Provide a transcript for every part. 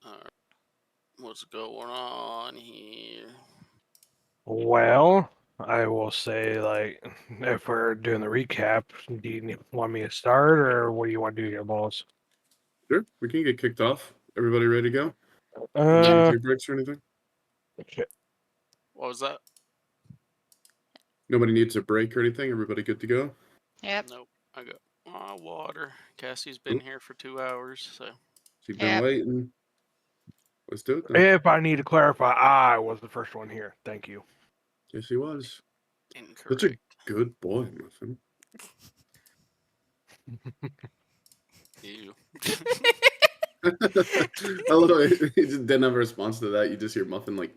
Alright. What's going on here? Well, I will say, like, if we're doing the recap, do you want me to start, or what do you want to do here, boss? Sure, we can get kicked off. Everybody ready to go? Uh, Take breaks or anything? shit. What was that? Nobody needs a break or anything? Everybody good to go? Yep. Nope. I got my water. Cassie's been here for 2 hours, so. She's been waiting. Let's do it then. If I need to clarify, I was the first one here. Thank you. Yes, he was. Incorrect. Such a good boy, Muffin. You. I love it. He just didn't have a response to that. You just hear Muffin like.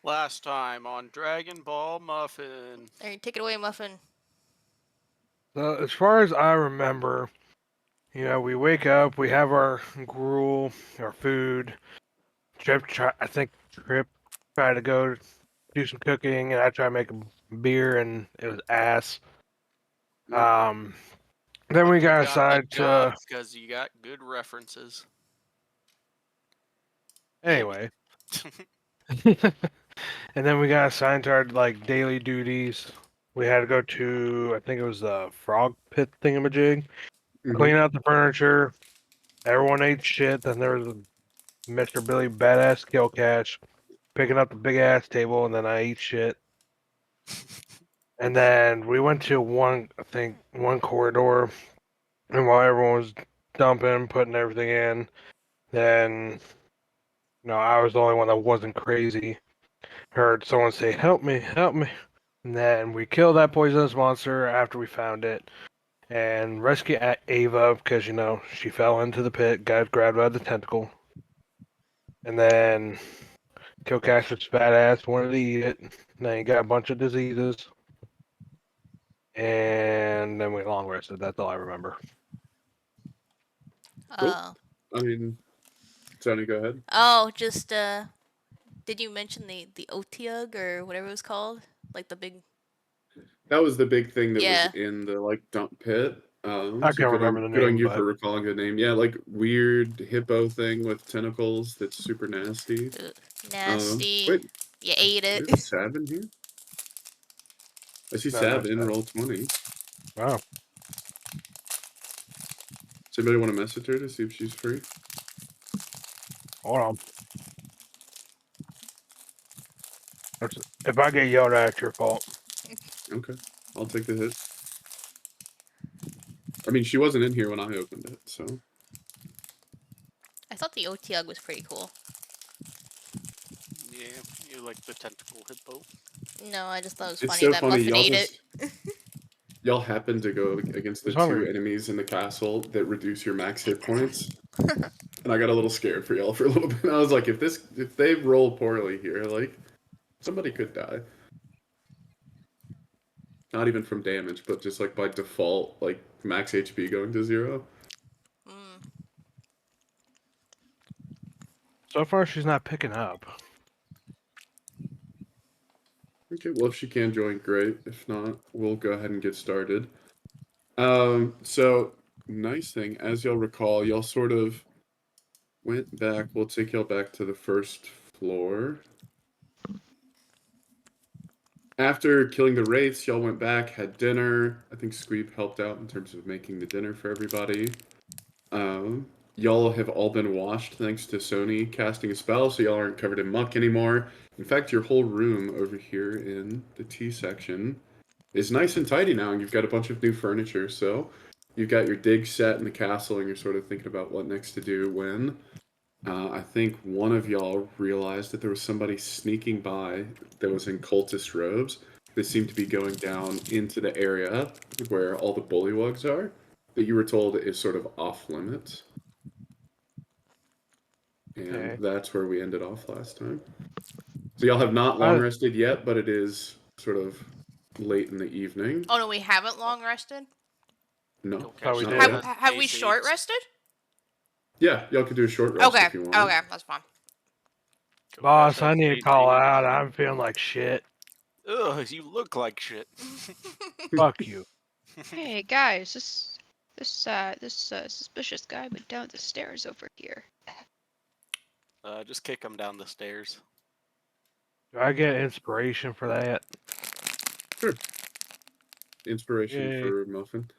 Last time on Dragon Ball Muffin. Alright, take it away, Muffin. So, as far as I remember, we wake up, we have our gruel, our food. Trip tried to go do some cooking, and I tried to make a beer, and it was ass. Then we got assigned to. Because you got good references. Anyway. And then we got assigned to our daily duties. We had to go to, I think it was the frog pit thingamajig, clean out the furniture. Everyone ate shit. Then there was Mr. Billy Badass Kil'Kash picking up the big ass table, and then I ate shit. And then we went to one corridor, and while everyone was dumping, putting everything in, then I was the only one that wasn't crazy. Heard someone say, "Help me, help me." And then we killed that poisonous monster after we found it, and rescue Ava because she fell into the pit, got grabbed by the tentacle, and then Kil'Kash was badass, wanted to eat it. And then he got a bunch of diseases, and then we long rested. That's all I remember. Cool. I mean, Tony, go ahead. Oh, just did you mention the Otiug or whatever it was called? Like the big. That was the big thing that was in the dump pit. I can't remember the name. Good on you for recalling the name. Yeah, weird hippo thing with tentacles that's super nasty. Nasty. Wait, you ate it. Is Sab in here? I see Sab in roll 20. Wow. Does anybody want to message her to see if she's free? Hold on. If I get yelled at, it's your fault. Okay, I'll take the hit. I mean, she wasn't in here when I opened it, so. I thought the Otiug was pretty cool. Yeah, you like the tentacle hippo. No, I just thought it was It's funny so that funny. Muffin ate it. Y'all happen to go against the two enemies in the castle that reduce your max hit points. And I got a little scared for y'all for a little bit. I was like, if they roll poorly here, somebody could die. Not even from damage, but just by default, max HP going to 0. So far, she's not picking up. Okay, well, if she can join, great. If not, we'll go ahead and get started. So, nice thing, as y'all recall, y'all sort of went back. We'll take y'all back to the first floor. After killing the wraiths, y'all went back, had dinner. I think Squeeb helped out in terms of making the dinner for everybody. Y'all have all been washed thanks to Sony casting a spell, so y'all aren't covered in muck anymore. In fact, your whole room over here in the tea section is nice and tidy now, and you've got a bunch of new furniture. So you've got your dig set in the castle, and you're sort of thinking about what next to do when I think one of y'all realized that there was somebody sneaking by that was in cultist robes that seemed to be going down into the area where all the bullywugs are, that you were told is sort of off limits. And that's where we ended off last time. So y'all have not long rested yet, but it is sort of late in the evening. Oh no, we haven't long rested? No. Have we short rested? Yeah, y'all can do a short rest if you want. Okay, that's fine. Boss, I need to call out. I'm feeling like shit. Ugh, you look like shit. Fuck you. Hey guys, This suspicious guy went down the stairs over here. Just kick him down the stairs. Do I get inspiration for that? Sure. Inspiration Yay. for Muffin.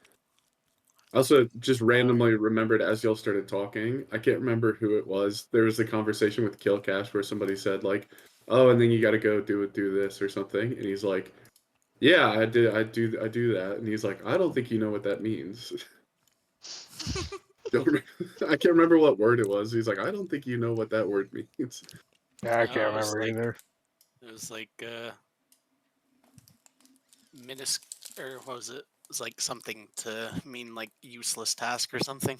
Also, just randomly remembered as y'all started talking, I can't remember who it was. There was a conversation with Kil'Kash where somebody said like, "Oh, and then you got to go do this or something," and he's like, "Yeah, I do that," and he's like, "I don't think you know what that means." I can't remember what word it was. He's like, "I don't think you know what that word means." Yeah, I No, can't it was remember like- either. It was like or what was it? It was like something to mean like useless task or something.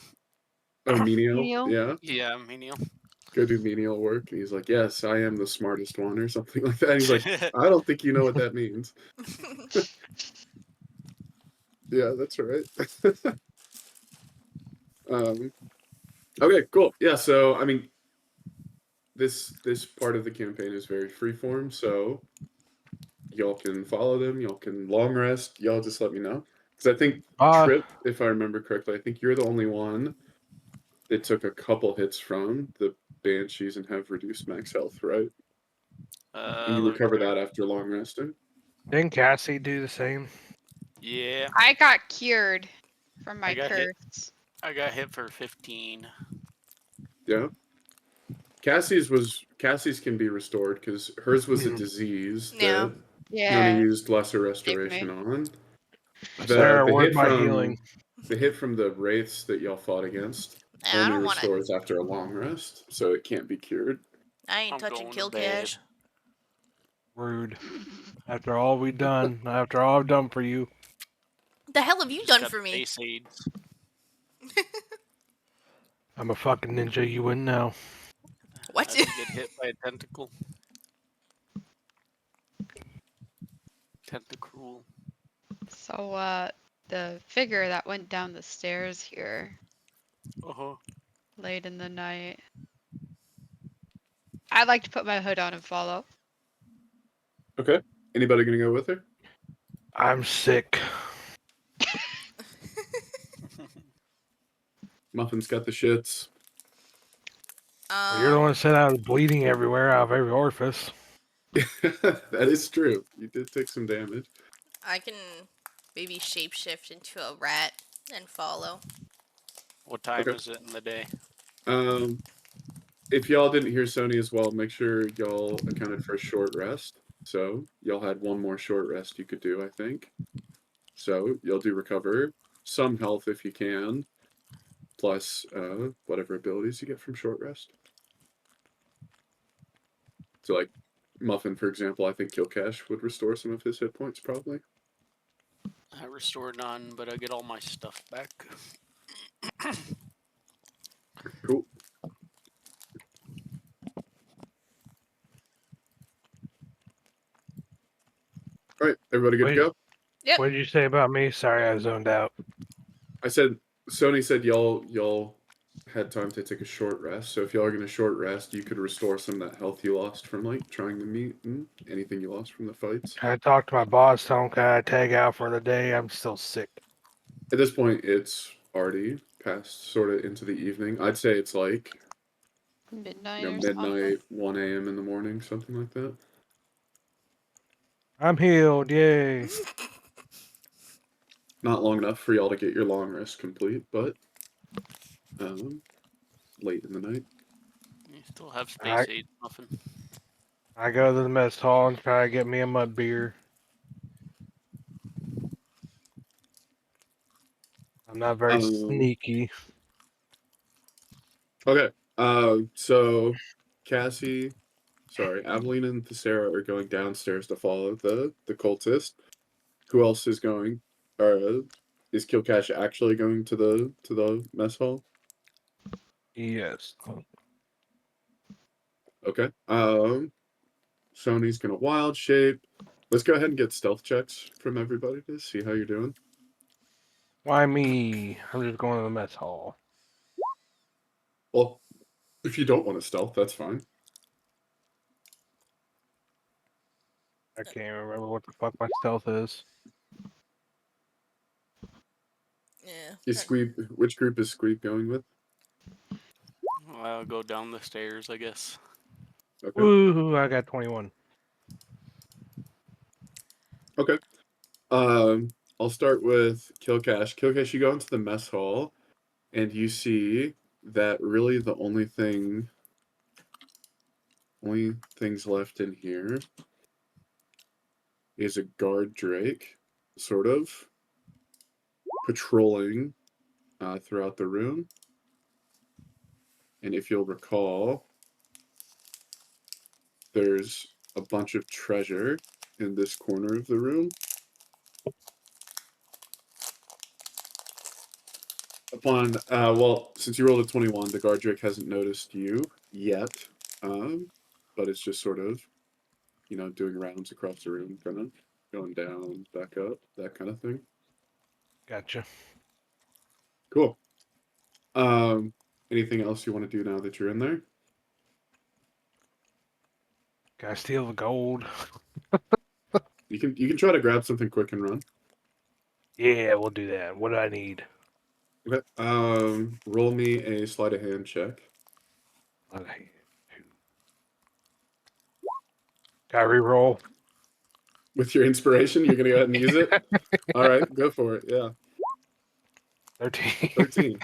Oh, menial. Menial? Yeah, Yeah, menial. go do menial work. And he's like, "Yes, I am the smartest one," or something like that. And he's like, "I don't think you know what that means." Yeah, that's right. Okay, cool. Yeah, so I mean, this part of the campaign is very freeform, so y'all can follow them, y'all can long rest, y'all just let me know. Because I think Trip, if I remember correctly, I think you're the only one that took a couple hits from the banshees and have reduced max health, right? And you Let me recover check. that after long resting. Didn't Cassie do the same? Yeah, I got cured from my I got hit. curse. I got hit for 15. Yeah. Cassie's can be restored because hers was a disease Yeah. that Yeah. Tony used lesser Saved restoration me. on. Sarah, The where's hit my from healing? the hit from the wraiths that y'all fought against I only don't want to. restores after a long rest, so it can't be cured. I ain't I'm touching going to bed. Kil'Kash. Rude. After all we've done, after all I've done for you. The hell have you Just done got for me? base aids. I'm a fucking ninja, you wouldn't know. What? How'd you get hit by a tentacle? Tentacruel. So, the figure that went down the stairs here Uh-huh. late in the night. I'd like to put my hood on and follow. Okay. Anybody gonna go with her? I'm sick. Muffin's got the shits. Well, you're the one that said I was bleeding everywhere out of every orifice. That is true. You did take some damage. I can maybe shapeshift into a rat and follow. What time Okay. is it in the day? If y'all didn't hear Sony as well, make sure y'all accounted for a short rest. So y'all had one more short rest you could do, I think. So you'll do recover some health if you can, plus whatever abilities you get from short rest. So like Muffin, for example, I think Kil'Kash would restore some of his hit points probably. I restore none, but I get all my stuff back. Cool. All right, everybody good to Wait. go? Yep. What did you say about me? Sorry, I zoned out. I said Sony said y'all had time to take a short rest. So if y'all are gonna short rest, you could restore some of that health you lost from like trying to meet and anything you lost from the fights. I talked to my boss, tell him can I tag out for the day? I'm still sick. At this point, it's already past sort of into the evening. I'd say it's like Midnight or midnight, something. 1 a.m. in the morning, something like that. I'm healed, yay. Not long enough for y'all to get your long rest complete, but late in the night. You still have I- space aids, Muffin. I go to the mess hall and try to get me a mud beer. I'm not very sneaky. Okay. So Aveline and Thesera are going downstairs to follow the cultist. Who else is going? Is Kil'Kash actually going to the mess hall? Yes. Okay. Sony's gonna wild shape. Let's go ahead and get stealth checks from everybody to see how you're doing. Why me? I'm just going to the mess hall. Well, if you don't want to stealth, that's fine. I can't remember what the fuck my stealth is. Yeah. Is Squeeb? Which group is Squeeb going with? I'll go down the stairs, I guess. Okay. Ooh, I got 21. Okay. I'll start with Kil'Kash. Kil'Kash, you go into the mess hall, and you see that really the only things left in here is a guard drake, sort of patrolling throughout the room. And if you'll recall, there's a bunch of treasure in this corner of the room. Well, since you rolled a 21, the guard drake hasn't noticed you yet, but it's just sort of, doing rounds across the room, kind of going down, back up, that kind of thing. Gotcha. Cool. Um, Anything else you want to do now that you're in there? Gotta steal the gold. You can try to grab something quick and run. Yeah, we'll do that. What do I need? Okay. Roll me a sleight of hand check. Okay. Gotta reroll. With your inspiration, you're gonna go ahead and use it? All right, go for it. Yeah. 13. 13.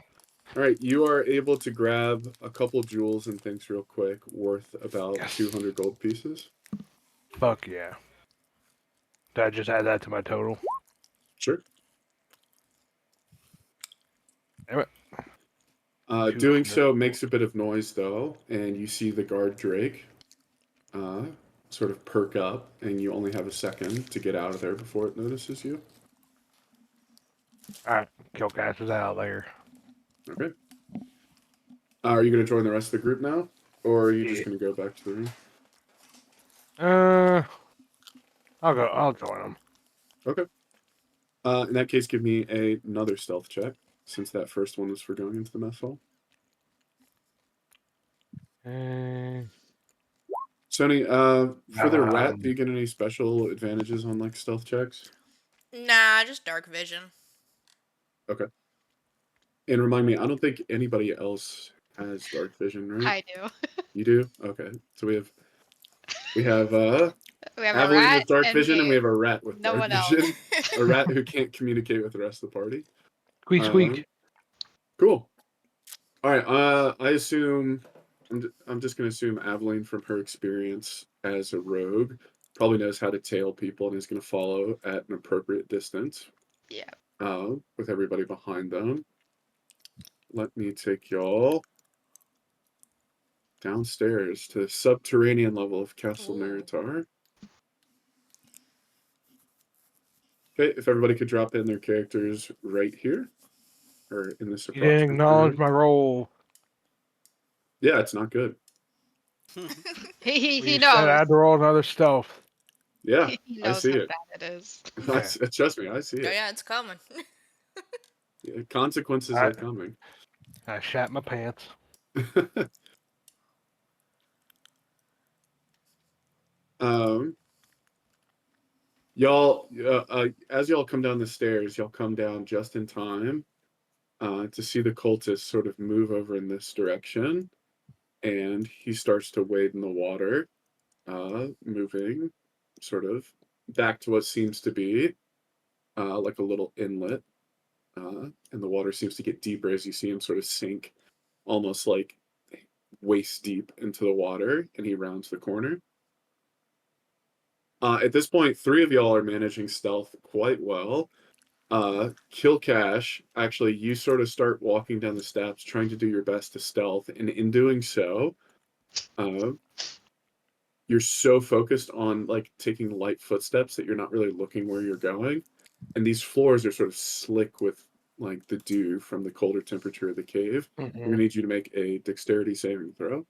All right, you are able to grab a couple jewels and things real quick, worth about Yes. 200 gold pieces. Fuck yeah. Did I just add that to my total? Sure. Damn it. Doing 200 so makes a bit of noise, though, and you see the guard drake sort of perk up, and you only have a second to get out of there before it notices you. Alright, Kil'Kash is out there. Okay. Are you going to join the rest of the group now, or are you just Yeah. going to go back to the room? I'll join them. Okay. In that case, give me another stealth check, since that first one was for going into the mess hall. Sony, for the rat, do you get any special advantages on like stealth checks? Nah, just dark vision. Okay. And remind me, I don't think anybody else has dark vision, right? I do. You do? Okay. So we have We have a Aveline rat with dark and vision, and we me. have a rat with No dark one else. vision. A rat who can't communicate with the rest of the party. Squeak, squeak. Cool. All right. I assume I'm just gonna assume Aveline, from her experience as a rogue, probably knows how to tail people and is gonna follow at an appropriate distance. Yeah. With everybody behind them. Let me take y'all downstairs to the subterranean level of Castle Ooh. Naerytar. Okay, if everybody could drop in their characters right here, or in this You didn't approximate acknowledge room. my role. Yeah, it's not good. He You said I knows. had to roll another stealth. Yeah, He I knows see how it. bad it is. Okay. Trust me, I see Oh it. yeah, it's coming. Yeah, consequences are coming. I shat my pants. um, y'all, as y'all come down the stairs, y'all come down just in time to see the cultist sort of move over in this direction, and he starts to wade in the water, moving sort of back to what seems to be like a little inlet, and the water seems to get deeper as you see him sort of sink, almost like waist deep into the water, and he rounds the corner. At this point, three of y'all are managing stealth quite well. Kil'Kash, actually, you sort of start walking down the steps, trying to do your best to stealth, and in doing so, uh, you're so focused on like taking light footsteps that you're not really looking where you're going. And these floors are sort of slick with like the dew from the colder temperature of the cave. I'm gonna need you to make a dexterity saving throw.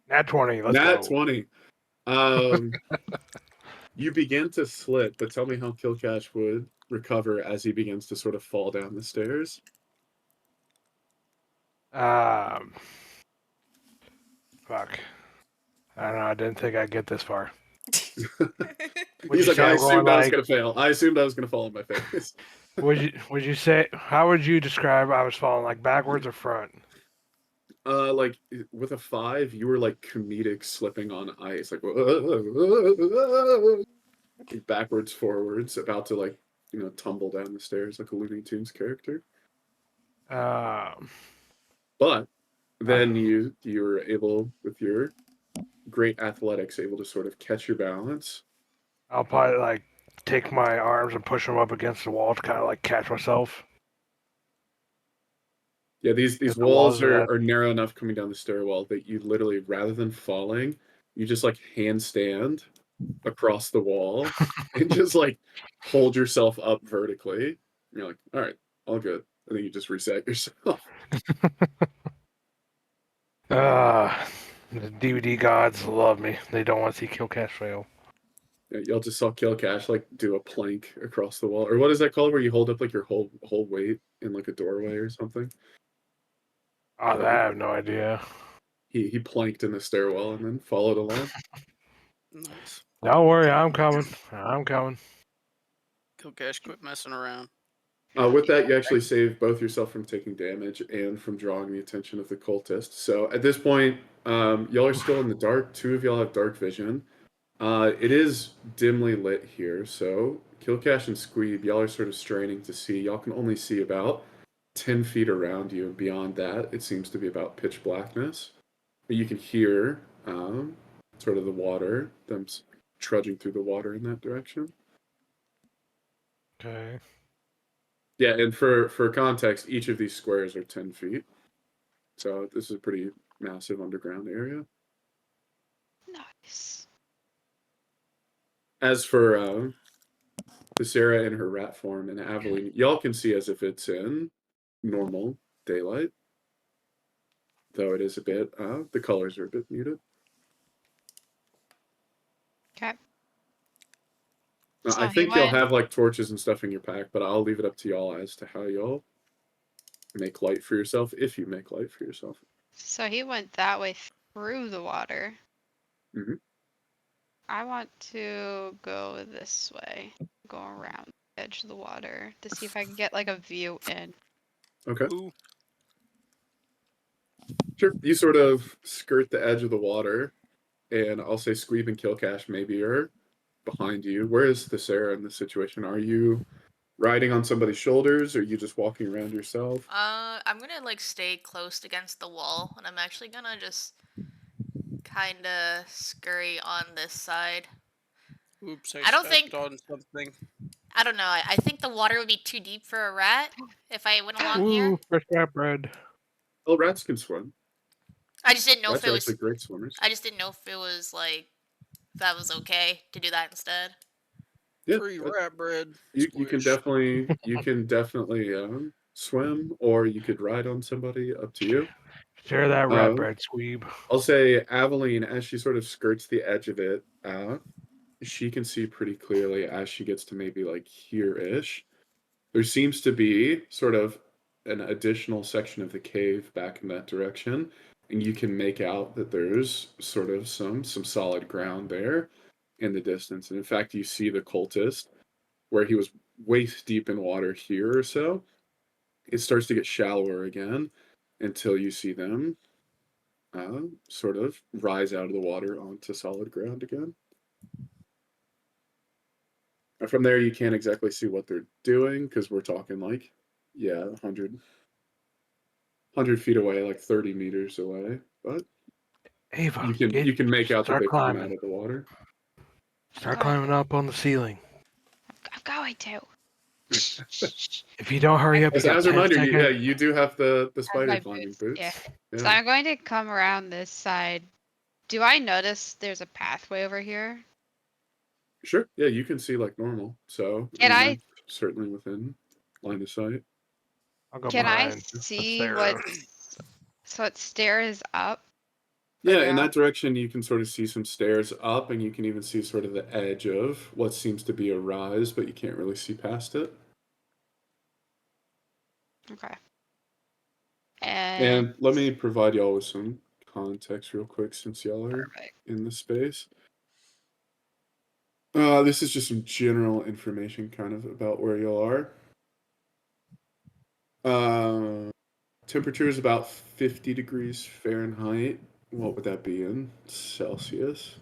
Nat 20. Let's Nat go. 20. You begin to slip, but tell me how Kil'Kash would recover as he begins to sort of fall down the stairs. Fuck. I don't know. I didn't think I'd get this far. Would He's you like, say I I'm going assumed I was like? gonna fail. I assumed I was gonna fall on my face. Would you say? How would you describe I was falling, like backwards or front? Like with a 5, you were like comedic slipping on ice, like backwards, forwards, about to like tumble down the stairs like a Looney Tunes character. Um, But then you were able, with your great athletics, able to sort of catch your balance. I'll probably like take my arms and push them up against the wall to kind of like catch myself. Yeah, these If the walls walls are are, that. are narrow enough coming down the stairwell that you literally, rather than falling, you just like handstand across the wall and just like hold yourself up vertically. And you're like, all right, all good. And then you just reset yourself. Uh, the DVD gods love me. They don't want to see Kil'Kash fail. Yeah, y'all just saw Kil'Kash like do a plank across the wall, or what is that called, where you hold up like your whole weight in like a doorway or something? Oh, that I have no idea. He planked in the stairwell and then followed along. Nice. Don't worry, I'm coming. I'm coming. Kil'Kash, quit messing around. With that, you actually save both yourself from taking damage and from drawing the attention of the cultist. So at this point, y'all are still in the dark. 2 of y'all have dark vision. It is dimly lit here, so Kil'Kash and Squeeb, y'all are sort of straining to see. Y'all can only see about 10 feet around you, and beyond that, it seems to be about pitch blackness. But you can hear sort of the water, them trudging through the water in that direction. Okay. Yeah, and for context, each of these squares are 10 feet. So this is a pretty massive underground area. Nice. As for Thesera in her rat form and Aveline, y'all can see as if it's in normal daylight. Though it is a bit, the colors are a bit muted. Okay. I So he think y'all went. have like torches and stuff in your pack, but I'll leave it up to y'all as to how y'all make light for yourself, if you make light for yourself. So he went that way through the water. Mm-hmm. I want to go this way, go around the edge of the water to see if I can get like a view in. Okay. Ooh. Sure. You sort of skirt the edge of the water, and I'll say Squeeb and Kil'Kash maybe are behind you. Where is Thesera in this situation? Are you riding on somebody's shoulders, or are you just walking around yourself? I'm gonna like stay close against the wall, and I'm actually gonna just kinda scurry on this side. Oops, I I don't stepped think on something. I don't know. I think the water would be too deep for a rat if I went along here. Ooh, fresh got bread. Oh, rats can swim. I just didn't know if Rats it are was. actually great swimmers. I just didn't know if it was like that was okay to do that instead. Yeah, Free rat bread. you can Squish. definitely swim, or you could ride on somebody. Up to you. Share that rat Um, bread, Squeeb. I'll say Aveline, as she sort of skirts the edge of it, she can see pretty clearly as she gets to maybe like here-ish. There seems to be sort of an additional section of the cave back in that direction, and you can make out that there's sort of some solid ground there in the distance. And in fact, you see the cultist where he was waist deep in water here or so. It starts to get shallower again until you see them sort of rise out of the water onto solid ground again. And from there, you can't exactly see what they're doing because we're talking like, yeah, 100 feet away, like 30 meters away. But Ava, you can make out that start they've come out climbing. of the water. Start climbing up on the ceiling. I'm going to. If you don't hurry up, you got As a 10 reminder, seconds. you do have the Have spider my climbing boots. boots. Yeah. Yeah. So I'm going to come around this side. Do I notice there's a pathway over here? Sure. Yeah, you can see like normal. So Can I that's certainly within line of sight. I'll go can I behind. see Thesera. what stairs up? Yeah, Further in up? that direction, you can sort of see some stairs up, and you can even see sort of the edge of what seems to be a rise, but you can't really see past it. Okay. And And let me provide y'all with some context real quick since y'all are perfect. in the space. This is just some general information kind of about where you are. Temperature is about 50 degrees Fahrenheit. What would that be in Celsius?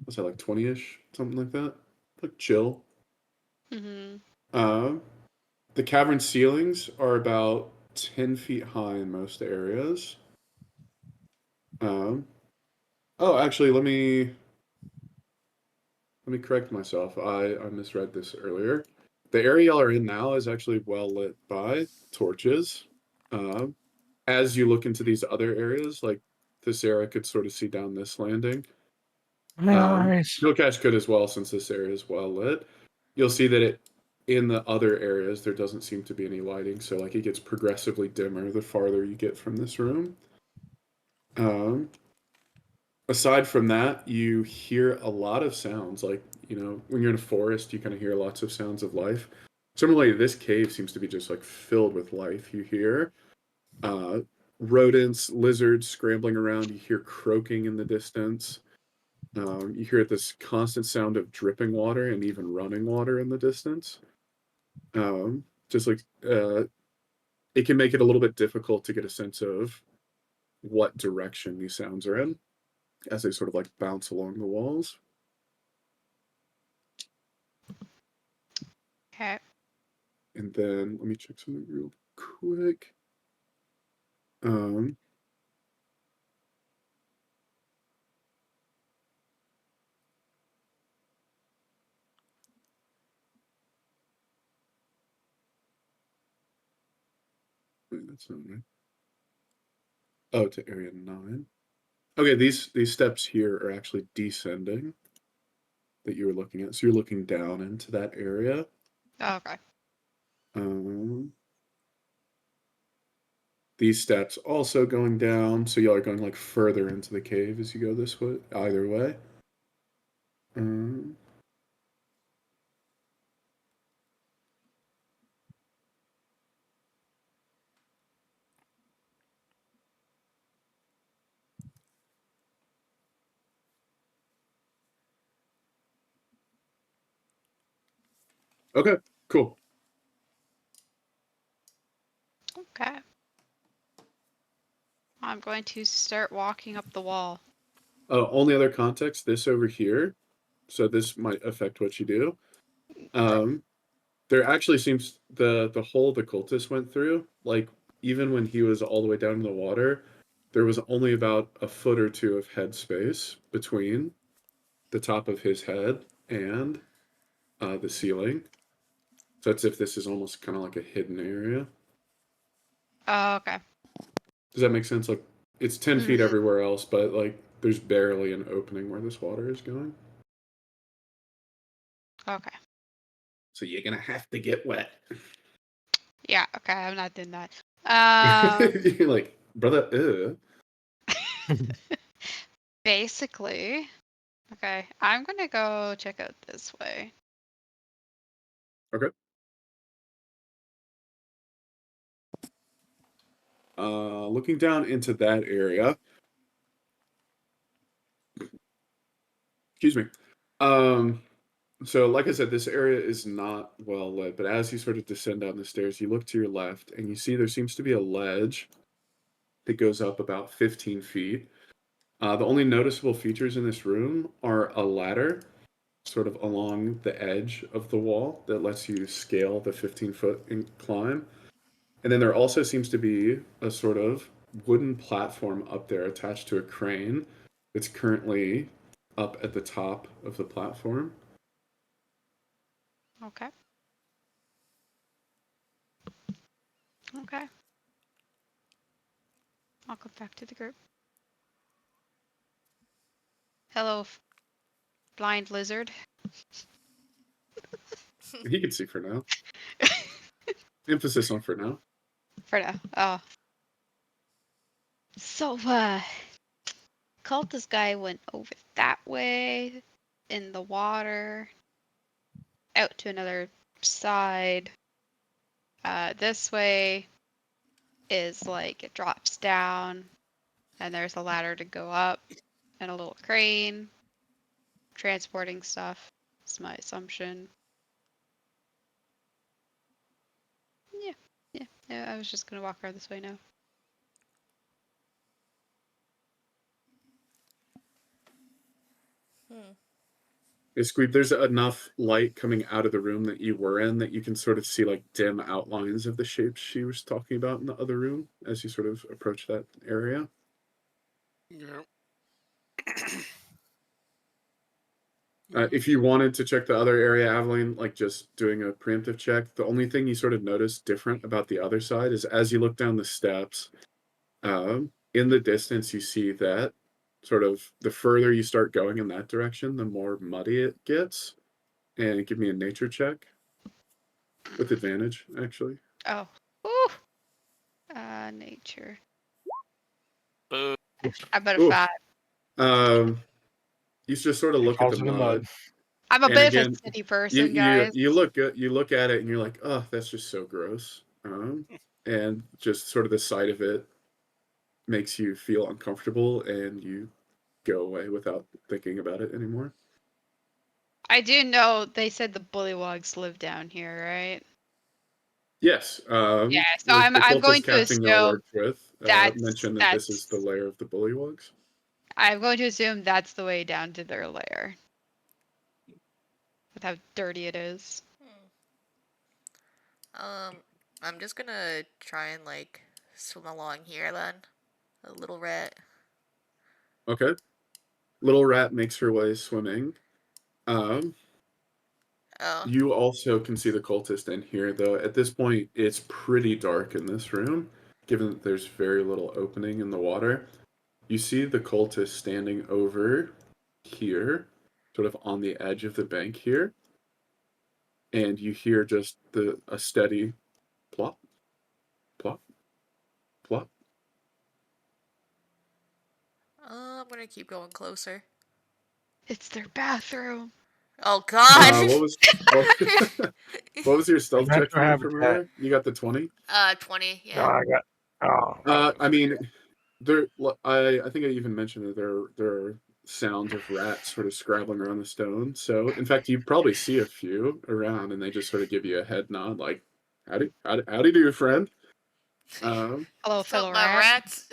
What's that, like 20-ish? Something like that? Like chill. Mm-hmm. The cavern ceilings are about 10 feet high in most areas. Actually, let me correct myself. I misread this earlier. The area y'all are in now is actually well lit by torches. Um, as you look into these other areas, like Thesera could sort of see down this landing. Nice. Kil'Kash could as well, since this area is well lit. You'll see that in the other areas there doesn't seem to be any lighting, so like it gets progressively dimmer the farther you get from this room. Aside from that, you hear a lot of sounds. Like, when you're in a forest, you kind of hear lots of sounds of life. Similarly, this cave seems to be just like filled with life. You hear uh, rodents, lizards scrambling around. You hear croaking in the distance. You hear this constant sound of dripping water and even running water in the distance. Just like it can make it a little bit difficult to get a sense of what direction these sounds are in as they sort of like bounce along the walls. Okay. And then let me check something real quick. Um, wait, that's not right. Oh, to area 9. Okay, these steps here are actually descending that you were looking at. So you're looking down into that area. Oh, okay. Um, these steps also going down, so y'all are going like further into the cave as you go this way. Either way. Um, okay, cool. Okay. I'm going to start walking up the wall. Only other context, this over here. So this might affect what you do. There actually seems the hole the cultist went through, like even when he was all the way down in the water, there was only about a foot or two of head space between the top of his head and the ceiling. So it's if this is almost kind of like a hidden area. Oh, okay. Does that make sense? Like it's 10 feet Mhm. everywhere else, but like there's barely an opening where this water is going. Okay. So you're gonna have to get wet. Yeah, okay, I'm not doing that. You're like, brother, Basically, okay, I'm gonna go check out this way. Okay. Looking down into that area. Excuse me. Um, so like I said, this area is not well lit, but as you sort of descend down the stairs, you look to your left and you see there seems to be a ledge that goes up about 15 feet. The only noticeable features in this room are a ladder sort of along the edge of the wall that lets you scale the 15-foot climb. And then there also seems to be a sort of wooden platform up there attached to a crane that's currently up at the top of the platform. Okay. Okay. I'll go back to the group. Hello, blind lizard. He can see for now. Emphasis on for now. For now. Oh. So, cultist guy went over that way in the water, out to another side. This way is like it drops down, and there's a ladder to go up, and a little crane transporting stuff. That's my assumption. Yeah, I was just gonna walk around this way now. Hey, Squeeb, there's enough light coming out of the room that you were in that you can sort of see like dim outlines of the shapes she was talking about in the other room as you sort of approach that area. Yeah. If you wanted to check the other area, Aveline, like just doing a preemptive check, the only thing you sort of notice different about the other side is as you look down the steps, in the distance, you see that sort of the further you start going in that direction, the more muddy it gets. And give me a nature check with advantage, actually. Oh. Woo! Nature. Boo. I bet a Oof. 5. You just sort of look at the Falls in the mud. mud. I'm a And bit again, of a city You person, guys. you look good. You look at it and you're like, oh, that's just so gross. And just sort of the sight of it makes you feel uncomfortable, and you go away without thinking about it anymore. I do know they said the bullywugs live down here, right? Yes. Yeah, so The I'm cultist going to captain y'all assume worked with mentioned that this is the that's lair of the bullywugs. I'm going to assume that's the way down to their lair. With how dirty it is. I'm just gonna try and like swim along here then. A little rat. Okay. Little rat makes her way swimming. Um, Oh. you also can see the cultist in here, though. At this point, it's pretty dark in this room, given that there's very little opening in the water. You see the cultist standing over here, sort of on the edge of the bank here, and you hear just a steady plop, plop, plop. I'm gonna keep going closer. It's their bathroom. Oh god. What was what, what was your stealth check Natural from over habitat. there? You got the 20? 20, Oh, yeah. I got. Oh. I mean, there. I think I even mentioned that there are sounds of rats sort of scrabbling around the stone. So, in fact, you probably see a few around, and they just sort of give you a head nod, like, "Howdy, do, friend." Um, Hello, What's up, fellow my rat. rats?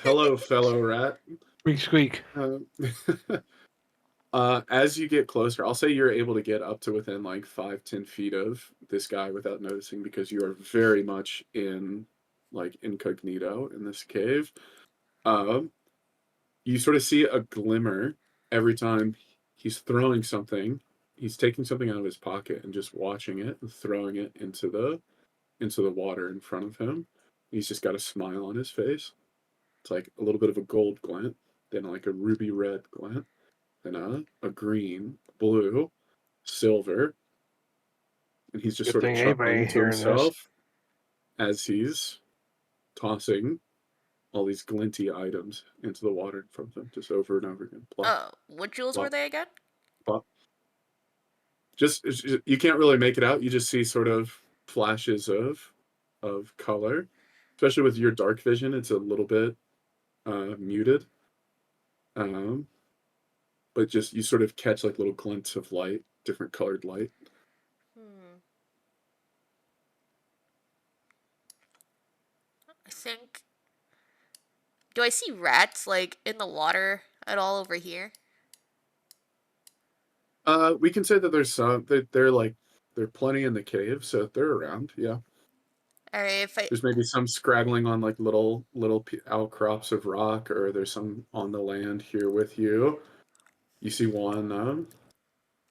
hello, fellow rat. Squeak, squeak. Um, as you get closer, I'll say you're able to get up to within like 5-10 feet of this guy without noticing, because you are very much in like incognito in this cave. Um, you sort of see a glimmer every time he's throwing something. He's taking something out of his pocket and just watching it and throwing it into the water in front of him. He's just got a smile on his face. It's like a little bit of a gold glint, then like a ruby red glint, then a green, blue, silver, and he's just Good sort of thing Ava chuckling ain't to hearing this. himself as he's tossing all these glinty items into the water in front of him, just over and over again. Plop, Oh, what jewels were plop, they again? plop. You can't really make it out. You just see sort of flashes of color, especially with your dark vision. It's a little bit muted, um, but just you sort of catch like little glints of light, different colored light. I think. Do I see rats like in the water at all over here? We can say that there's some. They're like there are plenty in the cave, so they're around. Yeah, Alright, if I. there's maybe some scraggling on like little outcrops of rock, or there's some on the land here with you. You see one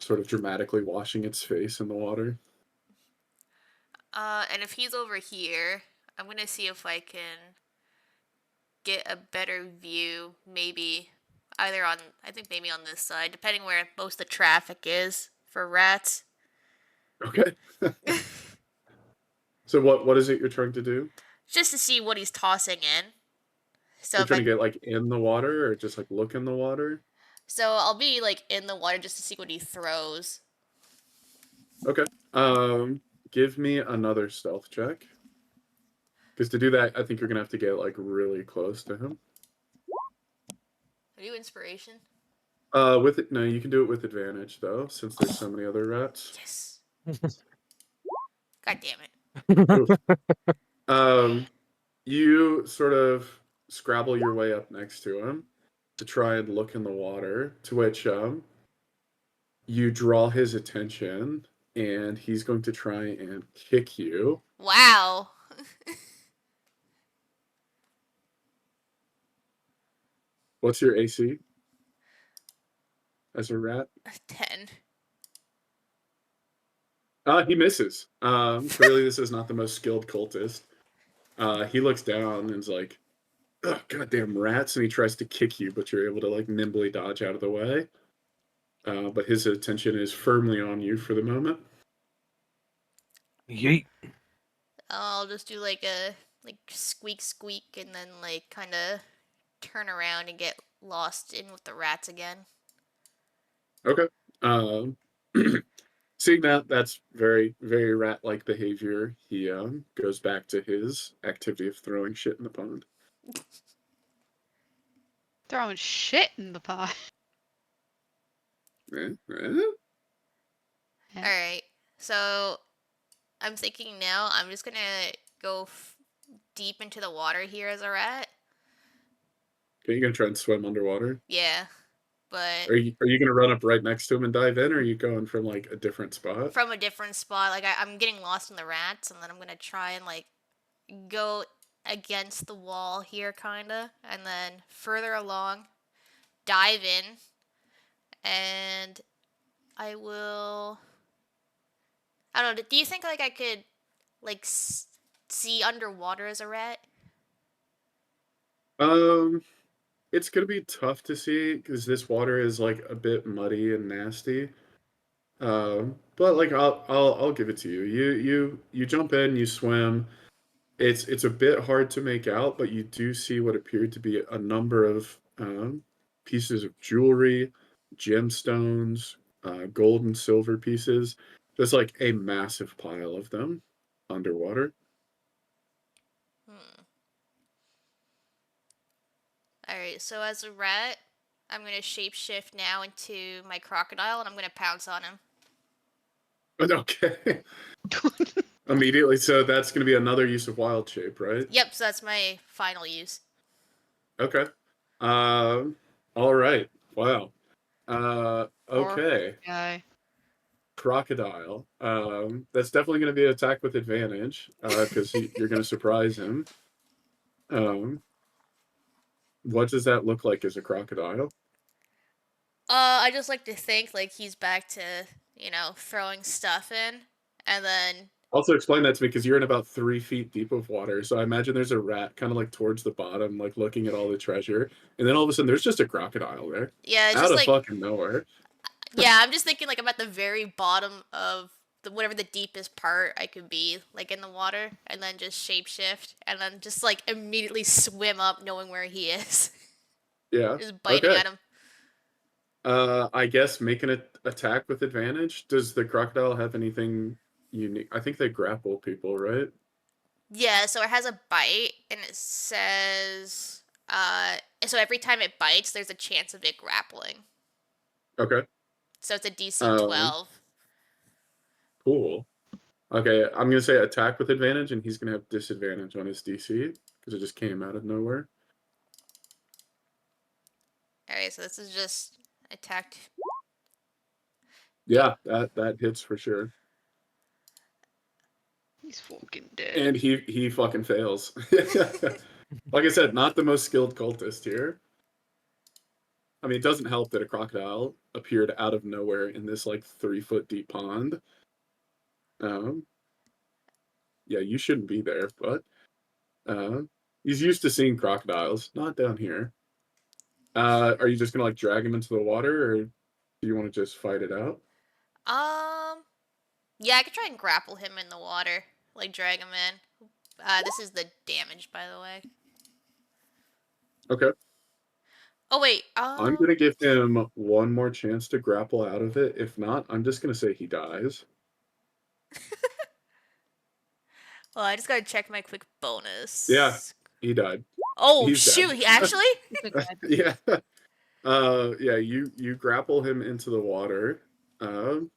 sort of dramatically washing its face in the water. And if he's over here, I'm gonna see if I can get a better view, maybe either on, I think maybe on this side, depending where most of the traffic is for rats. Okay. So what is it you're trying to do? Just to see what he's tossing in. So You're if trying I, to get like in the water, or just like look in the water? so I'll be like in the water just to see what he throws. Okay. Give me another stealth check. Because to do that, I think you're gonna have to get like really close to him. Are you inspiration? With it, no, you can do it with advantage though, since there's so many other rats. Yes. God damn it. Oof. You sort of scrabble your way up next to him to try and look in the water, to which you draw his attention, and he's going to try and kick you. Wow. What's your AC as a rat? 10. He misses. Clearly this is not the most skilled cultist. He looks down and is like, "Ugh, goddamn rats," and he tries to kick you, but you're able to like nimbly dodge out of the way. But his attention is firmly on you for the moment. Yeet. I'll just do like a squeak squeak and then like kind of turn around and get lost in with the rats again. Okay. Um, seeing that's very, very rat-like behavior, he goes back to his activity of throwing shit in the pond. Throwing shit in the pot. Eh, eh? Yeah. All right. So I'm thinking now I'm just gonna go deep into the water here as a rat. Okay, you gonna try and swim underwater? Yeah, but Are you gonna run up right next to him and dive in, or are you going from like a different spot? from a different spot. Like I'm getting lost in the rats, and then I'm gonna try and like go against the wall here, kinda, and then further along, dive in, and I will. I don't know. Do you think like I could like see underwater as a rat? Um, it's gonna be tough to see because this water is like a bit muddy and nasty. But like I'll give it to you. You jump in, you swim. It's a bit hard to make out, but you do see what appeared to be a number of pieces of jewelry, gemstones, gold and silver pieces. There's like a massive pile of them underwater. Hmm. Alright, so as a rat, I'm gonna shapeshift now into my crocodile and I'm gonna pounce on him. Okay. Immediately, so that's going to be another use of wild shape, right? Yep, so that's my final use. Okay. All right. Wow. Okay. Guy. Crocodile. That's definitely going to be an attack with advantage because you're going to surprise him. What does that look like as a crocodile? I just like to think like he's back to, throwing stuff in. And then Also, explain that to me because you're in about 3 feet deep of water. So I imagine there's a rat kind of like towards the bottom, like looking at all the treasure, and then all of a sudden there's just a crocodile there yeah, it's out just of like fucking nowhere. yeah, I'm just thinking like I'm at the very bottom of whatever the deepest part I could be, like in the water, and then just shapeshift and then just like immediately swim up knowing where he is. Yeah. Just biting Okay. at him. I guess make an attack with advantage. Does the crocodile have anything unique? I think they grapple people, right? Yeah, so it has a bite, and it says, so every time it bites, there's a chance of it grappling. Okay. So it's a DC Um, 12. cool. Okay, I'm gonna say attack with advantage, and he's gonna have disadvantage on his DC because it just came out of nowhere. Alright, so this is just attacked. Yeah, that hits for sure. He's fucking dead. And he fucking fails. Like I said, not the most skilled cultist here. I mean, it doesn't help that a crocodile appeared out of nowhere in this like 3 foot deep pond. Yeah, you shouldn't be there, but he's used to seeing crocodiles, not down here. Are you just gonna like drag him into the water, or do you want to just fight it out? Yeah, I could try and grapple him in the water. Like, drag him in. This is the damage, by the way. Okay. Oh, wait, I'm gonna give him one more chance to grapple out of it. If not, I'm just gonna say he dies. well, I just gotta check my quick bonus. Yeah, he died. Oh, He's shoot, dead. he actually? Yeah. Yeah, you grapple him into the water, and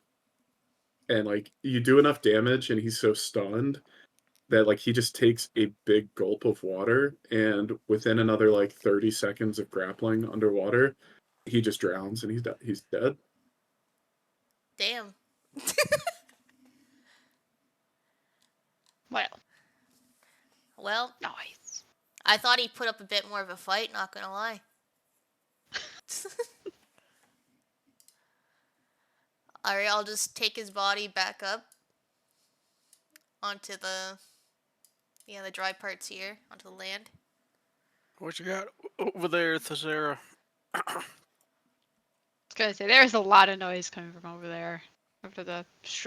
like you do enough damage, and he's so stunned that like he just takes a big gulp of water, and within another like 30 seconds of grappling underwater, he just drowns and he's dead. Damn. Well, Well, nice. I thought he put up a bit more of a fight, not gonna lie. Alright, I'll just take his body back up onto the dry parts here, onto the land. What you got over there, Thesera? I was gonna say there's a lot of noise coming from over there, after the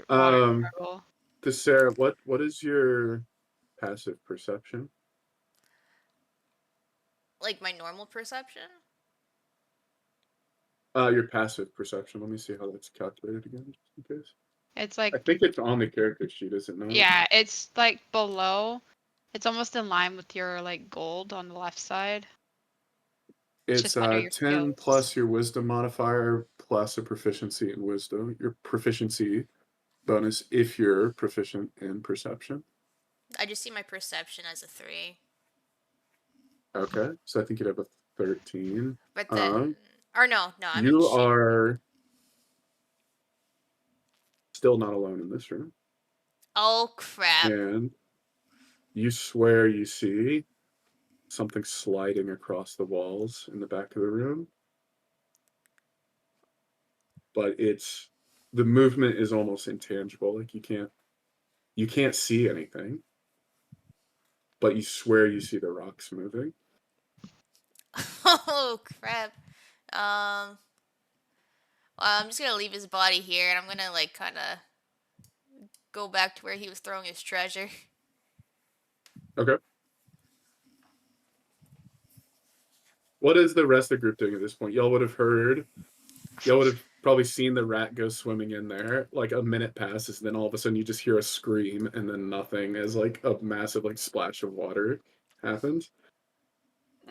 water Um, struggle. Thesera, what is your passive perception? Like my normal perception? Your passive perception. Let me see how that's calculated again, just in case. It's I like, think it's on the character sheet, is it not? yeah, it's like below. It's almost in line with your like gold on the left side. It's It's just under your 10 skills. plus your wisdom modifier plus a proficiency in wisdom. Your proficiency bonus if you're proficient in perception. I just see my perception as a 3. Okay, so I think you'd have a 13. But then. Or no, I mean, You shit. are still not alone in this room. Oh, crap. And you swear you see something sliding across the walls in the back of the room. But the movement is almost intangible. Like you can't see anything, but you swear you see the rocks moving. Oh, crap. Well, I'm just gonna leave his body here, and I'm gonna, like, kind of go back to where he was throwing his treasure. Okay. What is the rest of the group doing at this point? Y'all would have probably seen the rat go swimming in there. Like a minute passes, and then all of a sudden you just hear a scream, and then nothing as like a massive like splash of water happens.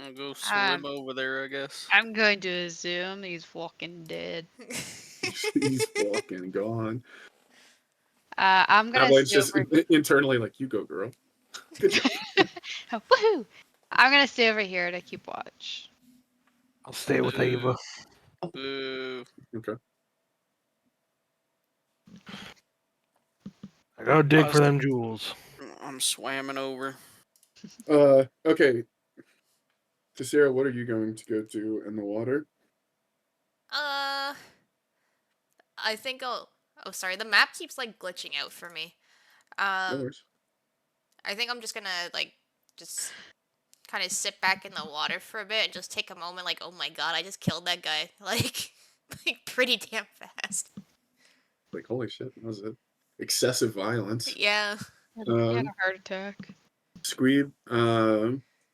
I'll go swim Um, over there, I guess. I'm going to assume he's walking dead. He's walking, gone. I'm gonna Aveline's stay just over. internally like, "You go, girl. Good job." Woohoo! I'm gonna stay over here to keep watch. I'll stay with Ava. Boo. Okay. I gotta dig for Awesome. them jewels. I'm swamming over. Okay. Thesera, what are you going to go do in the water? I think I'll. Oh, sorry. The map keeps, like, glitching out for me. No worries. I think I'm just gonna, like, just kind of sit back in the water for a bit and just take a moment, like, oh my god, I just killed that guy. Like pretty damn fast. Like, holy shit, that was it. Excessive violence. Yeah. He had a heart attack. Squeeb,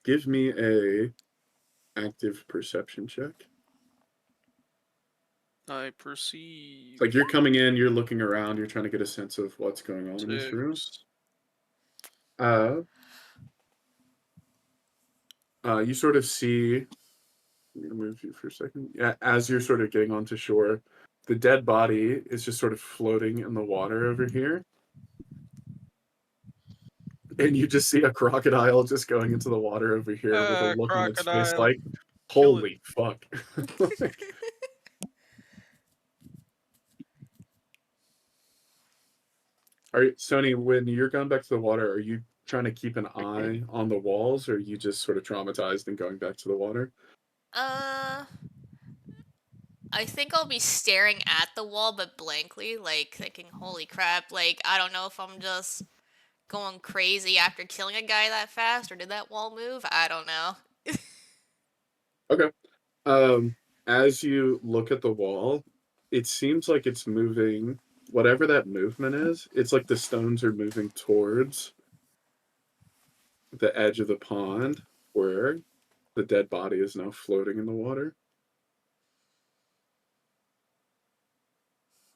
give me a active perception check. I perceive It's like you're coming in, you're looking around, you're trying to get a sense of what's going on in this room. 6. You sort of see. I'm gonna move you for a second. Yeah, as you're sort of getting onto shore, the dead body is just sort of floating in the water over here. And you just see a crocodile just going into the water over here with a look on its face Crocodile. like, Kill it. holy fuck. Like, Sony, when you're going back to the water, are you trying to keep an eye on the walls, or are you just sort of traumatized and going back to the water? I think I'll be staring at the wall, but blankly, like, thinking, holy crap, like, I don't know if I'm just going crazy after killing a guy that fast, or did that wall move? I don't know. Okay. As you look at the wall, it seems like it's moving. Whatever that movement is, it's like the stones are moving towards the edge of the pond where the dead body is now floating in the water.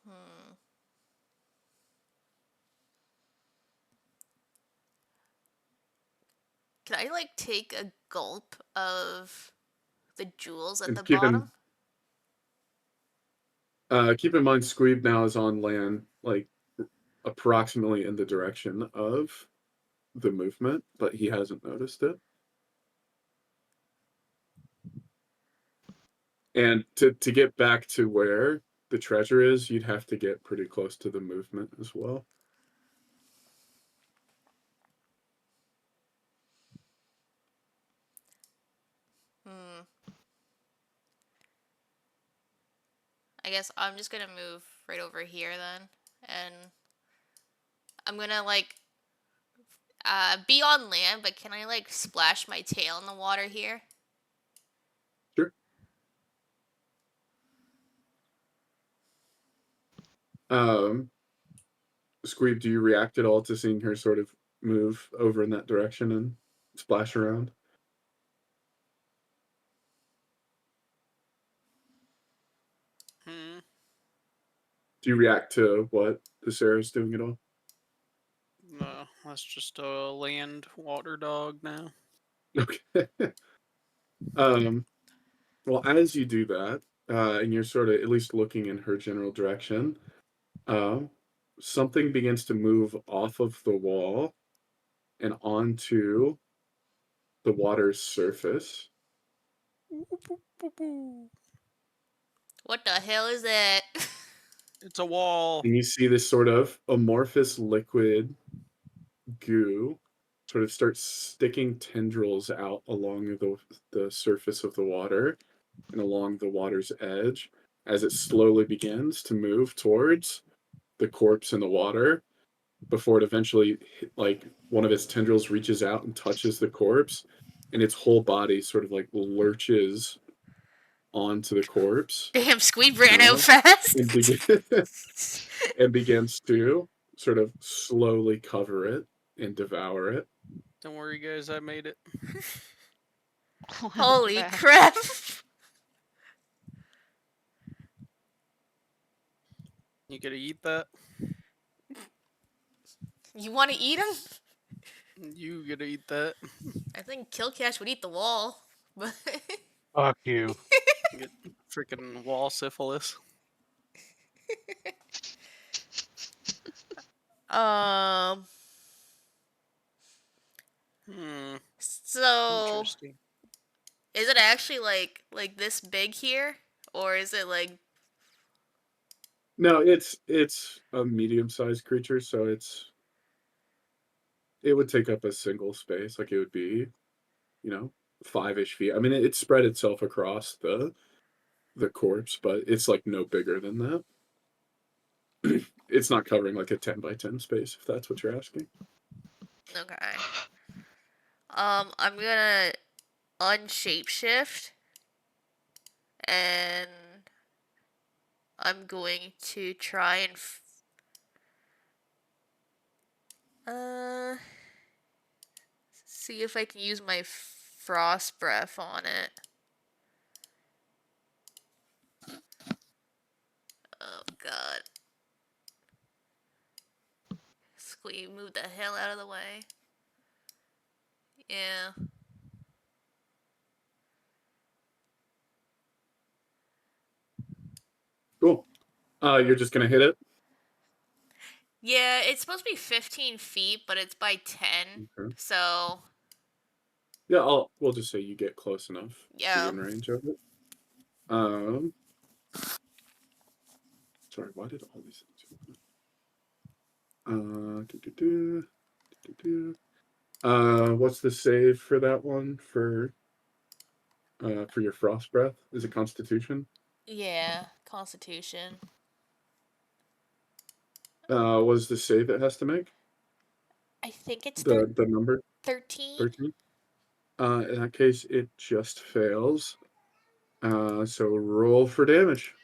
Hmm. Can I, like, take a gulp of the jewels at And the bottom? Keep in mind, Squeeb now is on land, like approximately in the direction of the movement, but he hasn't noticed it. And to get back to where the treasure is, you'd have to get pretty close to the movement as well. Hmm. I guess I'm just gonna move right over here then, and I'm gonna like be on land, but can I like splash my tail in the water here? Sure. Squeeb, do you react at all to seeing her sort of move over in that direction and splash around? Hmm. Do you react to what Thesera's doing at all? No, that's just a land water dog now. Okay. Well, as you do that, and you're sort of at least looking in her general direction, um, something begins to move off of the wall and onto the water's surface. What the hell is that? It's a wall. And you see this sort of amorphous liquid goo sort of starts sticking tendrils out along the surface of the water and along the water's edge as it slowly begins to move towards the corpse in the water before it eventually, like, one of its tendrils reaches out and touches the corpse, and its whole body sort of like lurches onto the corpse, Damn, Squeeb ran out uh, fast. and, and begins to sort of slowly cover it and devour it. Don't worry, guys, I made it. What Holy the- crap! You gonna eat that? You want to eat him? You gonna eat that? I think Kil'Kash would eat the wall, but Fuck you. Get freaking wall syphilis. um. Hmm. So Interesting. is it actually like this big here, or is it like No, it's a medium-sized creature, so it would take up a single space, like it would be, 5-ish feet. I mean, it spread itself across the corpse, but it's like no bigger than that. It's not covering like a 10 by 10 space, if that's what you're asking. okay? I'm gonna unshapeshift, and I'm going to try and see if I can use my frost breath on it. Oh god. Squeeb, move the hell out of the way. Yeah. Cool. You're just gonna hit it? Yeah, it's supposed to be 15 feet, but it's by 10. Okay. So, Yeah, we'll just say you get close enough to be yeah. in range of it. Um, sorry, why did all these things open? What's the save for that one for your frost breath? Is it Constitution? Yeah, Constitution. What's the save it has to make? I think it's The number 13. 13? In that case, it just fails. So roll for damage.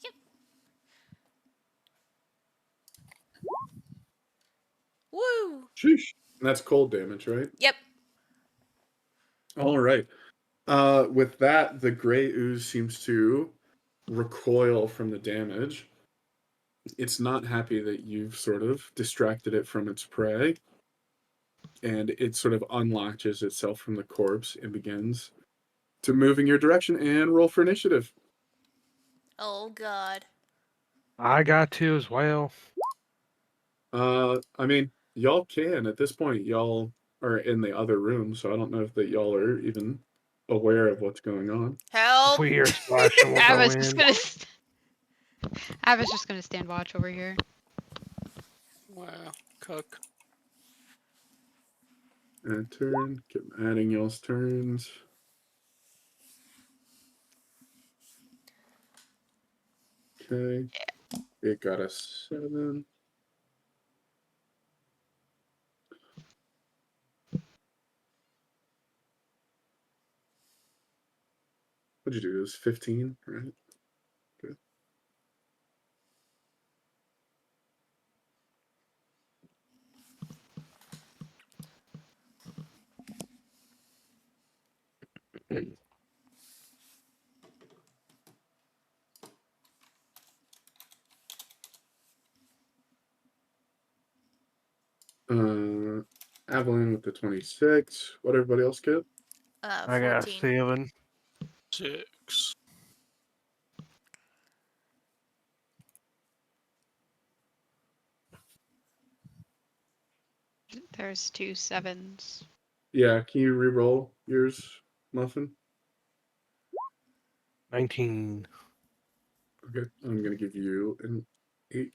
Yep. Woo! Sheesh. And that's cold damage, right? Yep. All right. With that, the Grey Ooze seems to recoil from the damage. It's not happy that you've sort of distracted it from its prey, and it sort of unlatches itself from the corpse and begins to move in your direction and roll for initiative. Oh god. I got to as well. I mean, y'all can at this point. Y'all are in the other room, so I don't know if that y'all are even aware of what's going on. If Help! we hear splashing, we'll go Ava's just in. gonna. Ava's just gonna stand watch over here. Wow. Cook. Add turn. Keep adding y'all's turns. Okay. It got a 7. What'd you do? It was 15, right? Good. Evelyn with the 26. What everybody else get? I got 14. 7. 6. There's 2 7s. Yeah, can you re-roll yours, Muffin? 19. Okay, I'm gonna give you an 8.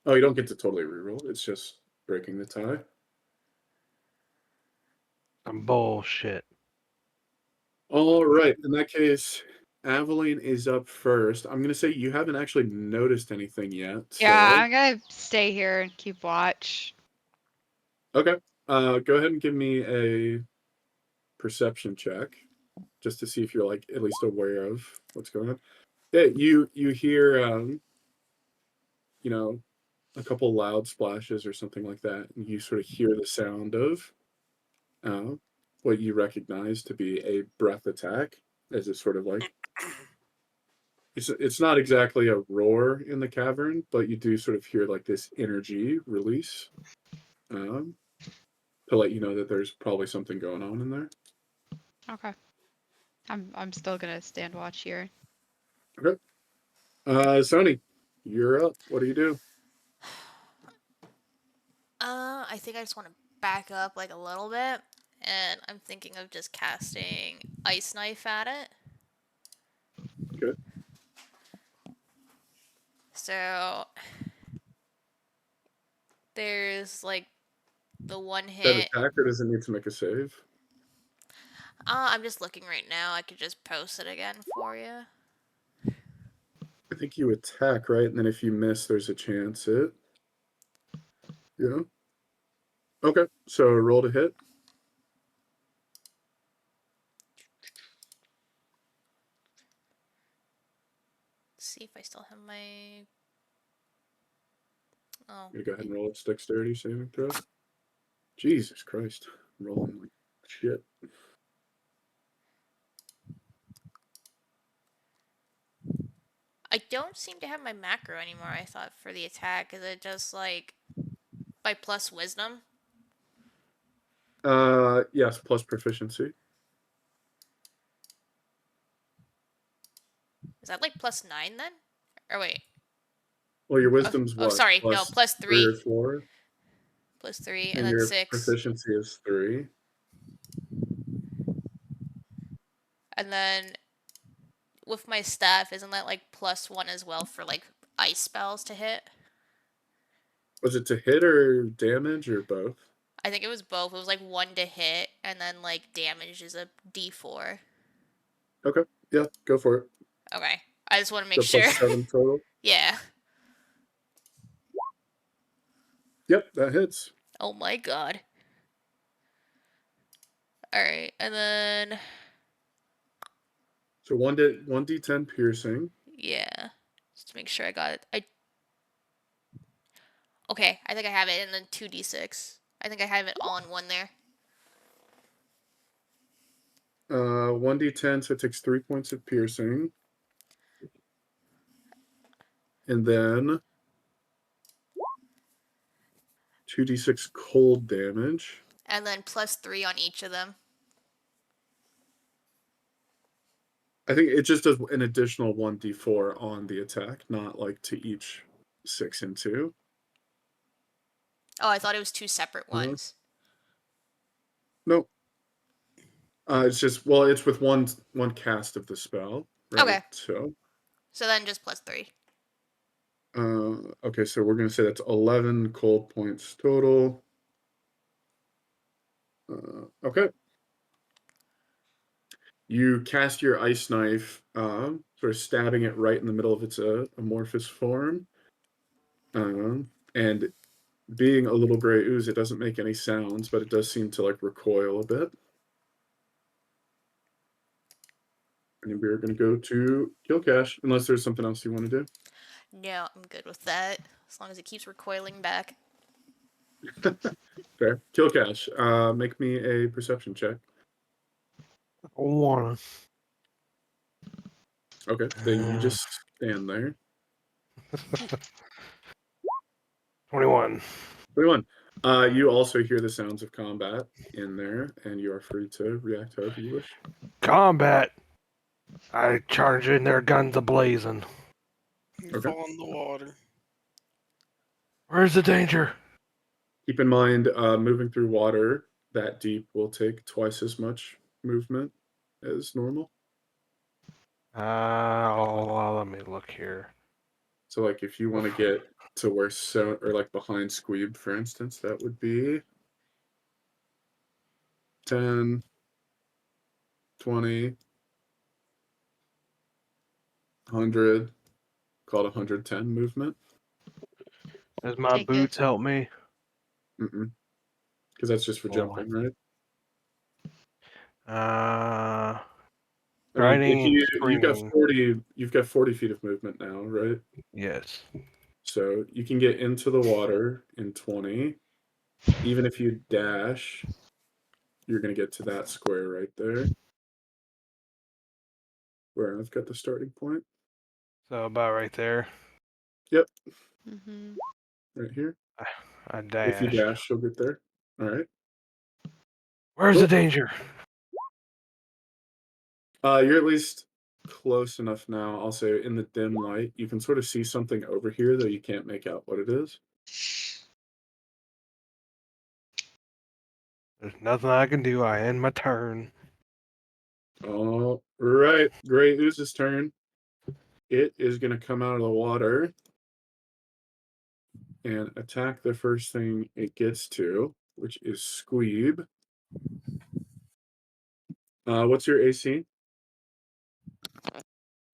Oh, you don't get to totally re-roll. It's just breaking the tie. Some bullshit. All right. In that case, Aveline is up first. I'm gonna say you haven't actually noticed anything yet. Yeah, So I'm gonna stay here and keep watch. okay. Go ahead and give me a perception check, just to see if you're like at least aware of what's going on. Yeah, you hear you know, a couple loud splashes or something like that, and you sort of hear the sound of uh, what you recognize to be a breath attack, as it's sort of like it's not exactly a roar in the cavern, but you do sort of hear like this energy release um, to let you know that there's probably something going on in there. Okay. I'm still gonna stand watch here. Okay. Sony, you're up. What do you do? I think I just want to back up like a little bit, and I'm thinking of just casting Ice Knife at it. Good. So there's like the one That hit. attacker doesn't need to make a save. I'm just looking right now. I could just post it again for you. I think you attack, right? And then if you miss, there's a chance it. Yeah. Okay. So roll to hit. See if I still have my. Oh. I'm gonna go ahead and roll its dexterity saving throw. Jesus Christ. I'm rolling like shit. I don't seem to have my macro anymore, I thought, for the attack. Is it just like by plus wisdom? Yes, plus proficiency. Is that like plus 9 then? Or wait. Well, your Oh, wisdom's oh what? sorry. No, Plus plus 3 3. or 4? Plus 3, and And then your 6. proficiency is 3. And then with my staff, isn't that like plus 1 as well for like ice spells to hit? Was it to hit or damage or both? I think it was both. It was like 1 to hit, and then like damage is a d4. Okay. Yeah, go for it. Okay. I just want to make So sure. plus 7 total. Yeah. Yep, that hits. Oh my god. Alright, and then. So 1d10 piercing. Yeah. Just to make sure I got it. Okay, I think I have it, and then 2d6. I think I have it all in one there. 1d10, so it takes 3 points of piercing. And then 2d6 cold damage. And then plus 3 on each of them. I think it just does an additional 1d4 on the attack, not like to each 6 and 2. Oh, I thought it was 2 separate Uh-huh. ones. Nope. It's just it's with one cast of the spell, right? Okay. So then just +3. okay, so we're gonna say that's 11 cold points total. Okay. You cast your ice knife, sort of stabbing it right in the middle of its amorphous form. And being a little gray ooze, it doesn't make any sounds, but it does seem to like recoil a bit. And we're going to go to Kil'Kash, unless there's something else you want to do. No, I'm good with that. As long as it keeps recoiling back. Fair. Kil'Kash, make me a perception check. 1. Okay, then you just stand there. 21. 21. You also hear the sounds of combat in there, and you are free to react however you wish. Combat. I charge in there, guns a-blazing. You Okay. fall in the water. Where's the danger? Keep in mind, moving through water that deep will take twice as much movement as normal. Let me look here. So, like, if you want to get to where or like behind Squeeb, for instance, that would be 10, 20, 100, called 110 movement. Does my Take it. boots help me? Because that's just for jumping, right? Uh, I mean, if Riding and you've got springing. 40 feet of movement now, right? Yes. So you can get into the water in 20. Even if you dash, you're going to get to that square right there, where I've got the starting point. So about right there. Yep, Mm-hmm. right here. I If you dash. dash, you'll get there. All right. Where's Cool. the danger? You're at least close enough now. I'll say in the dim light, you can sort of see something over here, though you can't make out what it is. There's nothing I can do. I end my turn. All right, Grey Ooze's turn. It is going to come out of the water and attack the first thing it gets to, which is Squeeb. What's your AC?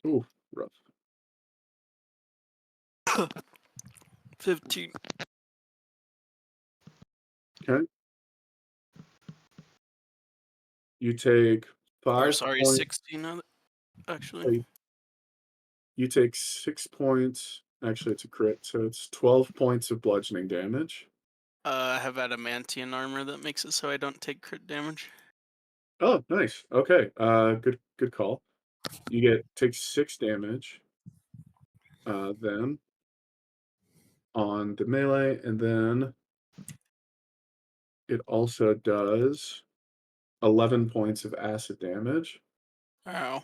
Ooh, rough. 15. Okay. You take Or 5 sorry, points. 16 actually. You take 6 points. Actually, it's a crit, so it's 12 points of bludgeoning damage. I have adamantium armor that makes it so I don't take crit damage. Oh, nice. Okay. Good call. You take 6 damage. Then on the melee, and then it also does 11 points of acid damage. Ow.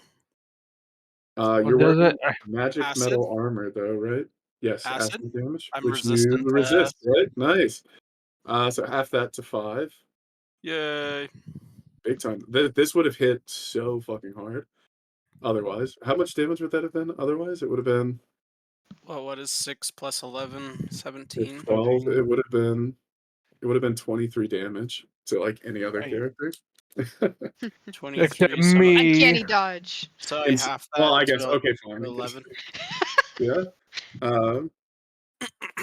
What You're does wearing it? magic Acid? metal armor, though, right? Yes, Acid? acid damage, I'm which you resistant to resist, acid. right? Nice. So half that to 5. Yay. Big time. This would have hit so fucking hard. Otherwise, how much damage would that have been? Otherwise, it would have been Well, what is 6 plus 11? if 17. 12. 17. It would have been 23 damage to like any other Right. character. 23. Except So, me. Uncanny dodge. so I And half well, that I guess to okay, fine. 11. Yeah. Um,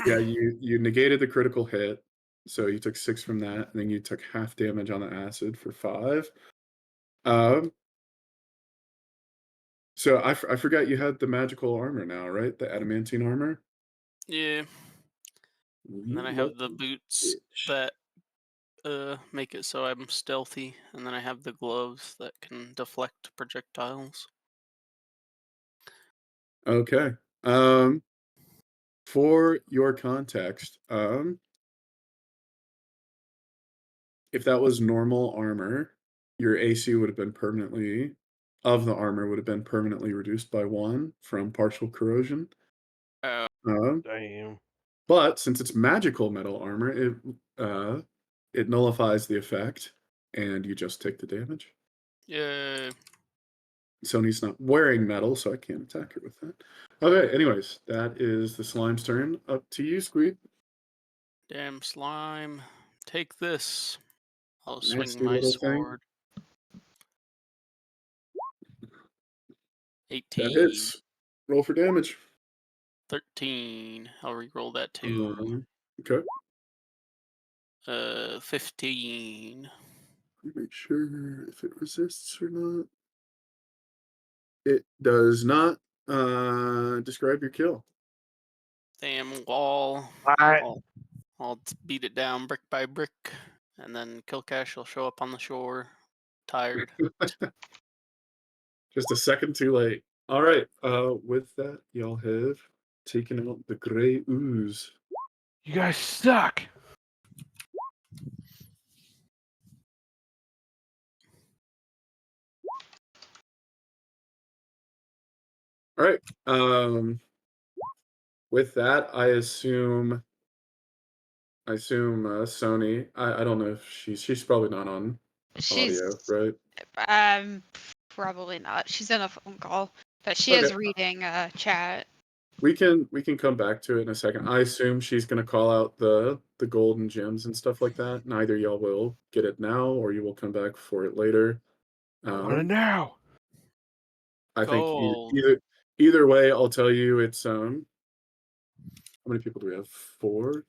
yeah, you negated the critical hit, so you took 6 from that, and then you took half damage on the acid for 5. Um, so I forgot you had the magical armor now, right? The adamantine armor. Yeah. And You then I have the lucky boots bitch. that make it so I'm stealthy, and then I have the gloves that can deflect projectiles. Okay. For your context, if that was normal armor, your AC would have been permanently of the armor would have been permanently reduced by 1 from partial corrosion. Oh, Damn. But since it's magical metal armor, it nullifies the effect, and you just take the damage. yeah. Sony's not wearing metal, so I can't attack her with that. Okay, anyways, that is the slime's turn. Up to you, Squeeb. Damn slime. Take this. I'll swing Nasty my little thing. sword. That 18. hits. Roll for damage. 13. I'll reroll that too. Okay. 15. Make sure if it resists or not. It does not. Describe your kill. Damn wall. Alright. I'll beat it down brick by brick, and then Kil'Kash will show up on the shore, tired. Just a second too late. All right. With that, y'all have taken out the Grey Ooze. You guys suck. All right. With that, I assume Sony. I don't know if she's probably not on She's audio, right? probably not. She's in a phone call, but she Okay. is reading chat. We can come back to it in a second. I assume she's gonna call out the golden gems and stuff like that. Neither y'all will get it now, or you will come back for it later. I want to know. I think Gold. either way, I'll tell you it's how many people do we have? 4.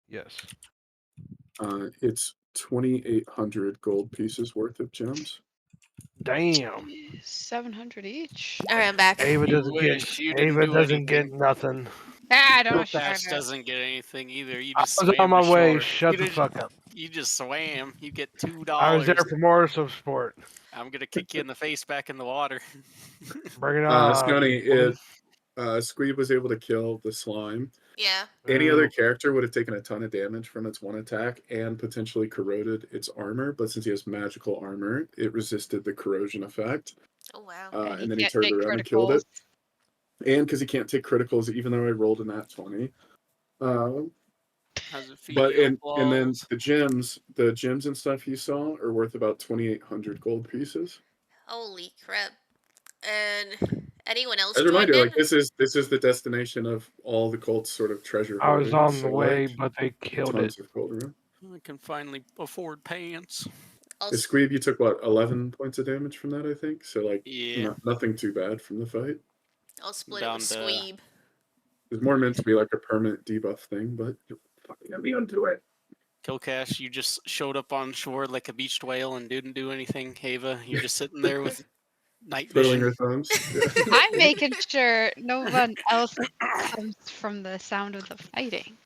Yes. It's 2,800 gold pieces worth of gems. Damn. 700 each. All right, I'm back. Ava You doesn't get. wish you didn't Ava do doesn't get anything. nothing. I don't Kil'Kash doesn't get anything either. You I just was on swam my to way. shore. Shut the fuck up. You just swam. You get $2. I was there for moral support. I'm gonna kick you in the face back in the water. Bring it on. Sconey, Squeeb was able to kill the slime. Yeah. Any other character would have taken a ton of damage from its one attack and potentially corroded its armor, but since he has magical armor, it resisted the corrosion effect. Oh wow. And then he turned around and killed it. And because he can't take criticals, even though I rolled a nat 20. How's it feel? But and then Claws? the gems and stuff you saw are worth about 2,800 gold pieces. Holy crap. And anyone else As a joined reminder, in? like this is the destination of all the cult's sort of treasure I was hoarding. on So, the way, like, but they killed it. tons of gold around. I can finally afford pants. The Squeeb, you took what, 11 points of damage from that, I think. So like, Yeah. nothing too bad from the fight. I'll split it with Down to- Squeeb. It's more meant to be like a permanent debuff thing, but you're fucking immune to it. Kil'Kash, you just showed up on shore like a beached whale and didn't do anything. Ava, you're just sitting there with night Twiddling vision. her thumbs. Yeah. I'm making sure no one else comes from the sound of the fighting.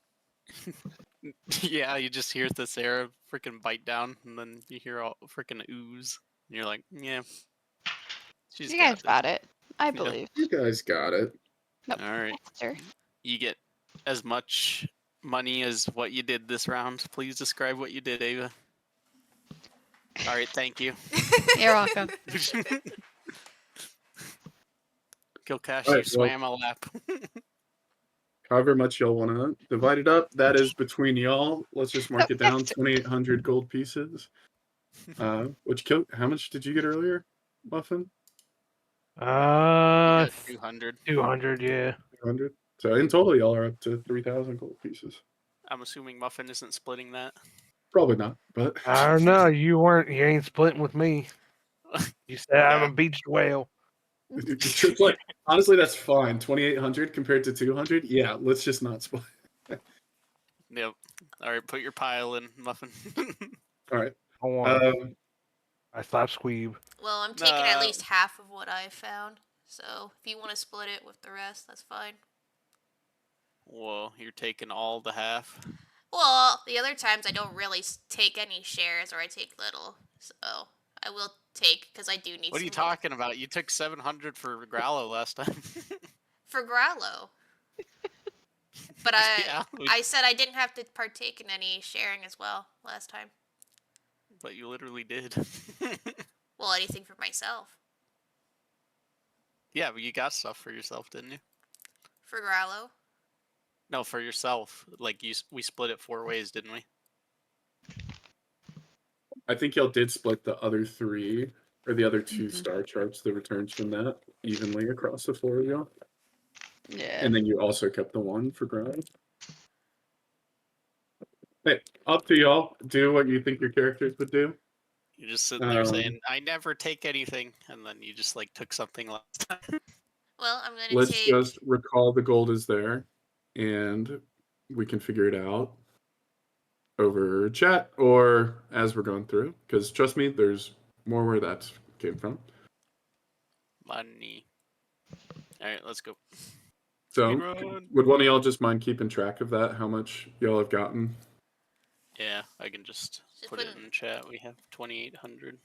Yeah, you just hear Thesera freaking bite down, and then you hear all freaking ooze. And you're like, yeah. She's You guys got got it. I believe. You guys got it. Nope. All right. Sure. You get as much money as what you did this round. Please describe what you did, Ava. All right, thank you. You're welcome. Kil'Kash, All you right, well- swam a lap. However much y'all want to divide it up, that is between y'all. Let's just mark it down, 2,800 gold pieces. How much did you get earlier, Muffin? You got 200. 200, yeah. 200. So in total, y'all are up to 3,000 gold pieces. I'm assuming Muffin isn't splitting that. Probably not, but I don't know. You ain't splitting with me. You said I'm Yeah. a beached whale. it's like, honestly, that's fine. 2,800 compared to 200. Yeah, let's just not split. Yep. All right, put your pile in, Muffin. All right. Hold on. I slapped Squeeb. Well, I'm taking at No. least half of what I found. So if you want to split it with the rest, that's fine. Whoa, you're taking all the half. Well, the other times I don't really take any shares or I take little. So I will take because I do need What are you some gold. talking about? You took 700 for Growlo last time. For Growlo. But Yeah, I said I didn't have to partake in any sharing as well last time. but you literally did. Well, anything for myself. Yeah, but you got stuff for yourself, didn't you? For Growlo? No, for yourself. Like we split it 4 ways, didn't we? I think y'all did split the other 3 or the other 2 star charts, the returns from that, evenly across the 4 of y'all. Yeah. And then you also kept the 1 for Growlo. Hey, up to y'all. Do what you think your characters would do. You're just sitting there saying, "I never take anything," and then you just like took something last time. Well, I'm gonna Let's take. just recall the gold is there, and we can figure it out over chat or as we're going through. Because trust me, there's more where that came from. Money. All right, let's go. So, Speedrun. would one of y'all just mind keeping track of that? How much y'all have gotten? Yeah, I can just Just put it putting- in chat. We have 2,800.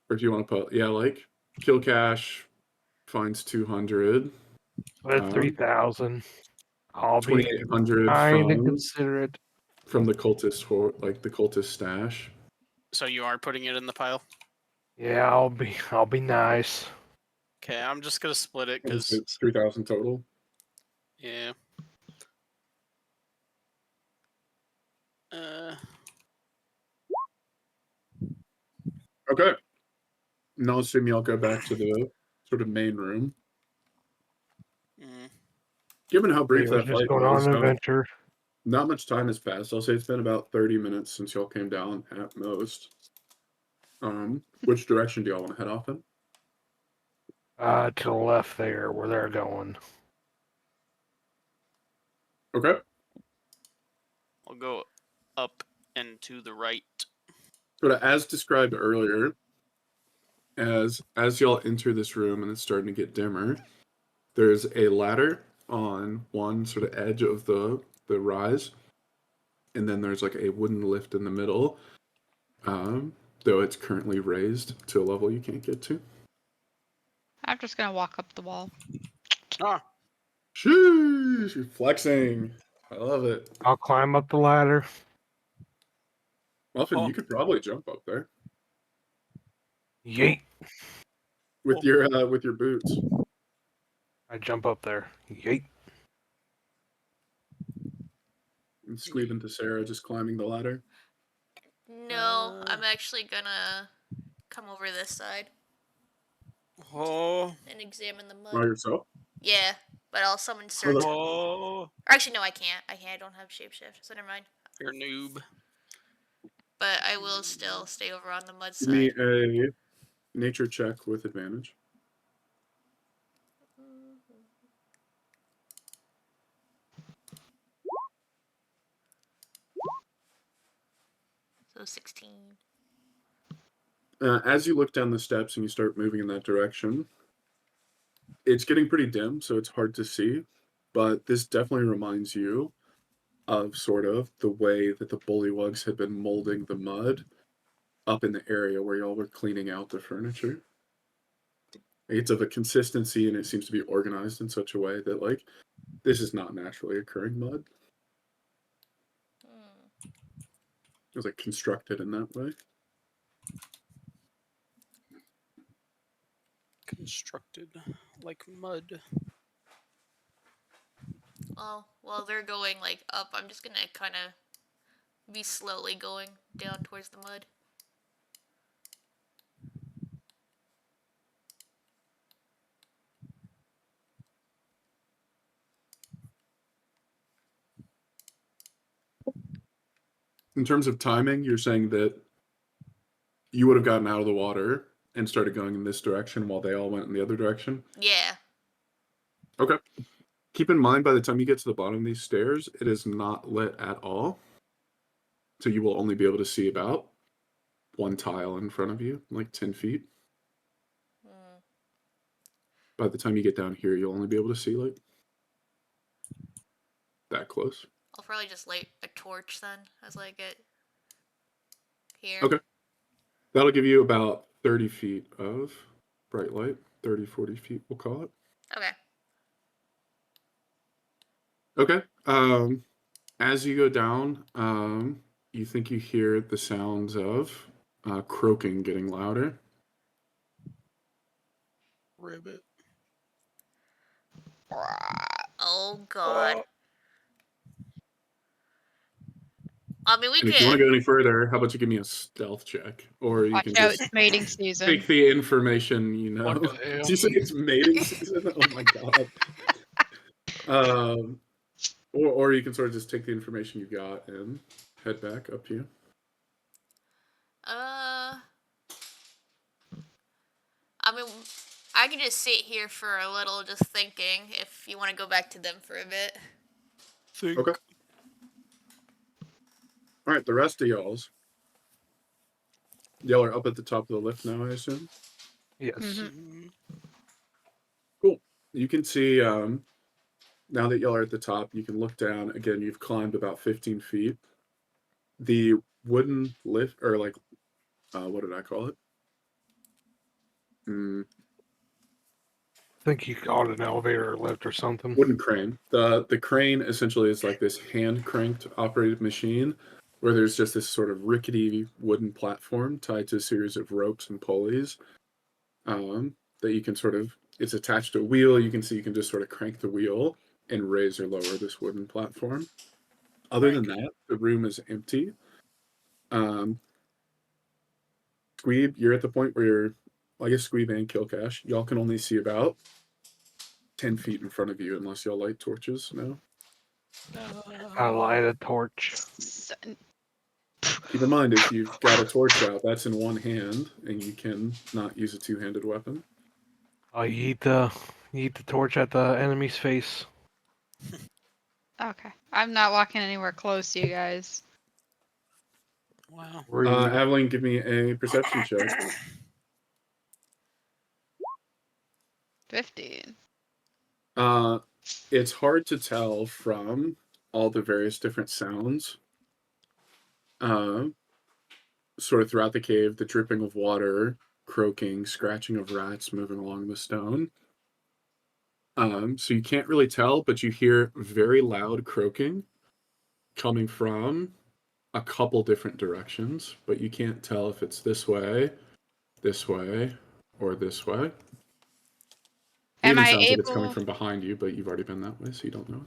Or do you want to put, yeah, like Kil'Kash finds 200, That's 3,000. I'll be 2,800 kind and funds considerate. from the cultist, like the cultist stash. So you are putting it in the pile? Yeah, I'll be nice. Okay, I'm just gonna split it What is because it, 3,000 total? yeah. Okay. Now assume y'all go back to the sort of main room. Mm, Given how brief We're that just fight going on was, an adventure. not much time has passed. I'll say it's been about 30 minutes since y'all came down at most. Which direction do y'all want to head off in? To the left there, where they're going. Okay. I'll go up and to the right. Sort of as described earlier, as y'all enter this room and it's starting to get dimmer, there's a ladder on one sort of edge of the rise, and then there's like a wooden lift in the middle, though it's currently raised to a level you can't get to. I'm just gonna walk up the wall. Ah, Sheesh, you're flexing. I love it. I'll climb up the ladder. Muffin, Oh. you could probably jump up there Yeet. with your boots. I jump up there. Yeet. And Squeeb and Thesera just climbing the ladder. No, I'm actually gonna come over this side oh, and examine the By mud. yourself? Yeah, but I'll summon For search. the- oh, Or actually, no, I can't. I don't have shapeshift, so never mind. you're a noob. But I will still stay over on the mud Give me side. a nature check with advantage. So 16. As you look down the steps and you start moving in that direction, it's getting pretty dim, so it's hard to see. But this definitely reminds you of sort of the way that the bullywugs had been molding the mud up in the area where y'all were cleaning out the furniture. It's of a consistency and it seems to be organized in such a way that, like, this is not naturally occurring mud. It was like constructed in that way. Constructed like mud. Well, while they're going like up, I'm just gonna kind of be slowly going down towards the mud. In terms of timing, you're saying that you would have gotten out of the water and started going in this direction while they all went in the other direction? Yeah. Okay. Keep in mind, by the time you get to the bottom of these stairs, it is not lit at all. So you will only be able to see about one tile in front of you, like 10 feet. By the time you get down here, you'll only be able to see like that close. I'll probably just light a torch then as I get here. Okay. That'll give you about 30 feet of bright light. 30, 40 feet, we'll call it. Okay. Okay. As you go down, you think you hear the sounds of croaking getting louder. Ribbit. Oh god. I mean, we And if you want could. to go any further, how about you give me a stealth check, or you Watch can out, just it's mating season. take the information you know. What the hell? Did you say it's mating season? Oh my god. Or you can sort of just take the information you got and head back. Up to you. I mean, I can just sit here for a little, just thinking. If you want to go back to them for a bit. Think. Okay. All right, the rest of y'all are up at the top of the lift now, I assume. Yes. Mhm. Cool. You can see now that y'all are at the top, you can look down. Again, you've climbed about 15 feet. The wooden lift, or like, what did I call it? I think you called it an elevator or lift or something. Wooden crane. The crane essentially is like this hand cranked operated machine where there's just this sort of rickety wooden platform tied to a series of ropes and pulleys that you can sort of, it's attached to a wheel. You can see you can just sort of crank the wheel and raise or lower this wooden platform. Other than that, the room is empty. Squeeb, you're at the point where you're, well, I guess Squeeb and Kil'Kash, y'all can only see about 10 feet in front of you unless y'all light torches now. I light a torch. Keep in mind, if you've got a torch out, that's in one hand, and you can not use a two-handed weapon. I eat the torch at the enemy's face. Okay. I'm not walking anywhere close to you guys. Wow. Aveline, give me a perception check. 15. It's hard to tell from all the various different sounds, sort of throughout the cave, the dripping of water, croaking, scratching of rats moving along the stone. So you can't really tell, but you hear very loud croaking coming from a couple different directions, but you can't tell if it's this way, or this way. It Am even I sounds like it's coming able? from behind you, but you've already been that way, so you don't know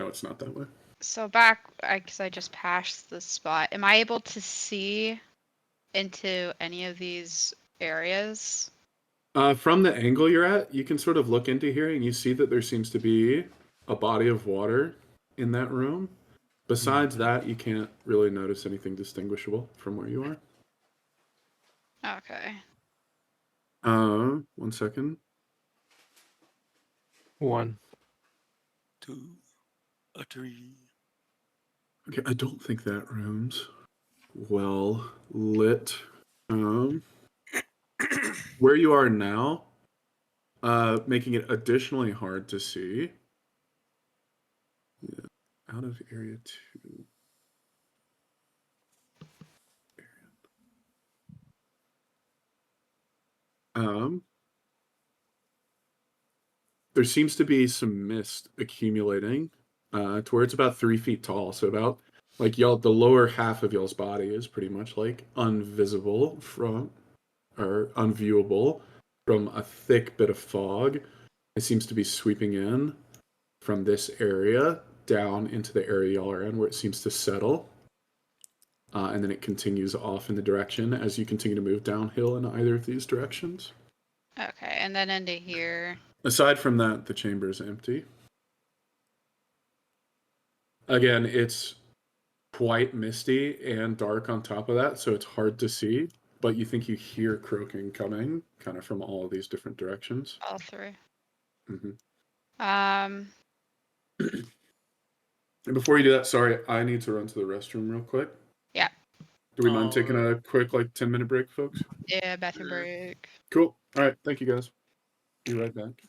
it's not that way. So back, because I just passed the spot. Am I able to see into any of these areas? From the angle you're at, you can sort of look into here and you see that there seems to be a body of water in that room. Besides that, you can't really notice anything distinguishable from where you are. Okay. 1 second. 1. 2, a 3. Okay, I don't think that room's well lit. Where you are now, making it additionally hard to see. Yeah, out of area 2. There seems to be some mist accumulating to where it's about 3 feet tall. So about like y'all, the lower half of y'all's body is pretty much like unvisible from or unviewable from a thick bit of fog. It seems to be sweeping in from this area down into the area y'all are in, where it seems to settle. And then it continues off in the direction as you continue to move downhill in either of these directions. Okay, and then into here. Aside from that, the chamber is empty. Again, it's quite misty and dark on top of that, so it's hard to see, but you think you hear croaking coming kind of from all of these different directions. All three. Mm-hmm. Um. And before you do that, sorry, I need to run to the restroom real quick. Yeah. Do we mind taking a quick, like, 10-minute break, folks? Yeah. Bathroom break. Cool. All right. Thank you, guys. Be right back.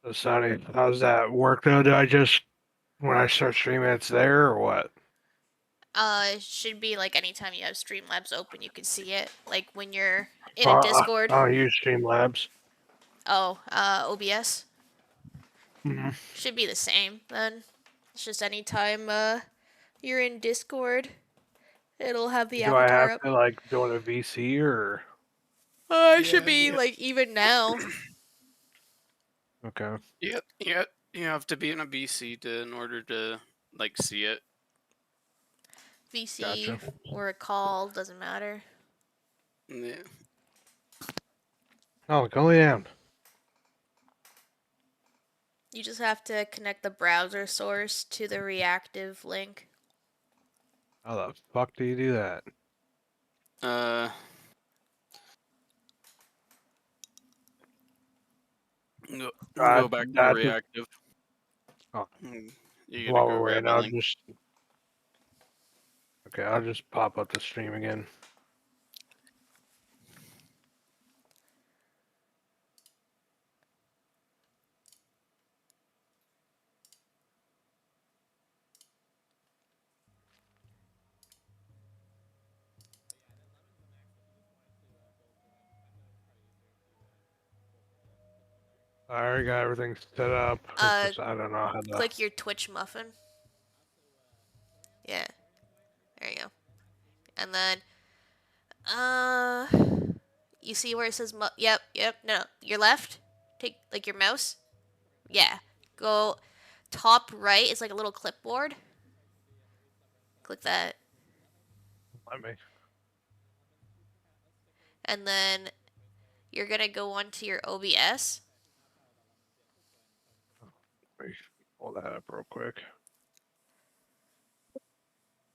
So, Sonny, how's that work though? Do I just, when I start streaming, it's there or what? It should be like anytime you have Streamlabs open, you can see it. Like when you're in a I Discord. don't use Streamlabs. Oh, OBS Mm-hmm. should be the same then. It's just anytime you're in Discord, it'll have the Do I avatar have up. to like join a VC or? It should be Yeah. like even now. Okay. Yeah, yeah. You have to be in a BC in order to like see it. VC Gotcha. or a call, doesn't matter. Yeah. Oh, go down. You just have to connect the browser source to the reactive link. How the fuck do you do that? Uh, go, go back to reactive. Oh. You gotta While go we're grab waiting, a I'll link. just. Okay, I'll just pop up the stream again. I already got everything set up. It's just, I don't know how to. Click your Twitch muffin. Yeah. There you go. And then, you see where it says yep, no, your left? Take, like, your mouse? Yeah. Go top right, it's like a little clipboard. Click that. Let me. And then you're gonna go onto your OBS. Let me pull that up real quick.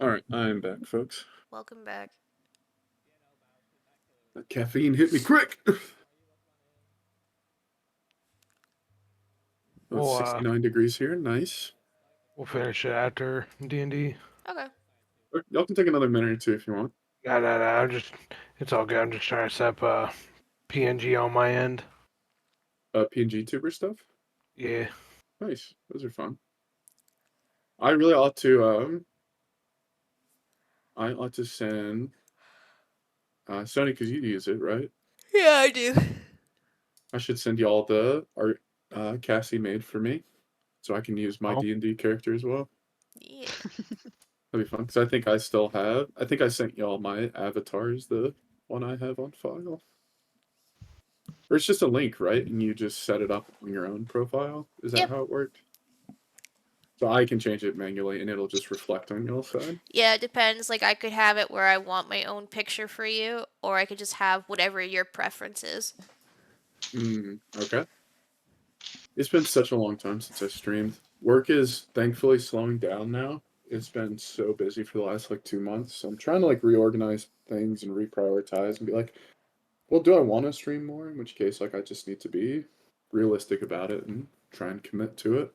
All right, I am back, folks. Welcome back. That caffeine hit me quick. Oh, it's We'll, 69 degrees here. Nice. we'll finish it after D&D. Okay. Y'all can take another minute or two if you want. No, I'm just. It's all good. I'm just trying to set up PNG on my end. PNG tuber stuff. Yeah. Nice. Those are fun. I really ought to. I ought to send. Sony, because you use it, right? Yeah, I do. I should send y'all the art Cassie made for me, so I can use my Oh. D&D character as well. Yeah. That'd be fun because I think I still have. I think I sent y'all my avatars, the one I have on file. Or it's just a link, right? And you just set it up on your own profile. Is that Yep. how it worked? So I can change it manually, and it'll just reflect on your side. Yeah, it depends. Like, I could have it where I want my own picture for you, or I could just have whatever your preference is. Okay. It's been such a long time since I streamed. Work is thankfully slowing down now. It's been so busy for the last like 2 months. So I'm trying to like reorganize things and reprioritize and be like, well, do I want to stream more? In which case, like, I just need to be realistic about it and try and commit to it.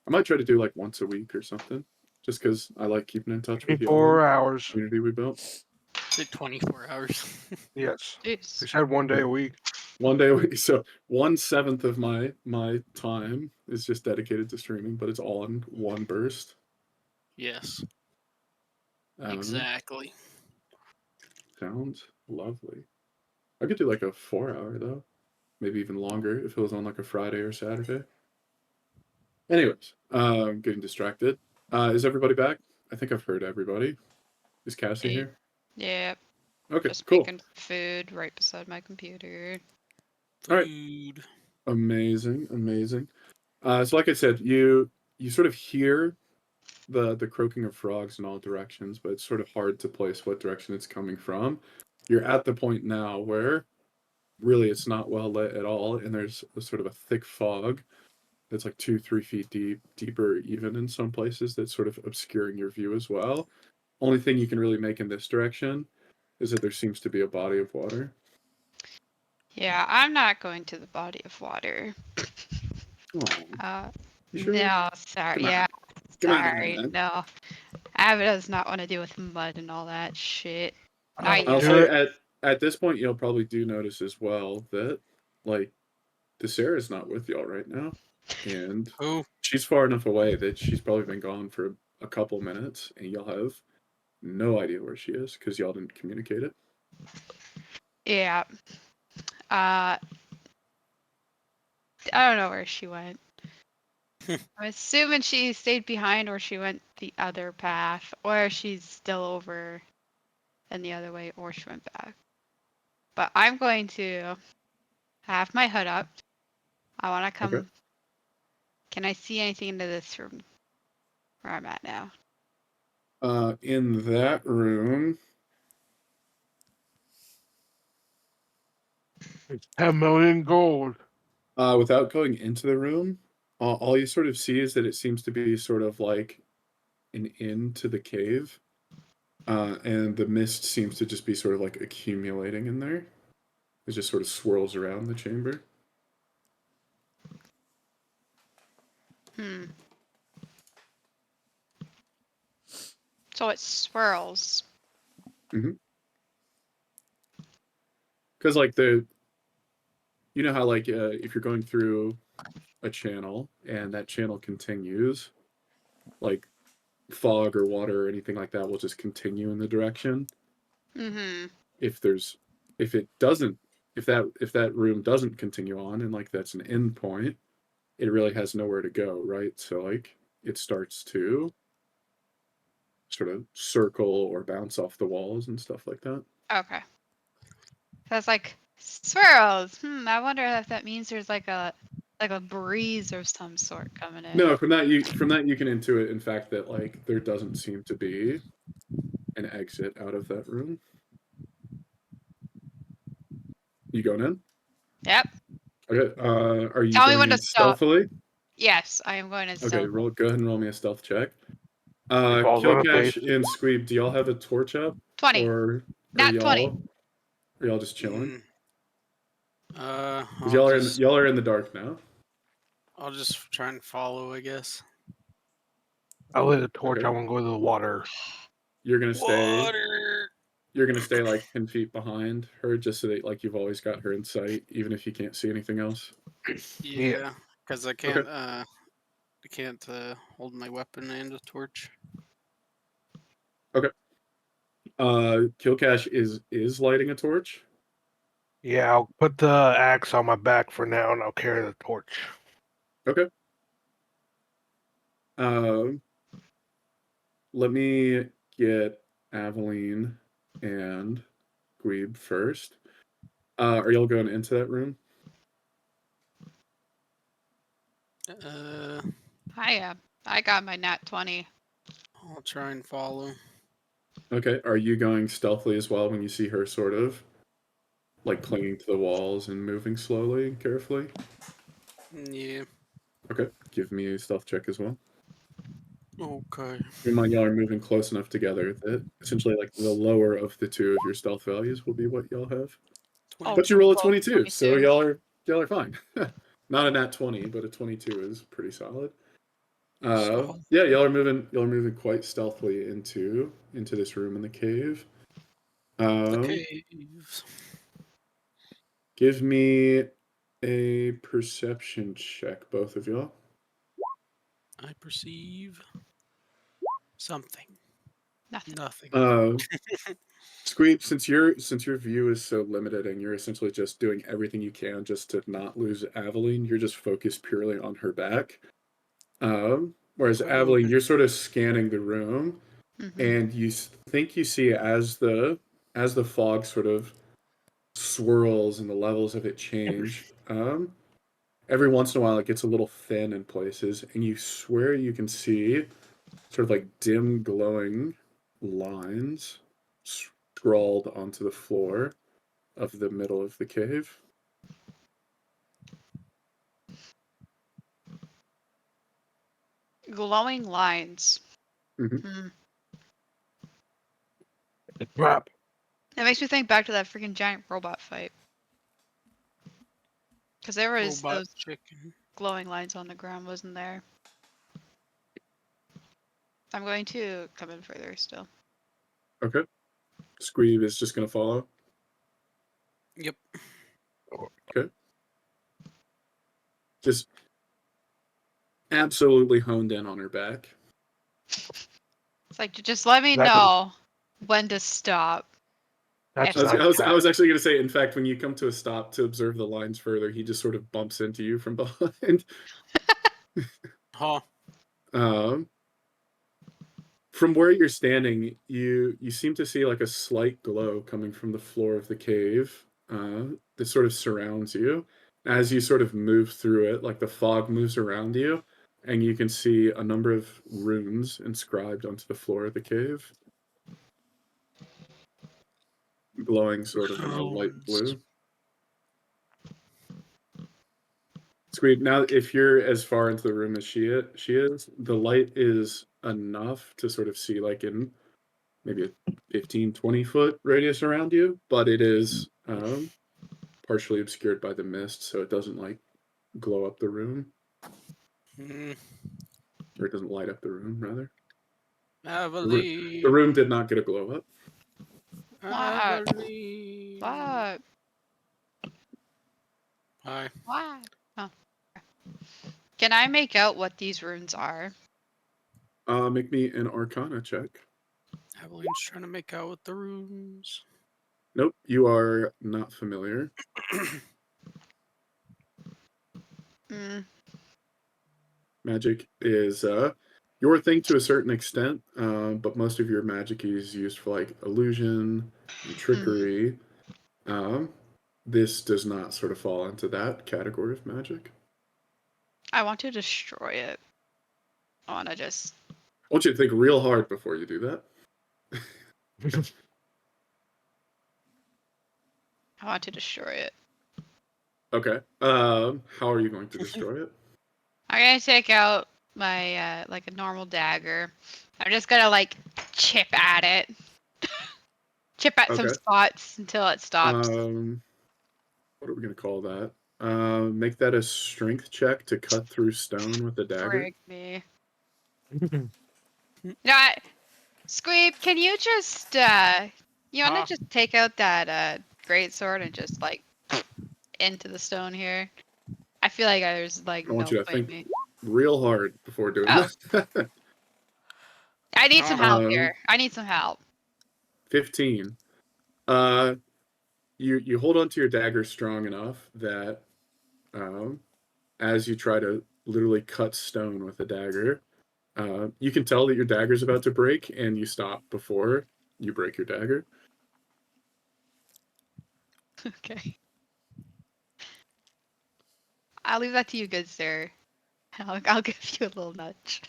I might try to do like once a week or something, just because I like keeping in touch with y'all. 24 hours. Community we built. Is it 24 hours? Yes. Jeez. We said 1 day a week. 1 day a week. So 1/7 of my time is just dedicated to streaming, but it's all in one burst. Yes. Um, Exactly. Sounds lovely. I could do like a 4-hour though, maybe even longer if it was on like a Friday or Saturday. Anyways, getting distracted. Is everybody back? I think I've heard everybody. Is Cassie here? Yeah. Okay, Just cool. making food right beside my computer. All right. Food. Amazing, amazing. So like I said, you sort of hear the croaking of frogs in all directions, but it's sort of hard to place what direction it's coming from. You're at the point now where really it's not well lit at all, and there's a sort of a thick fog that's like 2-3 feet deeper even in some places, that's sort of obscuring your view as well. Only thing you can really make in this direction is that there seems to be a body of water. Yeah, I'm not going to the body of water. Oh, you sure? No, sorry. Come on. Yeah, Come on, sorry. man. No. Ava does not want to deal with mud and all that shit. Not I'll yet. Do say it. at this point you'll probably do notice as well that like Thesera's not with y'all right now, and Oh, she's far enough away that she's probably been gone for a couple minutes, and y'all have no idea where she is because y'all didn't communicate it. Yeah. I don't know where she went. I'm assuming she stayed behind or she went the other path, or she's still over and the other way, or she went back. But I'm going to have my hood up. I want to come. Okay. Can I see anything into this room where I'm at now? In that room, It's 10 million gold. without going into the room, all you sort of see is that it seems to be sort of like an inn to the cave. And the mist seems to just be sort of like accumulating in there. It just sort of swirls around the chamber. So it swirls. Because like you know how like if you're going through a channel and that channel continues, like fog or water or anything like that will just continue in the direction. Mm-hmm. If it doesn't, if that room doesn't continue on and like that's an end point, it really has nowhere to go, right? So like it starts to sort of circle or bounce off the walls and stuff like that. Okay. So it's like swirls. I wonder if that means there's like a breeze or some sort coming in. No, from that you can intuit, in fact, that like there doesn't seem to be an exit out of that room. You going in? Yep. Okay. Are you Tell me going when in to stop. stealthily? Yes, I am going to Okay. stealth. Go ahead and roll me a stealth check. falls on her face. Kil'Kash and Squeeb, do y'all have a torch up, 20. or Not 20. are y'all just chilling? Mm. Because y'all are in the dark now. I'll just try and follow, I guess. I lit a torch. Okay. I want to go to the water. You're gonna stay. Water. You're gonna stay like 10 feet behind her, just so that like you've always got her in sight, even if you can't see anything else. Yeah, because I can't. Okay. I can't hold my weapon and a torch. Okay. Kil'Kash is lighting a torch. Yeah, I'll put the axe on my back for now, and I'll carry the torch. Okay. Let me get Aveline and Squeeb first. Are y'all going into that room? I am. I got my nat 20. I'll try and follow. Okay. Are you going stealthily as well when you see her sort of like clinging to the walls and moving slowly and carefully? Yeah. Okay. Give me a stealth check as well. Okay. Keep in mind, y'all are moving close enough together that essentially like the lower of the two of your stealth values will be what y'all have. But you roll a 22, so y'all are fine. Not a nat 20, but a 22 is pretty solid. Yeah, y'all are moving quite stealthily into this room in the cave. The caves. Give me a perception check, both of y'all. I perceive something. Nothing. Nothing. Squeeb, since your view is so limited and you're essentially just doing everything you can just to not lose Aveline, you're just focused purely on her back. Whereas Aveline, you're sort of scanning the room, and you think you see as the fog sort of swirls and the levels of it change. Every once in a while, it gets a little thin in places, and you swear you can see sort of like dim glowing lines scrawled onto the floor of the middle of the cave. Glowing lines. Mm-hmm. The trap. That makes me think back to that freaking giant robot fight. Because there was Robot those chicken. glowing lines on the ground, wasn't there? I'm going to come in further still. Okay. Squeeb is just going to follow. Yep. Okay. Just absolutely honed in on her back. It's like, just let me know when to stop. That's I was actually going to say, in fact, when you come to a stop to observe the lines further, he just sort of bumps into you from behind. Huh. From where you're standing, you seem to see like a slight glow coming from the floor of the cave that sort of surrounds you. As you sort of move through it, like the fog moves around you, and you can see a number of runes inscribed onto the floor of the cave, glowing sort of in a light blue. Squeeb, now if you're as far into the room as she is, the light is enough to sort of see like in maybe a 15, 20-foot radius around you, but it is partially obscured by the mist, so it doesn't like glow up the room, Mm, or it doesn't light up the room, rather. Aveline. The room did not get a glow up. Aveline. What? Hi. What? Oh. Can I make out what these runes are? Make me an Arcana check. Aveline's trying to make out with the runes. Nope, you are not familiar. Mm. Magic is your thing to a certain extent, but most of your magic is used for like illusion and trickery. This does not sort of fall into that category of magic. I want to destroy it. I want to just. I want you to think real hard before you do that. I want to destroy it. Okay. How are you going to destroy it? I'm gonna take out my like a normal dagger. I'm just gonna like chip at it. Chip at some Okay. spots until it stops. What are we going to call that? Make that a strength check to cut through stone with a dagger. Frig me. No, Squeeb, can you just you wanna Huh? just take out that great sword and just like into the stone here? I feel like there's like I want no you to point think in me. real hard before doing Oh. that. I need some help Um, here. I need some help. 15. You hold onto your dagger strong enough that as you try to literally cut stone with a dagger, you can tell that your dagger's about to break, and you stop before you break your dagger. Okay. I'll leave that to you, good sir. I'll give you a little nudge.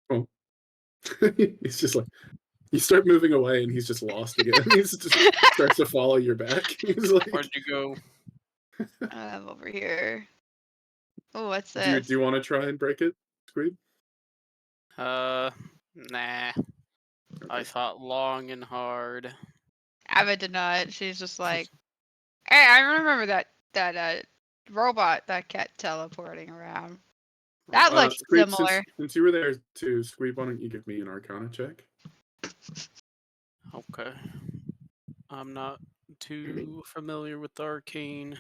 Oh. He's just like, you start moving away, and he's just lost again. He's just starts to follow your back. He's like, Where'd you go? I'm over here. Oh, what's do this? you want to try and break it, Squeeb? Nah. Okay. I thought long and hard. Ava did not. She's just like, hey, I remember that robot that kept teleporting around. That looks Squeeb, similar. since you were there to Squeeb, why don't you give me an Arcana check? Okay. I'm not too familiar with arcane,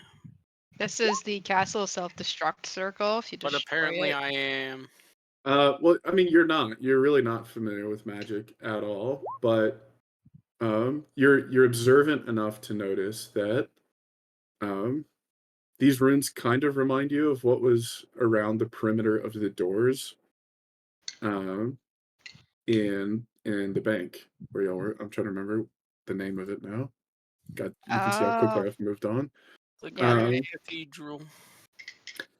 This is the castle self-destruct circle. If you but destroy apparently it, I am. Well, I mean, you're not. You're really not familiar with magic at all, but you're observant enough to notice that these runes kind of remind you of what was around the perimeter of the doors in the bank where y'all were. I'm trying to remember the name of it now. God, you can see how quickly oh, I've moved on. The Yeah, Great right. Cathedral.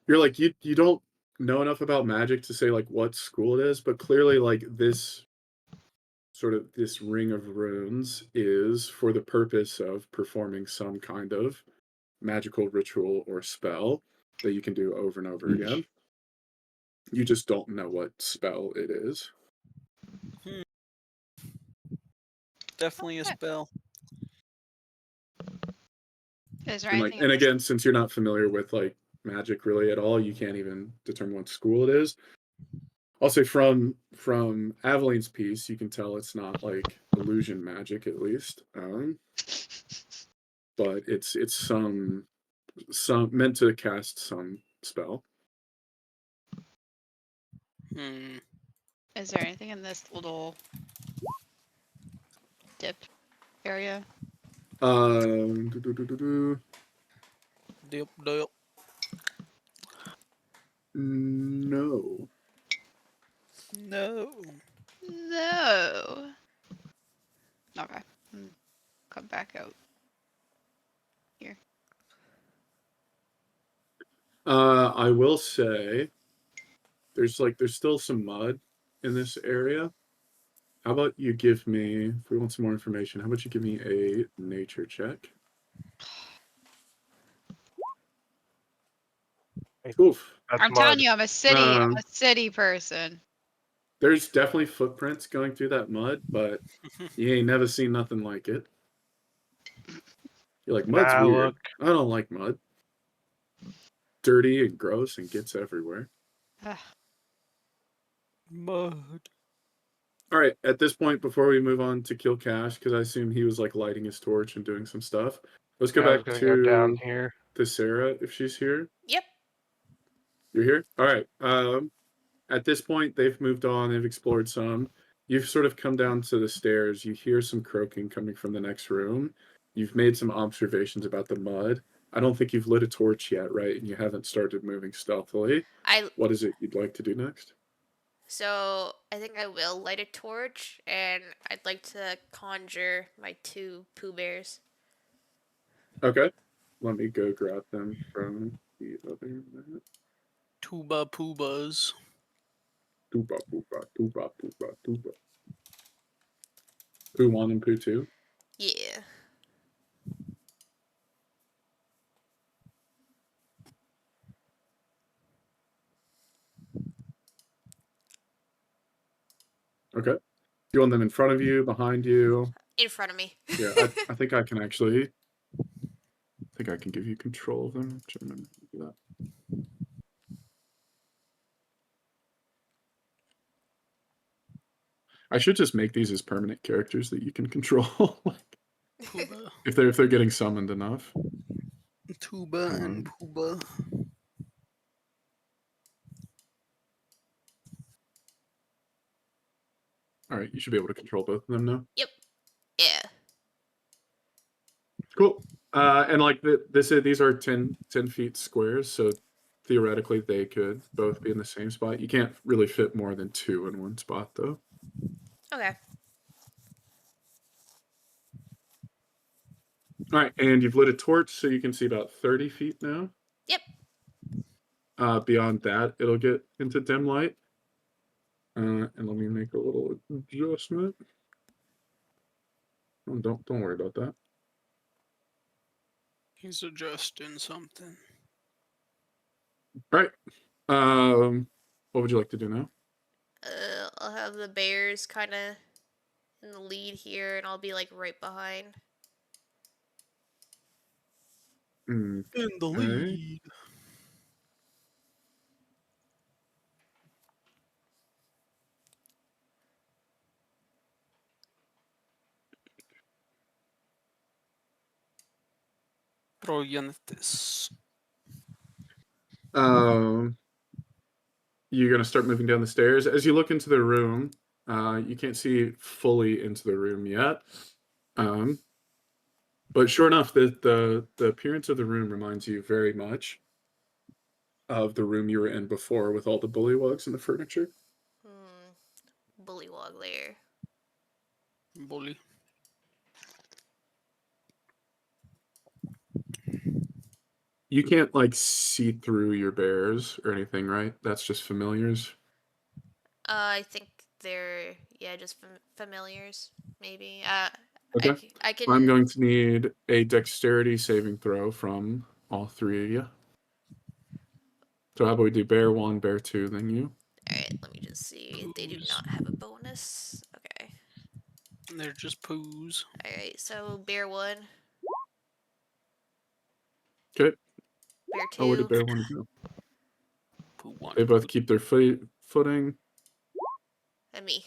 You're like you don't know enough about magic to say like what school it is, but clearly like this ring of runes is for the purpose of performing some kind of magical ritual or spell that you can do over and over again. You just don't know what spell it is. Definitely a spell. Is there And anything? and again, since you're not familiar with like magic really at all, you can't even determine what school it is. I'll say from Aveline's piece, you can tell it's not like illusion magic at least, but it's some meant to cast some spell. Is there anything in this little dip area? Dip. No. No. No. Okay. Come back out here. I will say there's still some mud in this area. How about you give me, if we want some more information, how about you give me a nature check? Oof. That's I'm telling mud. you, I'm a city person. There's definitely footprints going through that mud, but you ain't never seen nothing like it. You're like, mud's Nah, weird. look. I don't like mud. Dirty and gross and gets everywhere. Ugh. Mud. All right, at this point, before we move on to Kil'Kash, because I assume he was like lighting his torch and doing some stuff, let's go I was back gonna go down to here. Thesera if she's here. Yep. You're here? All right. At this point, they've moved on, they've explored some. You've sort of come down to the stairs. You hear some croaking coming from the next room. You've made some observations about the mud. I don't think you've lit a torch yet, right? And you haven't started moving stealthily. What is it you'd like to do next? So I think I will light a torch, and I'd like to conjure my 2 Pooh Bears. Okay. Let me go grab them from the other map. Tuba poobas. Tuba, pooba, tuba, pooba, tuba. Pooh 1 and Pooh 2. Yeah. Okay. Do you want them in front of you, behind you? In front of me. Yeah, I think I can actually. I think I can give you control of them. I'm gonna do that. I should just make these as permanent characters that you can control. Like, Pooba. if they're getting summoned enough. Tuba and Pooba. All right, you should be able to control both of them now. Yep. Yeah. Cool. And like these are 10 feet squares, so theoretically they could both be in the same spot. You can't really fit more than 2 in one spot, though. Okay. All right, and you've lit a torch, so you can see about 30 feet now. Yep. Beyond that, it'll get into dim light. And let me make a little adjustment. Oh, don't worry about that. He's adjusting something. All right. What would you like to do now? I'll have the bears kind of in the lead here, and I'll be like right behind. In the Okay. lead. Trojantes. You're gonna start moving down the stairs. As you look into the room, you can't see fully into the room yet. But sure enough, the appearance of the room reminds you very much of the room you were in before with all the bullywugs and the furniture. Bullywug lair. Bully. You can't like see through your bears or anything, right? That's just familiars. I think they're just familiars, maybe. Okay. I can. I'm going to need a dexterity saving throw from all 3 of you. So how about we do bear 1, bear 2, then you? Alright, let me just see. They do not have a bonus. Okay. They're just poos. Alright, so bear 1. Okay. Bear Oh, where did 2. bear 1 go? Poo 1. They both keep their footing. And me.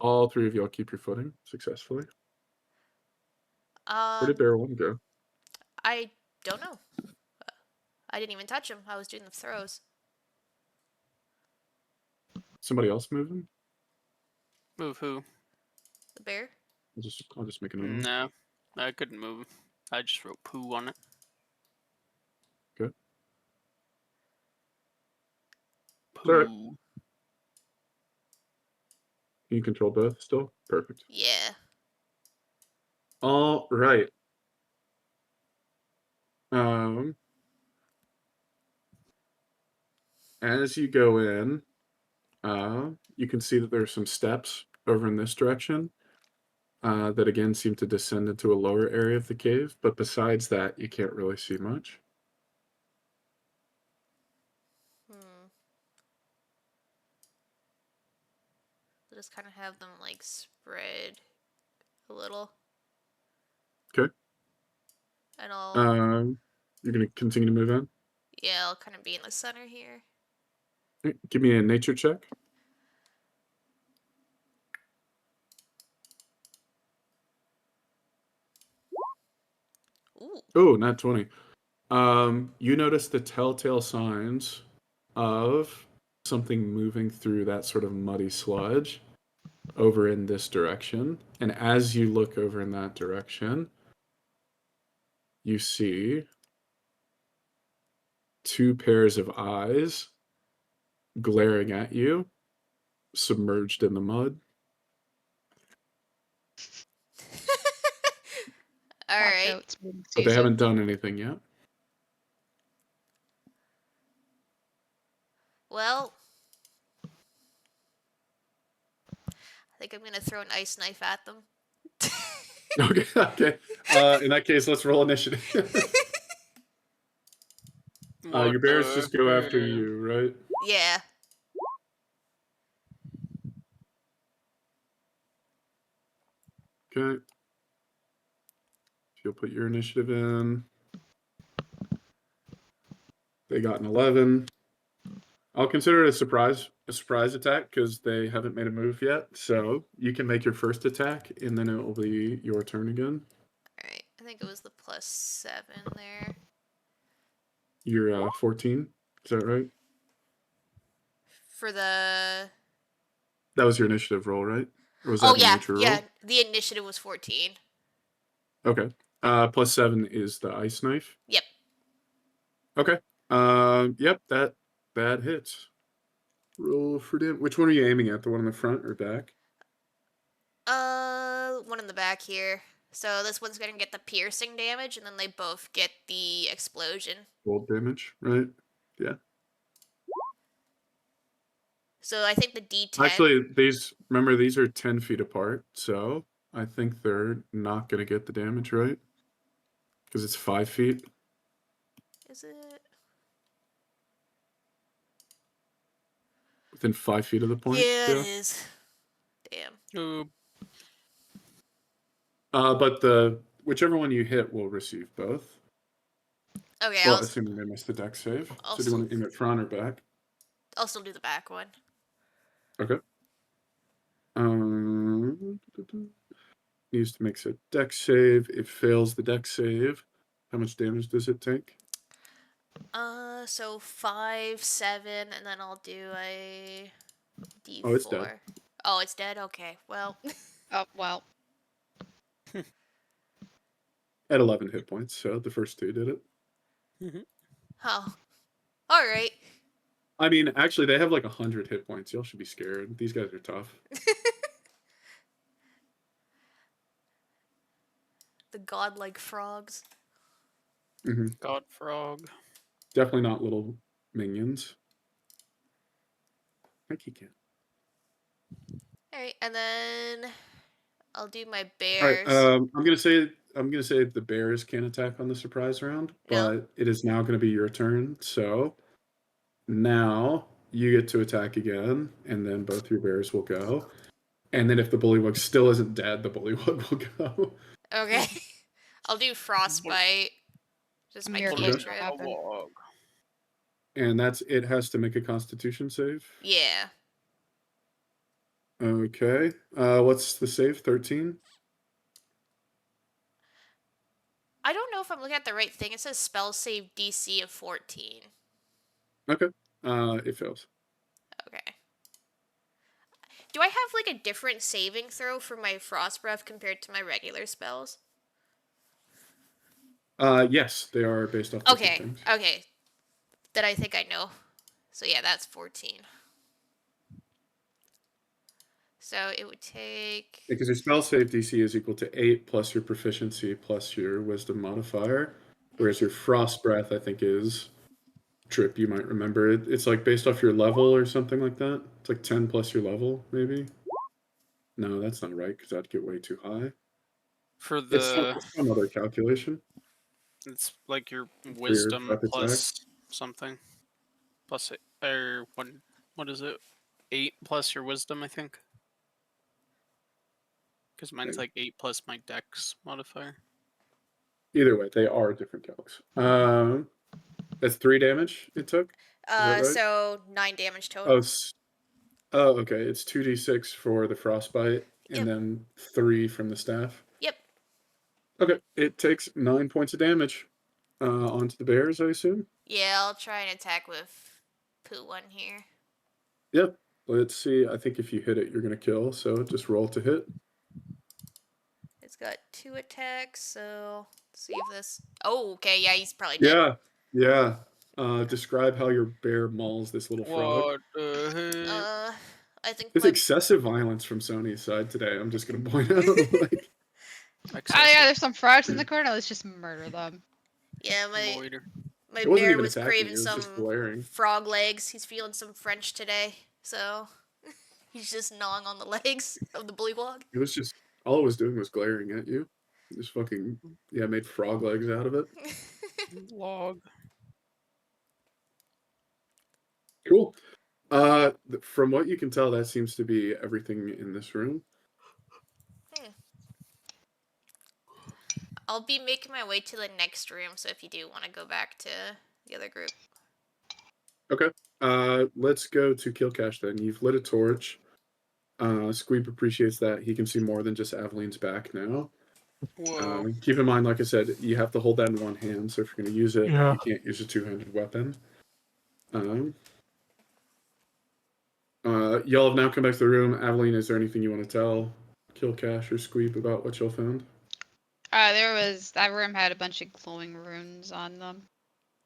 All 3 of y'all keep your footing successfully. Where did bear 1 go? I don't know. I didn't even touch him. I was doing the throws. Somebody else moving? Move who? The bear? I'll just make a note. No, I couldn't move. I just wrote poo on it. Good. Poo. Alright. Can you control both still? Perfect. Yeah. All right. As you go in, you can see that there's some steps over in this direction that again seem to descend into a lower area of the cave. But besides that, you can't really see much. I'll just kind of have them like spread a little. Okay. And I'll You're gonna continue to move on. yeah, I'll kind of be in the center here. Okay, give me a nature check. Ooh. Oh, not 20. You notice the telltale signs of something moving through that sort of muddy sludge over in this direction. And as you look over in that direction, you see 2 pairs of eyes glaring at you, submerged in the mud. All Watch right. out, spring But they season. haven't done anything yet. Well, I think I'm gonna throw an ice knife at them. Okay, okay. In that case, let's roll initiative. What Your bears the just go after heck? you, right? Yeah. Okay. You'll put your initiative in. They got an 11. I'll consider it a surprise attack because they haven't made a move yet. So you can make your first attack, and then it will be your turn again. All right. I think it was the +7 there. You're 14. Is that right? For the That was your initiative roll, right? Or was Oh that a yeah, nature yeah. roll? The initiative was 14. Okay. +7 is the ice knife. Yep. Okay. Yep. That hits. Roll for damage. Which one are you aiming at? The one in the front or back? One in the back here. So this one's gonna get the piercing damage, and then they both get the explosion. Cold damage, right? Yeah. So I think the D10. Actually, these are 10 feet apart, so I think they're not gonna get the damage, right? Because it's 5 feet. Is it? Within 5 feet of the point. Yeah, it is. Damn. Ooh, But whichever one you hit will receive both. Okay, Well, assuming they miss the deck save. I'll So do you want to aim it front or back? I'll still do the back one. Okay. Needs to make a deck save. It fails the deck save. How much damage does it take? So 5, 7, and then I'll do a D4. Oh, it's dead. Oh, it's dead? Okay, well. Oh, well. At 11 hit points, so the first 2 did it. Oh. Alright. I mean, actually, they have like 100 hit points. Y'all should be scared. These guys are tough. The godlike frogs. God frog. Definitely not little minions. I think he can. Alright, and then I'll do my All bears. right. I'm gonna say the bears can attack on the surprise round, No. but it is now gonna be your turn. So now you get to attack again, and then both your bears will go. And then if the bullywug still isn't dead, the bullywug will go. Okay. I'll do frostbite. Just my Miracles cantrip. don't cantrip. happen. And it has to make a Constitution save. Yeah. Okay. What's the save? 13. I don't know if I'm looking at the right thing. It says spell save DC of 14. Okay. It fails. Okay. Do I have like a different saving throw for my frost breath compared to my regular spells? Yes, they are based off different Okay. things. Okay. Then I think I know. So yeah, that's 14. So it would take. Because your spell save DC is equal to 8 plus your proficiency plus your wisdom modifier, whereas your frost breath, I think, is Trip. You might remember it. It's like based off your level or something like that. It's like 10 plus your level, maybe. No, that's not right because that'd get way too high. For It's the some other calculation. it's like your For your wisdom prep attack. plus something. Plus it, or what is it? 8 plus your wisdom, I think. Because mine's like 8 plus my dex modifier. Either way, they are different calcs. That's 3 damage it took. Is that right? So 9 damage Oh, total. okay. It's 2d6 for the frostbite, and Yep. then 3 from the staff. Yep. Okay, it takes 9 points of damage onto the bears, I assume. Yeah, I'll try and attack with poo one here. Yep. Let's see. I think if you hit it, you're gonna kill. So just roll to hit. It's got 2 attacks, so let's see if this. Oh, okay. Yeah, he's probably dead. Yeah. Describe how your bear mauls this little frog. What the I think It's my excessive violence from Sony's side today. I'm just gonna point out. heck? Oh yeah, there's some frogs in the corner. Let's just murder them. yeah my Loiter. my It wasn't bear even was attacking, craving it was some just glaring. frog legs. He's feeling some French today, so he's just gnawing on the legs of the bullywug. It was just all it was doing was glaring at you. Just fucking made frog legs out of it. Log. Cool. From what you can tell, that seems to be everything in this room. I'll be making my way to the next room, so if you do want to go back to the other group. Okay. Let's go to Kil'Kash then. You've lit a torch. Squeeb appreciates that. He can see more than just Aveline's back now. Whoa. Keep in mind, like I said, you have to hold that in one hand, so if you're going to use it, Yeah. you can't use a two-handed weapon. Y'all have now come back to the room. Aveline, is there anything you want to tell Kil'Kash or Squeeb about what y'all found? That room had a bunch of glowing runes on them.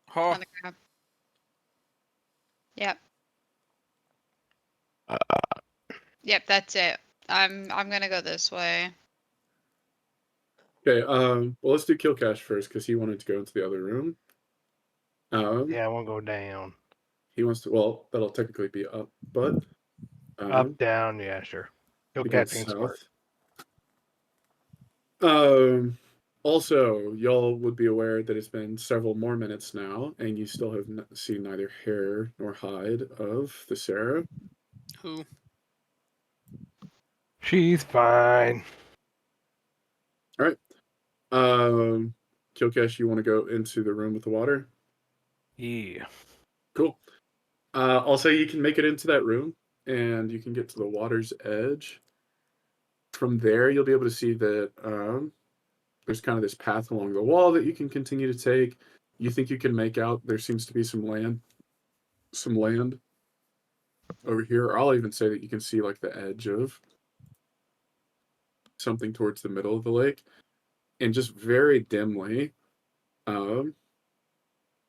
Huh. On the ground. Yep. Yep, that's it. I'm gonna go this way. Okay, well, let's do Kil'Kash first, because he wanted to go into the other room. Yeah, I won't go down. He wants to, well, that'll technically be up, but... Up, down, yeah, sure. He Kil'Kash goes can south. smart. Also, y'all would be aware that it's been several more minutes now, and you still have seen neither hair nor hide of Thesera. Who? She's fine. All right. Kil'Kash, you want to go into the room with the water? Yeah. Cool. I'll say you can make it into that room, and you can get to the water's edge. From there, you'll be able to see that there's kind of this path along the wall that you can continue to take. You think you can make out there seems to be some land over here. Or I'll even say that you can see like the edge of something towards the middle of the lake, and just very dimly,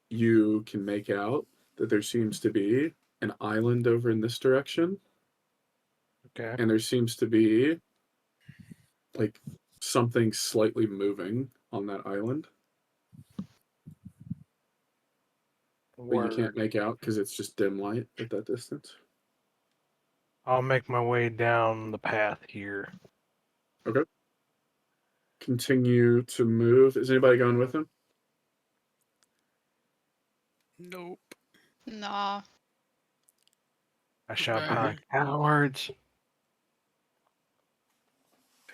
you can make out that there seems to be an island over in this direction, Okay. and there seems to be like something slightly moving on that island, but you can't Word. make out because it's just dim light at that distance. I'll make my way down the path here. Okay. Continue to move. Is anybody going with him? Nope. Nah. I shall Bad. find cowards.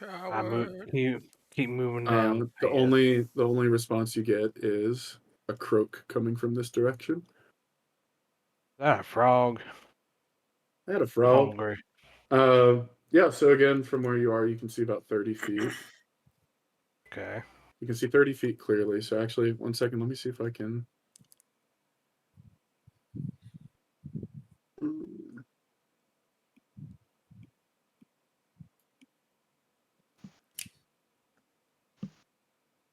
I move. Coward. Keep moving down the The path. only response you get is a croak coming from this direction. Is that a frog? I had a I'm frog. hungry. Yeah, so again, from where you are, you can see about 30 feet. Okay. You can see 30 feet clearly. So actually, one second, let me see if I can.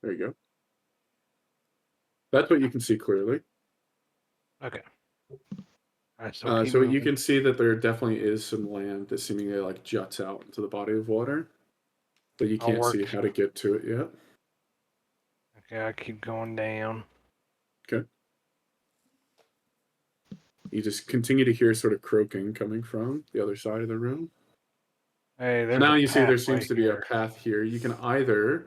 There you go. That's what you can see clearly. Okay. Alright, so keep So you moving. can see that there definitely is some land that seemingly like juts out into the body of water, but you I'll can't work see how to- to get to it yet. Okay, I keep going down. Okay. You just continue to hear sort of croaking coming from the other side of the room. Hey, there's Now a you see there pathway seems to be a here. path here. You can either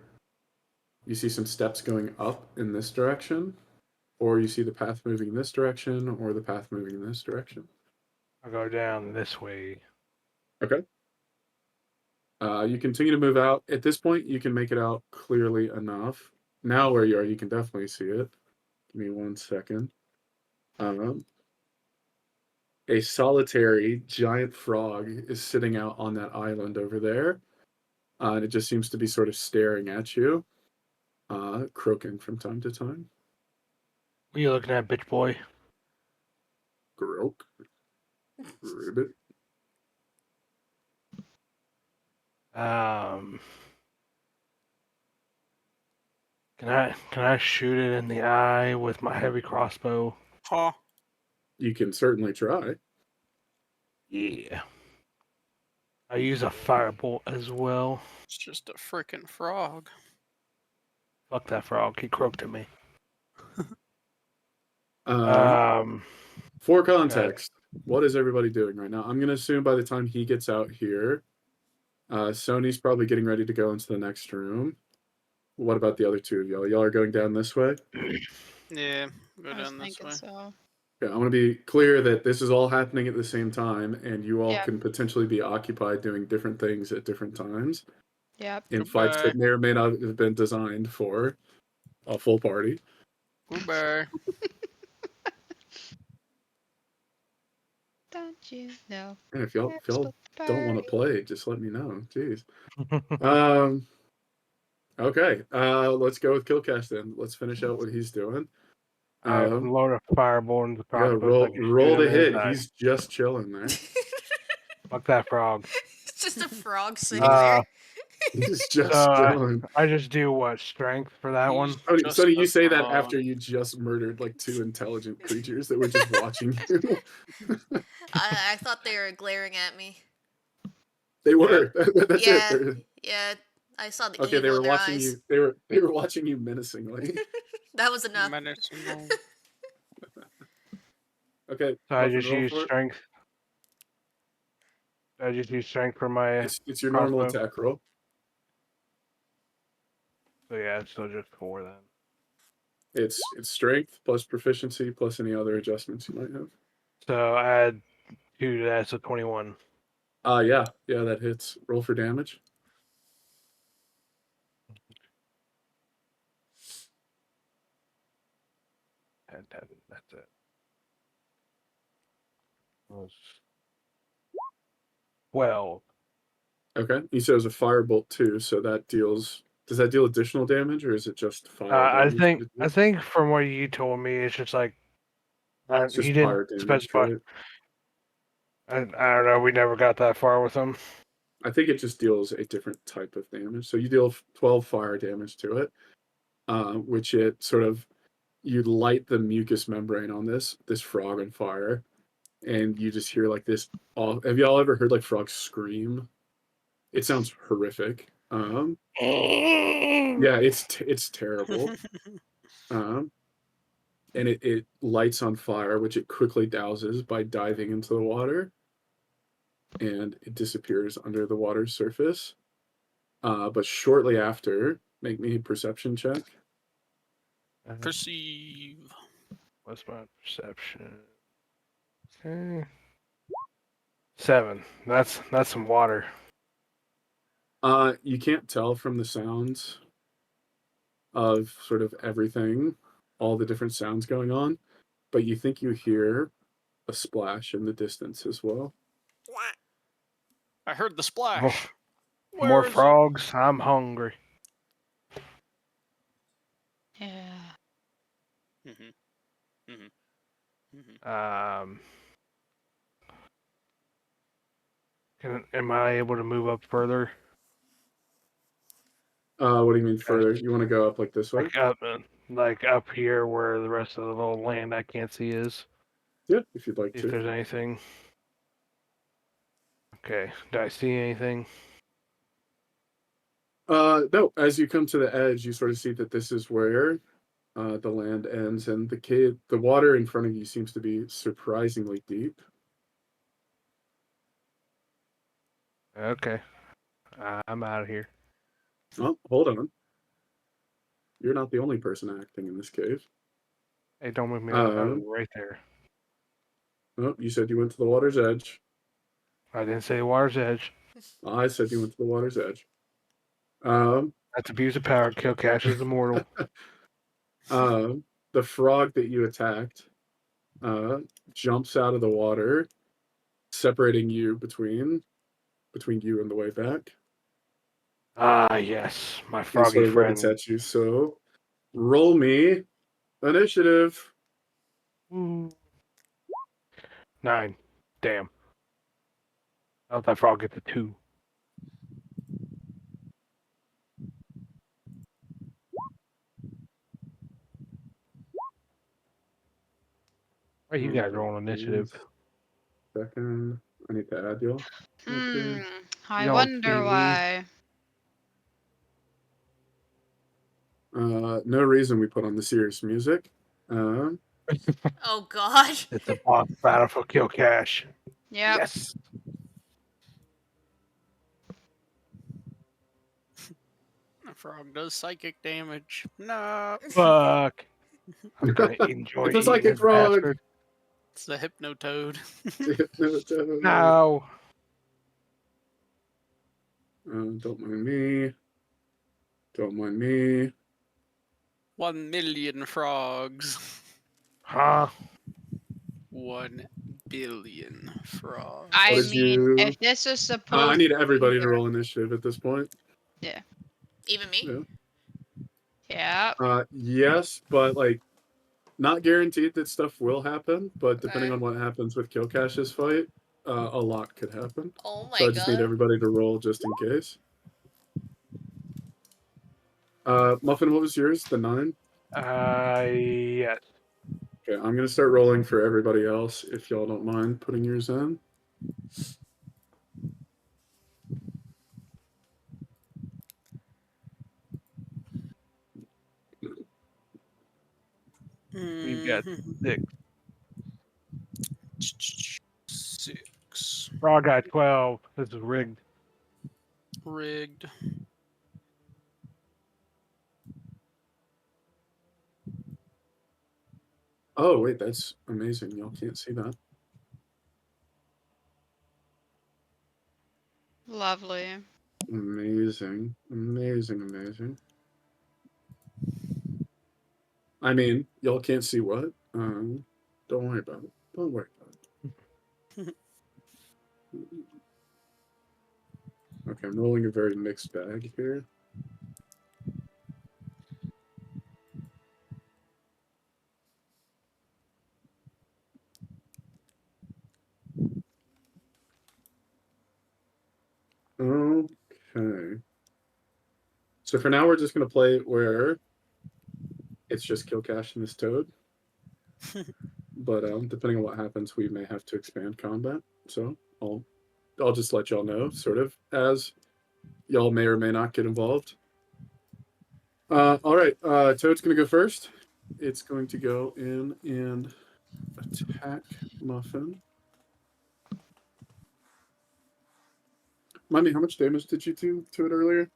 you see some steps going up in this direction, or you see the path moving in this direction, or the path moving in this direction. I'll go down this way. Okay. You continue to move out. At this point, you can make it out clearly enough. Now where you are, you can definitely see it. Give me 1 second. A solitary giant frog is sitting out on that island over there. And it just seems to be sort of staring at you, croaking from time to time. What are you looking at, bitch boy? Croak. Ribbit. Can I shoot it in the eye with my heavy crossbow? Huh? You can certainly try. Yeah. I use a firebolt as well. It's just a freaking frog. Fuck that frog. He croaked at me. For context, what is everybody doing right now? I'm going to assume by the time he gets out here, Sony's probably getting ready to go into the next room. What about the other two of y'all? Y'all are going down this way? Yeah, go I was down this thinking way. so. Okay, I want to be clear that this is all happening at the same time, and you all Yeah. can potentially be occupied doing different things at different times Yep. in fights Goodbye. that may or may not have been designed for a full party. Goodbye. Don't you know? And if y'all That's what the don't want to party- play, just let me know. Jeez. Okay. Let's go with Kil'Kash then. Let's finish out what he's doing. I load a firebolt in the Yeah, crossbow. so I can roll shoot to him in his hit. eye. He's just chilling there. Fuck that frog. It's just a frog sitting there. He's just So chilling. I just do what, strength for that one? Just Sonny, you a say that frog. after you just murdered like 2 intelligent creatures that were just watching you. I thought they were glaring at me. They were. That's it. Yeah, yeah. I saw the Okay, they evil were in their watching eyes. you. They were watching you menacingly. That was enough. Medicinal. Okay, So I Muffin, just roll use for it. strength. I just use strength for my. It's your normal crossbow. attack roll. So yeah, it's still just 4 then. It's strength plus proficiency plus any other adjustments you might have. So add 2 to that, so 21. Yeah, that hits. Roll for damage. 10, that's it. Was 12. Okay, you said it was a firebolt too, so that deals. Does that deal additional damage, or is it just fire I damage? think that it I deals? think from what you told me, it's just like It's he just didn't fire damage, specify. right? I don't know. We never got that far with him. I think it just deals a different type of damage. So you deal 12 fire damage to it, which it sort of you light the mucous membrane on this frog on fire, and you just hear like this. Have y'all ever heard like frogs scream? It sounds horrific. Yeah, it's terrible. Um, and it lights on fire, which it quickly douses by diving into the water, and it disappears under the water's surface. But shortly after, make me a perception check. Perceive. What's my perception? Okay. 7. That's some water. You can't tell from the sounds of sort of everything, all the different sounds going on, but you think you hear a splash in the distance as well. I heard the More, splash. more Where is frogs. I'm hungry. Yeah. it? Mm-hmm. Am I able to move up further? What do you mean further? You want to go up like this way? Like up here where the rest of the little land I can't see is. Yeah, if you'd like See if to. there's anything. Okay. Do I see anything? No, as you come to the edge, you sort of see that this is where the land ends, and the water in front of you seems to be surprisingly deep. Okay. I'm out of here. Oh, hold on. You're not the only person acting in this cave. Hey, don't move me. I was Um, right there. oh, you said you went to the water's edge. I didn't say water's edge. I said you went to the water's edge. Um, That's abuse of power. Kil'Kash is immortal. the frog that you attacked jumps out of the water, separating you between you and the way back. Ah, yes, my And froggy sort of rivets friend. at you. So roll me initiative. Ooh. 9. Damn. I thought that frog gets a 2. Why you guys rolling initiative? Second, I need to add y'all. Okay. I don't see wonder me. why. No reason we put on the serious music. Oh God. It's a boss battle for Kil'Kash. Yep. Yes. The frog does psychic damage. No. Fuck. I'm gonna enjoy It's a eating psychic this frog. bastard. It's the hypnotoad. No. Don't mind me. Don't mind me. 1,000,000 frogs. Huh? 1,000,000,000 frogs. I did mean, you- if this is supposed I need to everybody be to roll initiative at this point. Even me? Yeah. Yeah. Yes, but like not guaranteed that stuff will happen, but depending Okay. on what happens with Kil'Kash's fight, a lot could happen. Oh So my I just need God. everybody to roll just in case. Muffin, what was yours? The 9? Yes. Okay, I'm gonna start rolling for everybody else if y'all don't mind putting yours in. We've got Mm-hmm. 6. 6. Frog got 12. This is rigged. Rigged. Oh wait, that's amazing. Y'all can't see that. Lovely. Amazing. Amazing, amazing. I mean, y'all can't see what? Don't worry about it. Don't worry about it. Okay, I'm rolling a very mixed bag here. Okay. So for now, we're just going to play it where it's just Kil'Kash and this toad. But depending on what happens, we may have to expand combat. So I'll just let y'all know, sort of, as y'all may or may not get involved. All right, Toad's going to go first. It's going to go in and attack Muffin. Money, how much damage did you do to it earlier?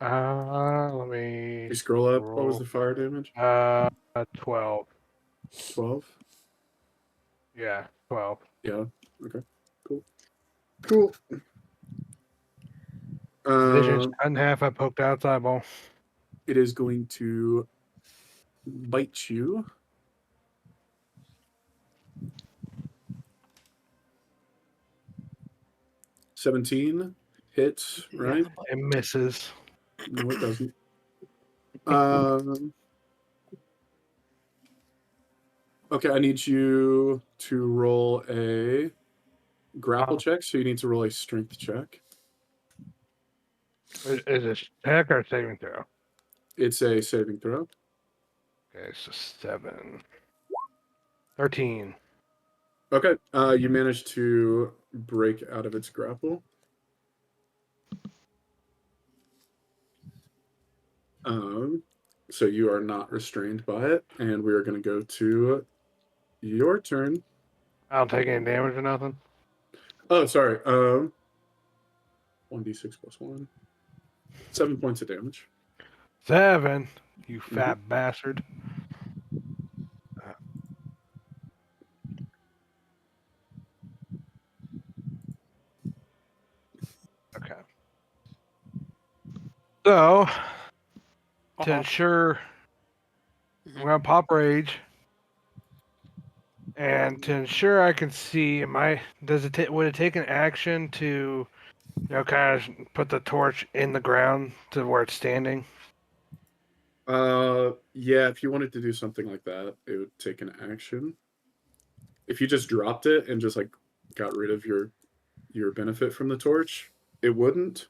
Let me You scroll up. roll. What was the fire damage? 12. 12? Yeah, 12. Yeah. Okay. Cool. Cool. Vision's cut in half. I poked out its eyeball. It is going to bite you. $17 hits, right? It misses. No, it doesn't. Okay, I need you to roll a grapple check. So you need to roll a strength check. Is it attack or saving throw? It's a saving throw. Okay, so 7. 13. Okay, you managed to break out of its grapple. So you are not restrained by it, and we are going to go to your turn. I don't take any damage or nothing. Oh, sorry. 1d6 plus 1. 7 points of damage. 7. You fat bastard. So, to Uh-huh. ensure, I'm Mhm. gonna pop rage, and to ensure I can see, would it take an action to, kind of put the torch in the ground to where it's standing? Yeah, if you wanted to do something like that, it would take an action. If you just dropped it and just like got rid of your benefit from the torch, it wouldn't.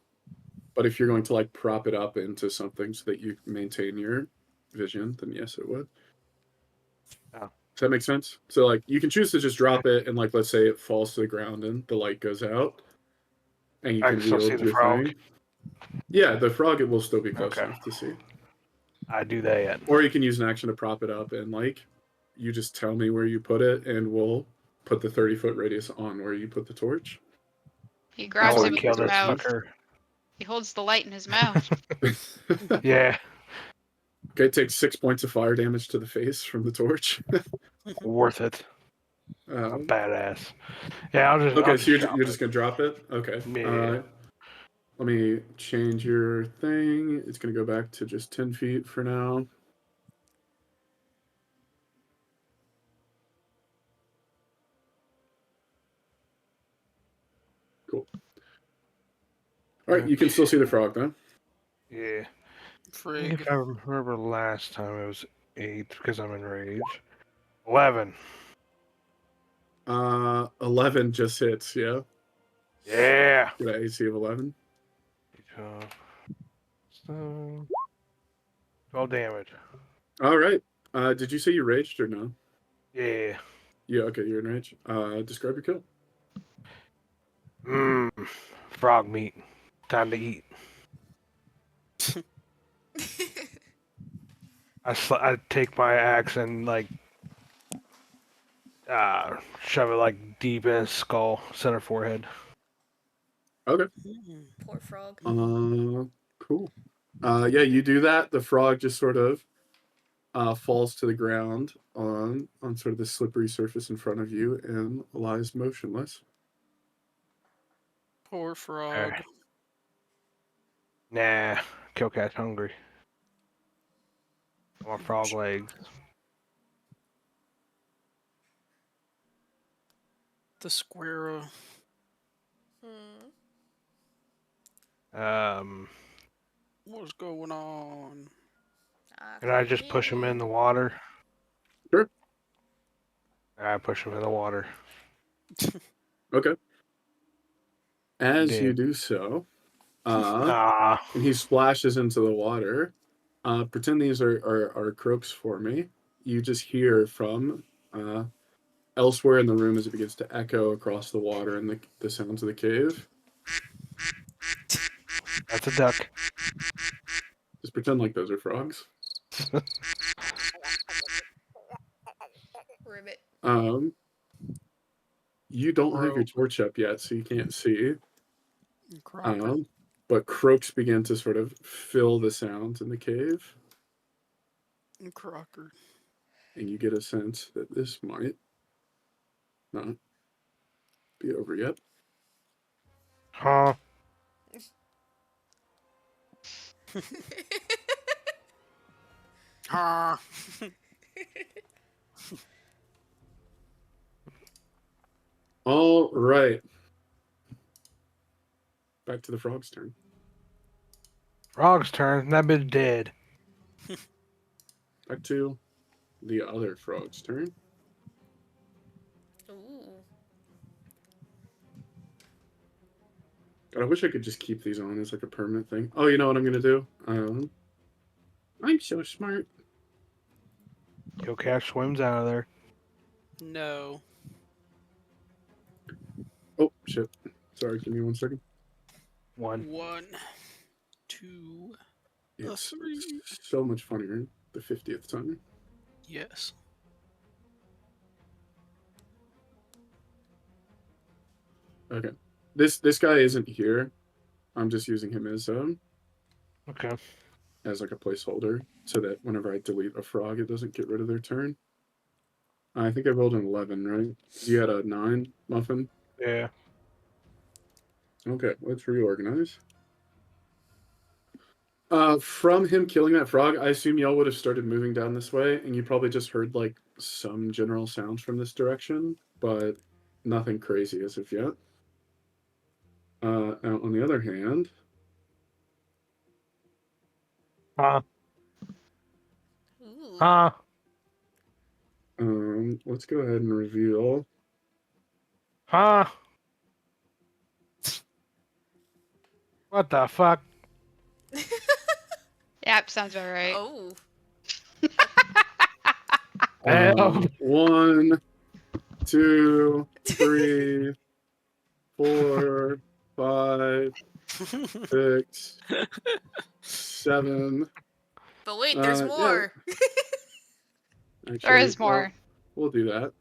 But if you're going to like prop it up into something so that you maintain your vision, then yes, it would. Oh. Does that make sense? So like you can choose to just Yeah. drop it and like let's say it falls to the ground and the light goes out and you I can can still see wield the your frog. thing. Yeah, the frog it will still be close Okay. enough to see. I do that yet. Or you can use an action to prop it up and like you just tell me where you put it and we'll put the 30-foot radius on where you put the torch. He I grabs Until it want you to with get kill his to this mouth. fucker. He holds the light in his mouth. Yeah, Okay, take 6 points of fire damage to the face from the torch. worth it. I'm a um, badass. Yeah, I'll okay, just so drop you're it. just gonna drop it. Okay. Yeah. Let me change your thing. It's gonna go back to just 10 feet for now. Cool. All right, you can still see the frog though. Yeah. I think Frig. if I remember last time it was 8 because I'm in rage. 11. 11 just hits. Yeah. Yeah. Get an AC of 11. So, 12 damage. All right. Did you say you raged or no? Yeah. Yeah. Okay, you're in rage. Describe your kill. Mmm. Frog meat. Time to eat. I take my axe and like shove it like deep in his skull, center forehead. Okay. Mm. Poor frog. Cool. Yeah, you do that. The frog just sort of falls to the ground on sort of the slippery surface in front of you and lies motionless. Poor frog. Nah. Kil'Kash hungry. I want frog legs. The squirrel. Hmm. Um. What's going on? And I just push him in the water. Sure. I push him in the water. Okay. As you Dead. do so, Ah. and he splashes into the water. Pretend these are croaks for me. You just hear from elsewhere in the room as it begins to echo across the water and the sounds of the cave. That's a duck. Just pretend like those are frogs. Ribbit. You don't have your Croak. torch up yet, so you can't see. Crocker. But croaks begin to sort of fill the sounds in the cave, Crocker. and you get a sense that this might not be over yet. Huh? Ah. All right. Back to the frog's turn. Frog's turn. That bitch dead. Back to the other frog's turn. Ooh. God, I wish I could just keep these on as like a permanent thing. Oh, you know what I'm gonna do? I'm so smart. Kil'Kash swims out of there. No. Oh shit. Sorry, give me 1 second. 1. 1, 2, It's 3. so much funnier the 50th time. Yes. Okay. This guy isn't here. I'm just using him Okay. as like a placeholder so that whenever I delete a frog, it doesn't get rid of their turn. I think I rolled an 11, right? You had a 9, Muffin? Yeah. Okay, let's reorganize. From him killing that frog, I assume y'all would have started moving down this way, and you probably just heard like some general sounds from this direction, but nothing crazy as of yet. Now on the other hand, Huh? Ooh. Huh? let's go ahead and reveal. Huh? What the fuck? Yep, sounds about right. Oh. Hell. 1, 2, 3, 4, 5, 6, 7. But wait, there's Yeah. more. There Actually, is more. We'll do that.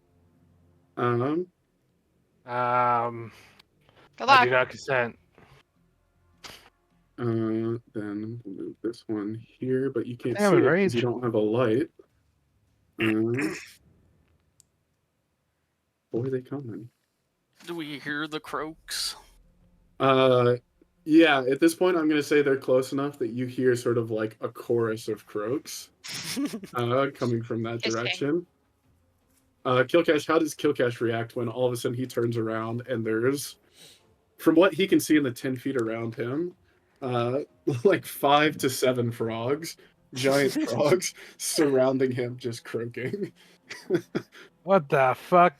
Good I luck. do not consent. Then we'll move this one here, but you can't Damn, see it because enraged. you don't have a light. Boy, they coming. Do we hear the croaks? Yeah, at this point, I'm going to say they're close enough that you hear sort of like a chorus of croaks coming from that Kissing. direction. Kil'Kash, how does Kil'Kash react when all of a sudden he turns around and there's, from what he can see in the 10 feet around him, like 5 to 7 frogs, giant frogs, surrounding him, just croaking. What the fuck?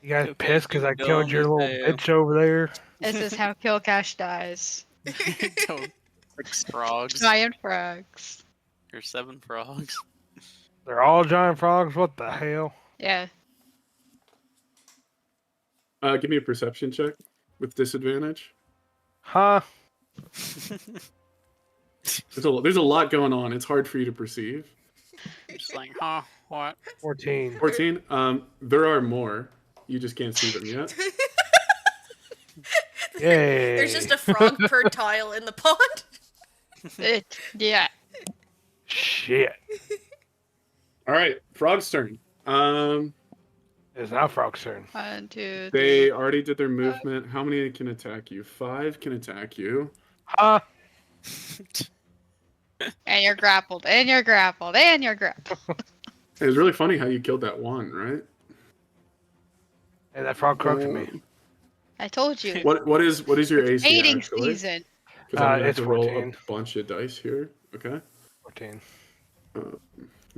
You guys Okay, pissed because I you killed your dumb little as hell. bitch over there? This is how Kil'Kash dies. Don't 6 frogs. Giant frogs. Or 7 frogs. They're all giant frogs? What the hell? Yeah. Give me a perception check with disadvantage. Huh? There's a lot going on. It's hard for you to perceive. Just like, huh? What? 14. 14. There are more. You just can't see them yet. Yay. There's just a frog per tile in the pond. Yeah. Shit. All right, frog's turn. It's not frog's turn. 1, 2, 3. They already did their movement. How many can attack you? 5 can attack you. Huh? And you're grappled. And you're grappled. And you're grappled. It was really funny how you killed that one, right? Hey, that frog croaked me. I told you. What is your AC Mating actually? season. Because I'm gonna have It's to roll 14. a bunch of dice here. Okay. 14.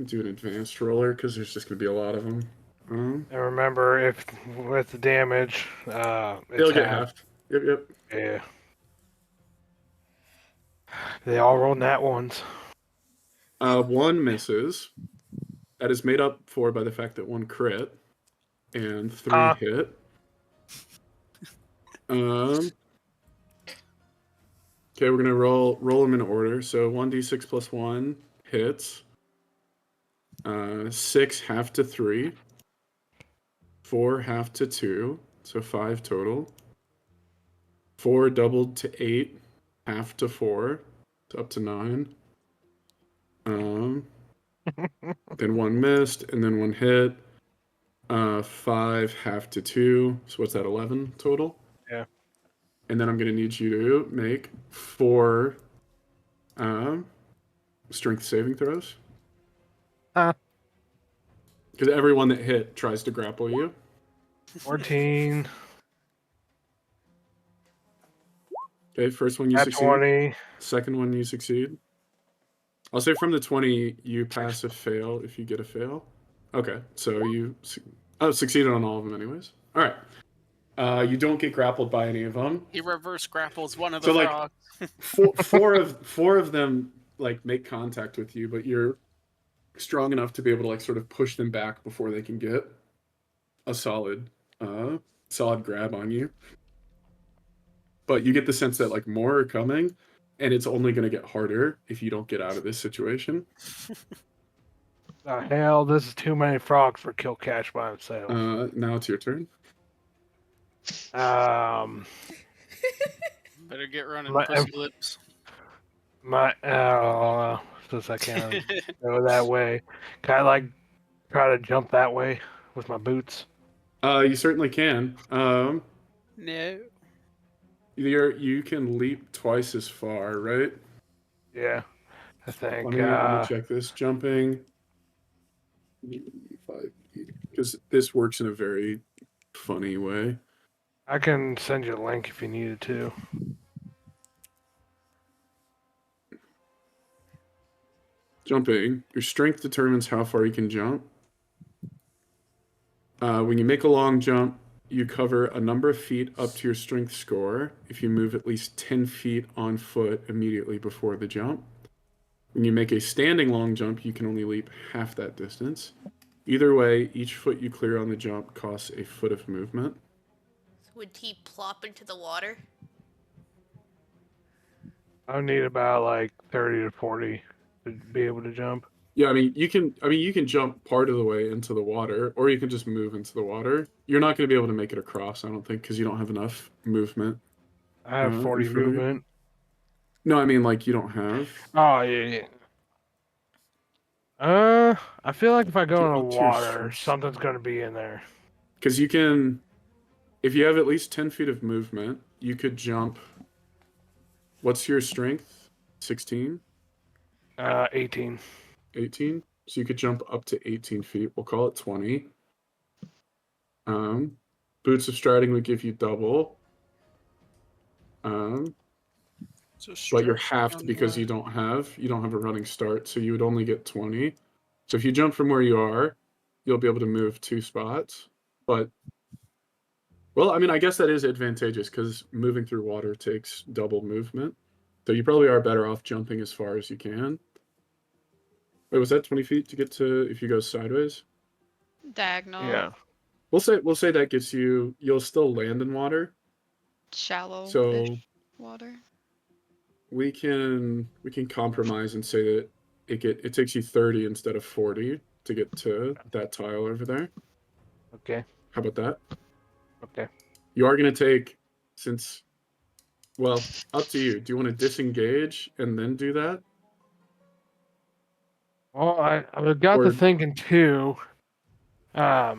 Do an advanced roller because there's just gonna be a lot of them. And remember, if with the damage, They'll it's get half. half. Yep. Yeah. They all rolled nat ones. 1 misses. That is made up for by the fact that 1 crit and 3 hit. Okay, we're gonna roll them in order. So 1d6 plus 1 hits. 6 half to 3. 4 half to 2, so 5 total. 4 doubled to 8, half to 4, so up to 9. Then 1 missed, and then 1 hit. 5 half to 2, so what's that, 11 total? Yeah. And then I'm going to need you to make 4 strength saving throws. Huh? Because everyone that hit tries to grapple you. 14. Okay, first one you At succeed. 20. Second one you succeed. I'll say from the 20, you pass a fail if you get a fail. Okay, so you succeeded on all of them anyways. All right. You don't get grappled by any of them. He reverse grapples one of the So, like, frogs. four of them like make contact with you, but you're strong enough to be able to like sort of push them back before they can get a solid grab on you. But you get the sense that like more are coming, and it's only going to get harder if you don't get out of this situation. The hell, this is too many frogs for Kil'Kash by himself. Now it's your turn. Better get running, My- pussy lips. Since I can't go that way, can I like try to jump that way with my boots? You certainly can. No. You can leap twice as far, right? Yeah, I think. Let me check this. Jumping 5 feet, because this works in a very funny way. I can send you a link if you needed to. Jumping. Your strength determines how far you can jump. When you make a long jump, you cover a number of feet up to your strength score if you move at least 10 feet on foot immediately before the jump. When you make a standing long jump, you can only leap half that distance. Either way, each foot you clear on the jump costs a foot of movement. Would he plop into the water? I would need about like 30 to 40 to be able to jump. Yeah, you can jump part of the way into the water, or you can just move into the water. You're not going to be able to make it across, I don't think, because you don't have enough movement I have in 40 front of you. movement. No, I mean like you don't have. Oh, yeah. I feel like if I go in the Up to your water, strength. something's going to be in there. Because you can, if you have at least 10 feet of movement, you could jump. What's your strength? 16? 18. 18? So you could jump up to 18 feet. We'll call it 20. Boots of Striding would give you double. So But you're stretch halved down because the- you don't have a running start, so you would only get 20. So if you jump from where you are, you'll be able to move 2 spots. But well, I mean, I guess that is advantageous because moving through water takes double movement. So you probably are better off jumping as far as you can. Wait, was that 20 feet to get to if you go sideways? Diagonal, Yeah. We'll say that gets you. You'll still land in water. shallow-ish So water. we can compromise and say that it takes you 30 instead of 40 to get to that tile over there. Okay. How about that? Okay. You are going to take, since, well, up to you. Do you want to disengage and then do that? Well, I got to Or thinking too. because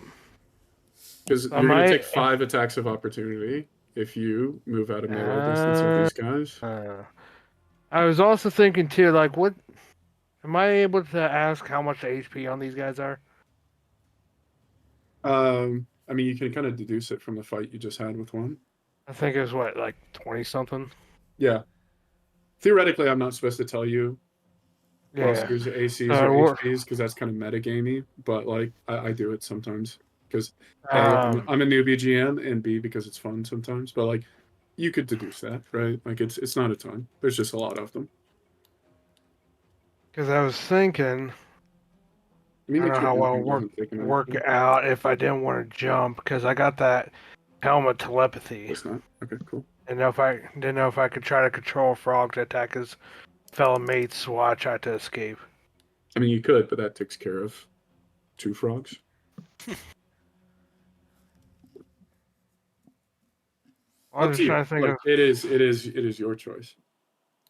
I you're going to take might. 5 attacks of opportunity if you move out of melee distance of these guys. I was also thinking too, like, what am I able to ask how much the HP on these guys are? I mean, you can kind of deduce it from the fight you just had with one. I think it was what, like 20 something. Yeah. Theoretically, I'm not supposed to tell you Yeah. rosters, ACs, So or we're- HPs because that's kind of metagamey, but like I do it sometimes because Um, I'm a newbie GM, and B, because it's fun sometimes. But like you could deduce that, right? Like it's not a ton. There's just a lot of them. because I was thinking, Let me I don't make know sure how well anything doesn't take an work action. out if I didn't want to jump because I got that helmet telepathy. It's not. Okay, cool. And if I didn't know if I could try to control a frog to attack his fellow mates while I tried to escape. I mean, you could, but that takes care of 2 frogs. I'm Up just to you. trying to think Like of. it is your choice.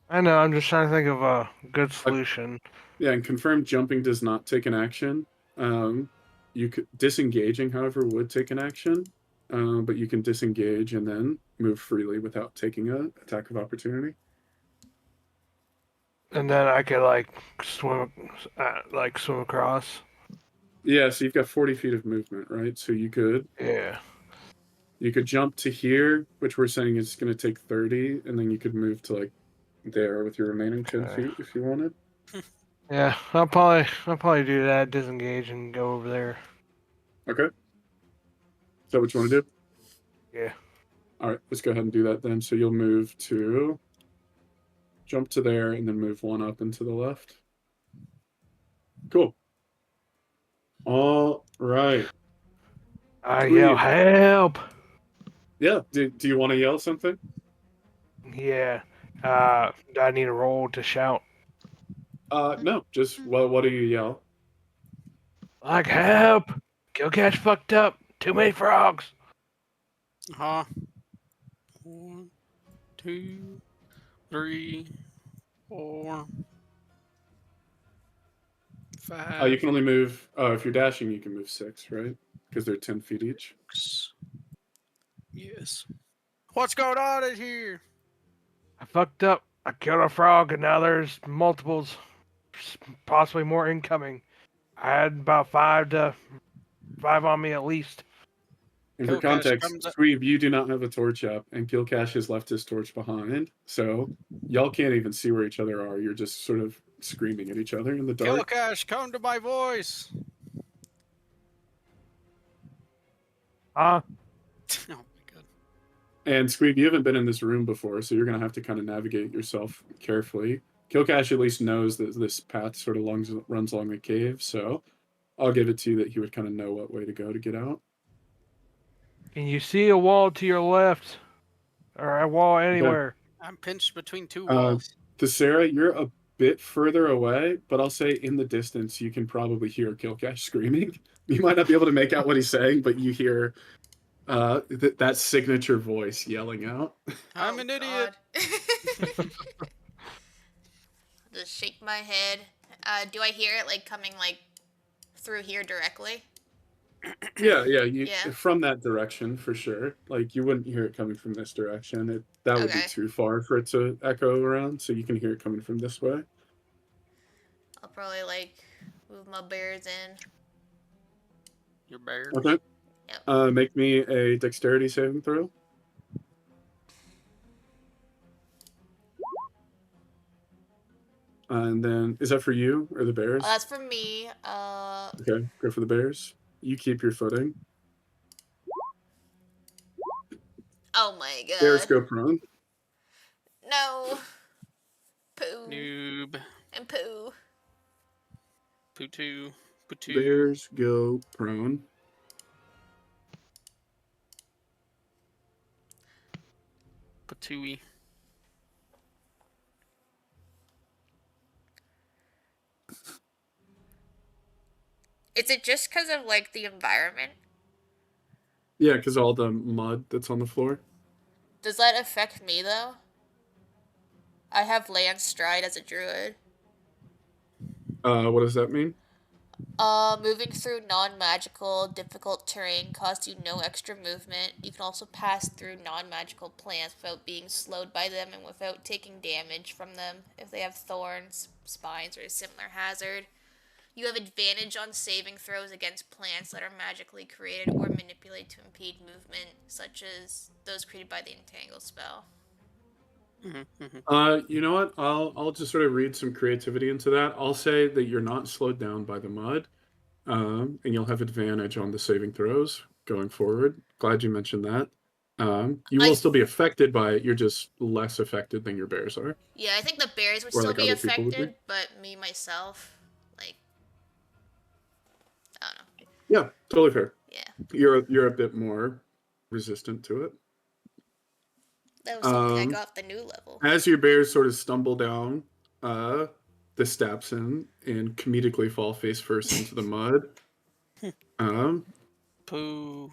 I know. I'm just trying to think of a good solution. Yeah, and confirmed jumping does not take an action. You could disengaging, however, would take an action. But you can disengage and then move freely without taking a attack of opportunity. And then I could swim across. Yeah, so you've got 40 feet of movement, right? So Yeah. you could jump to here, which we're saying is going to take 30, and then you could move to like there with your remaining 10 Okay. feet if you wanted. Yeah, I'll probably do that. Disengage and go over there. Okay. Is that what you want to do? Yeah. All right, let's go ahead and do that then. So you'll move to jump to there and then move 1 up and to the left. Cool. All right. I yell Squeeb. help. Yeah. Do you want to yell something? Yeah. Do I need a roll to shout? No. Just what do you yell? Like help! Kil'Kash fucked up. Too many frogs. Huh? 1, 2, 3, 4, You 5. can only move. If you're dashing, you can move 6, right? Because they're 10 feet each. Yes. What's going on in here? I fucked up. I killed a frog, and now there's multiples, possibly more incoming. I had about five on me at least. And for Kil'Kash context, comes up. Squeeb, you do not have a torch up, and Kil'Kash has left his torch behind, so y'all can't even see where each other are. You're just sort of screaming at each other in the dark. Kil'Kash, come to my voice. Ah, Oh my god. And Squeeb, you haven't been in this room before, so you're going to have to kind of navigate yourself carefully. Kil'Kash at least knows that this path sort of runs along the cave, so I'll give it to you that he would kind of know what way to go to get out. can you see a wall to your left, or a wall anywhere? I'm pinched between two Uh, walls. Thesera, you're a bit further away, but I'll say in the distance you can probably hear Kil'Kash screaming. You might not be able to make out what he's saying, but you hear that signature voice yelling out. I'm Oh, an idiot. God. Just shake my head. Do I hear it like coming like through here directly? Yeah, you Yeah. from that direction for sure. Like you wouldn't hear it coming from this direction. That would be Okay. too far for it to echo around, so you can hear it coming from this way. I'll probably like move my bears in. Your bear. Okay. Yep. Make me a dexterity saving throw. And then, is that for you or the bears? Oh, that's for me. Okay, go for the bears. You keep your footing. Oh my god. Bears go prone. No. Poo. Noob. And poo. Poo-too. Poo-too. Bears go prone. Patooey. Is it just because of like the environment? Yeah, because all the mud that's on the floor. Does that affect me though? I have land stride as a druid. What does that mean? Moving through non-magical, difficult terrain costs you no extra movement. You can also pass through non-magical plants without being slowed by them and without taking damage from them if they have thorns, spines, or a similar hazard. You have advantage on saving throws against plants that are magically created or manipulated to impede movement, such as those created by the Entangle spell. You know what? I'll just sort of read some creativity into that. I'll say that you're not slowed down by the mud, and you'll have advantage on the saving throws going forward. Glad you mentioned that. You will still be affected by it. You're just less affected than your bears are. Yeah, I think the bears would Or still like be other people would be. affected, but me myself, like, I don't know. Yeah, totally fair. Yeah, You're a bit more resistant to it. that was something I got at the new level. As your bears sort of stumble down the steps and comedically fall face first into the mud, Poo.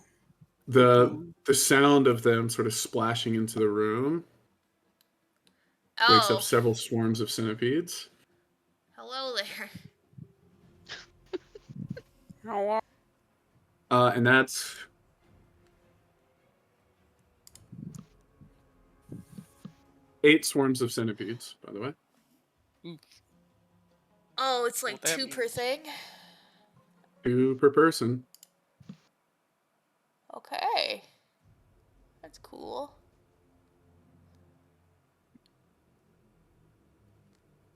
the sound of them sort of splashing into the room wakes up Oh, several swarms of centipedes. hello there. And that's 8 swarms of centipedes, by the way. Oh, it's like What that 2 per means. thing? 2 per person. Okay. That's cool.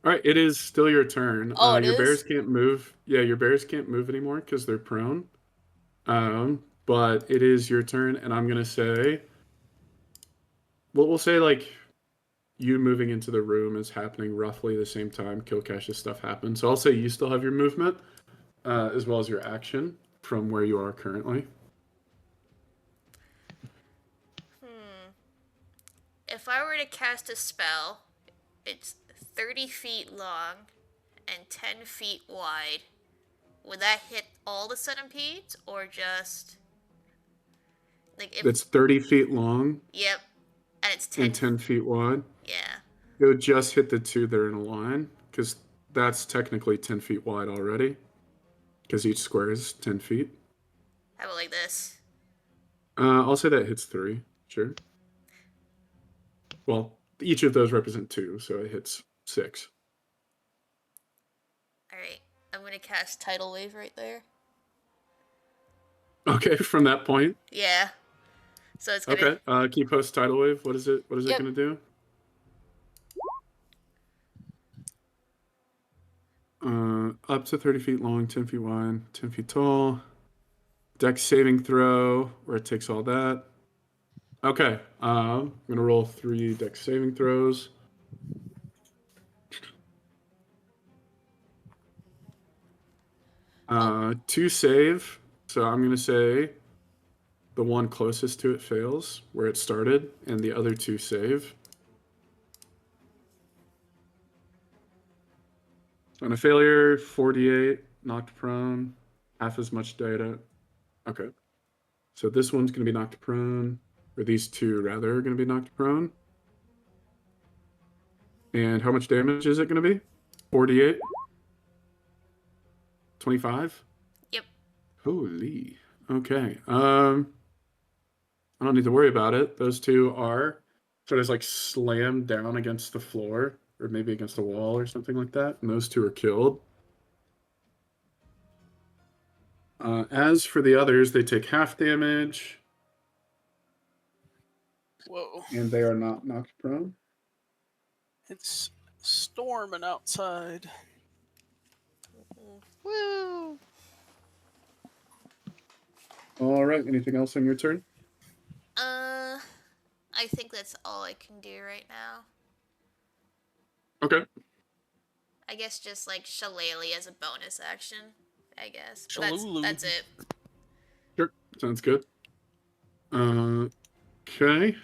All right, it is still your turn. Oh, it your bears is? can't move. Yeah, your bears can't move anymore because they're prone. But it is your turn, and I'm gonna say, well, we'll say like you moving into the room is happening roughly the same time Kil'Kash's stuff happens. So I'll say you still have your movement, as well as your action from where you are currently. If I were to cast a spell, it's 30 feet long and 10 feet wide. Would that hit all the centipedes or just like if? It's 30 feet long Yep, and it's 10. and 10 feet wide. Yeah. It would just hit the 2 that are in a line, because that's technically 10 feet wide already, because each square is 10 feet. How about like this? I'll say that hits 3. Sure. Well, each of those represent 2, so it hits 6. Alright, I'm gonna cast Tidal Wave right there. Okay, from that point. Yeah. So it's gonna... Okay, can you post tidal wave? What is it Yep. gonna do? Up to 30 feet long, 10 feet wide, 10 feet tall. Dex saving throw, where it takes all that. Okay, I'm gonna roll 3 dex saving throws. Oh. 2 save, so I'm gonna say the one closest to it fails, where it started, and the other 2 save. On a failure, 48, knocked prone, half as much data. Okay. So this one's going to be knocked prone, or these 2 rather are going to be knocked prone. And how much damage is it going to be? 48? 25? Yep. Holy. Okay. I don't need to worry about it. Those 2 are sort of like slammed down against the floor, or maybe against a wall or something like that. And those 2 are killed. As for the others, they take half damage. Whoa. And they are not knocked prone. It's storming outside. Woo! All right. Anything else on your turn? I think that's all I can do right now. Okay. I guess just like Shillelagh as a bonus action. I guess. But Shalulu. that's it. Sure. Sounds good. Okay.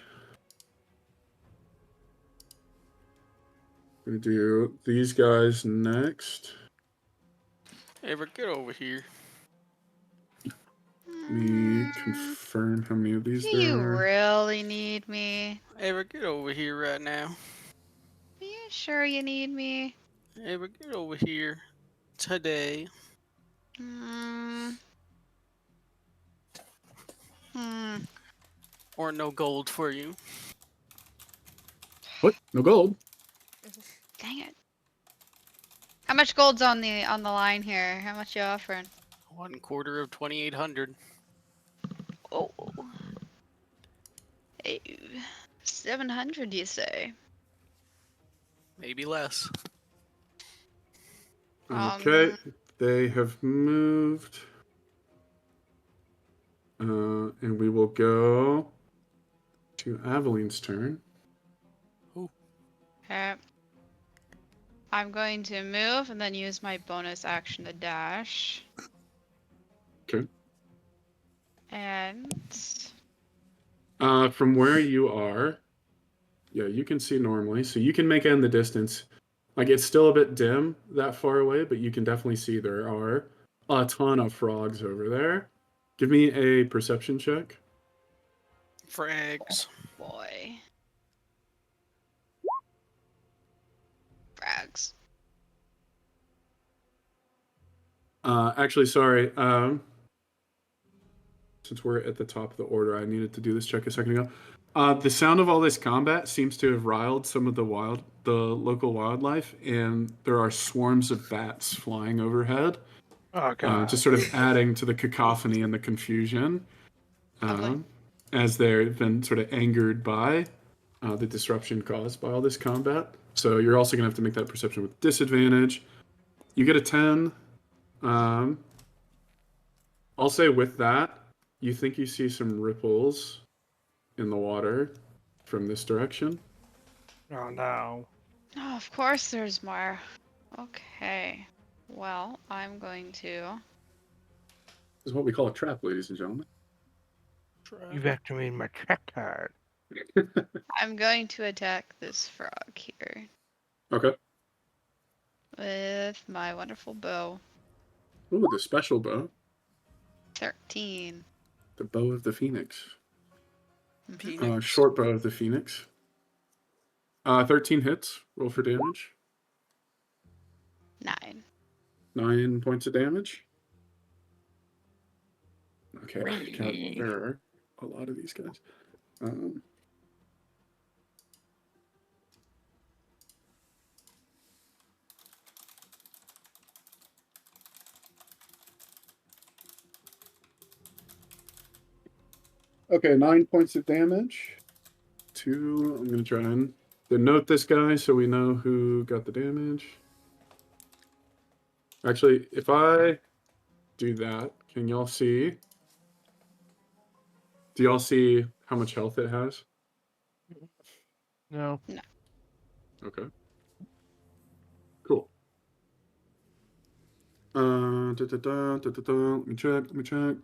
Gonna do these guys next. Ava, get over here. Let me confirm how many of these Do there you are. really need me? Ava, get over here right now. Are you sure you need me? Ava, get over here today. Hmm. Or no gold for you. What? No gold? Dang it. How much gold's on the line here? How much you offering? 1/4 of 2,800. Oh. Hey, 700 you say? Maybe less. Okay. They have moved. And we will go to Aveline's turn. Okay. I'm going to move and then use my bonus action to dash. Okay. And From where you are, yeah, you can see normally. So you can make it in the distance. Like, it's still a bit dim that far away, but you can definitely see there are a ton of frogs over there. Give me a perception check. Frags. boy. Frags. Actually, sorry. Since we're at the top of the order, I needed to do this check a second ago. The sound of all this combat seems to have riled some of the local wildlife, and there are swarms of bats flying overhead, Oh god. just sort of adding to the cacophony and the confusion, Lovely. as they've been sort of angered by the disruption caused by all this combat. So you're also gonna have to make that perception with disadvantage. You get a 10. I'll say with that, you think you see some ripples in the water from this direction. Oh no. Oh, of course there's more. Okay. Well, I'm going to... This is what we call a trap, ladies and gentlemen. You've activated my trap card. I'm going to attack this frog here Okay. with my wonderful bow. Ooh, the special bow. 13. The bow of the phoenix. Phoenix. Short bow of the phoenix. 13 hits. Roll for damage. 9. 9 points of damage. Okay. God, there are a lot of these guys. Okay, 9 points of damage. 2. I'm gonna try and denote this guy so we know who got the damage. Actually, if I do that, can y'all see? Do y'all see how much health it has? No. Okay. Cool. Let me check.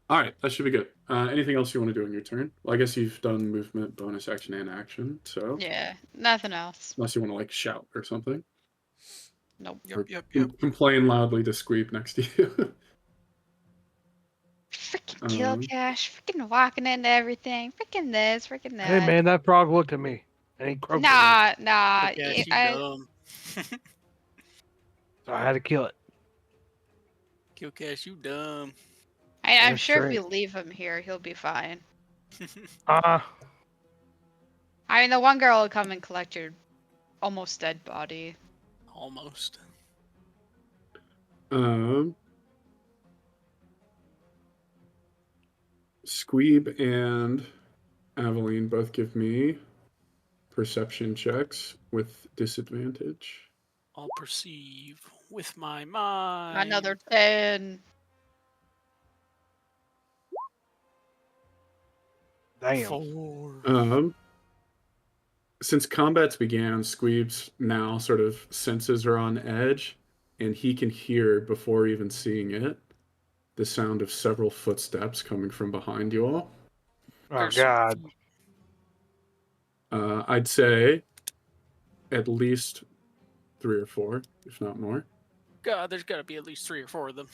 All right, that should be good. Anything else you want to do in your turn? Well, I guess you've done movement, bonus action, and action. So Yeah, nothing else. unless you want to like shout or something, Nope. or Yep. complain loudly to Squeeb next to you. Freaking Um, Kil'Kash, freaking walking into everything, freaking this, freaking that. Hey man, that frog looked at me and he croaked at me, Nah. Kil'Kash, you I dumb. so I had to kill it. Kil'Kash, you dumb. I'm That's sure if we straight. leave him here, he'll be fine. Ah, I mean, the one girl will come and collect your almost dead body. Almost. Squeeb and Aveline both give me perception checks with disadvantage. I'll perceive with my mind. Another 10. damn. 4. Since combats began, Squeeb's now sort of senses are on edge, and he can hear, before even seeing it, the sound of several footsteps coming from behind you all. Oh There's some god. feet. I'd say at least 3 or 4, if not more. God, there's got to be at least 3 or 4 of them.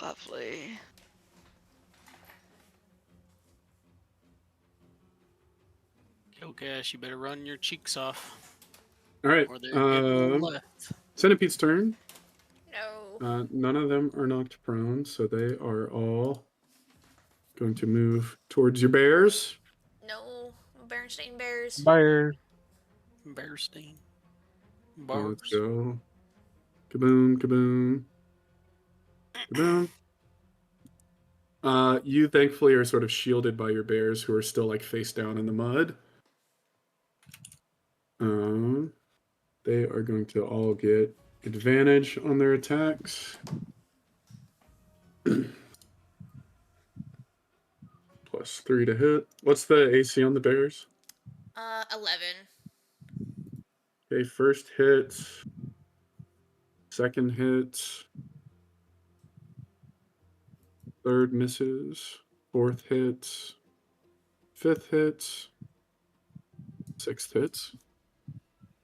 Lovely. Kil'Kash, you better run your cheeks off, All right. or they're getting left. Centipede's turn. No. None of them are knocked prone, so they are all going to move towards your bears. No. Bernstein Bears. Bears. Bearstein. Let's Bars. go. Kaboom, kaboom, kaboom. You thankfully are sort of shielded by your bears who are still like face down in the mud. They are going to all get advantage on their attacks. +3 to hit. What's the AC on the bears? 11. Okay, first hits, second hits, third misses, fourth hits, fifth hits, sixth hits.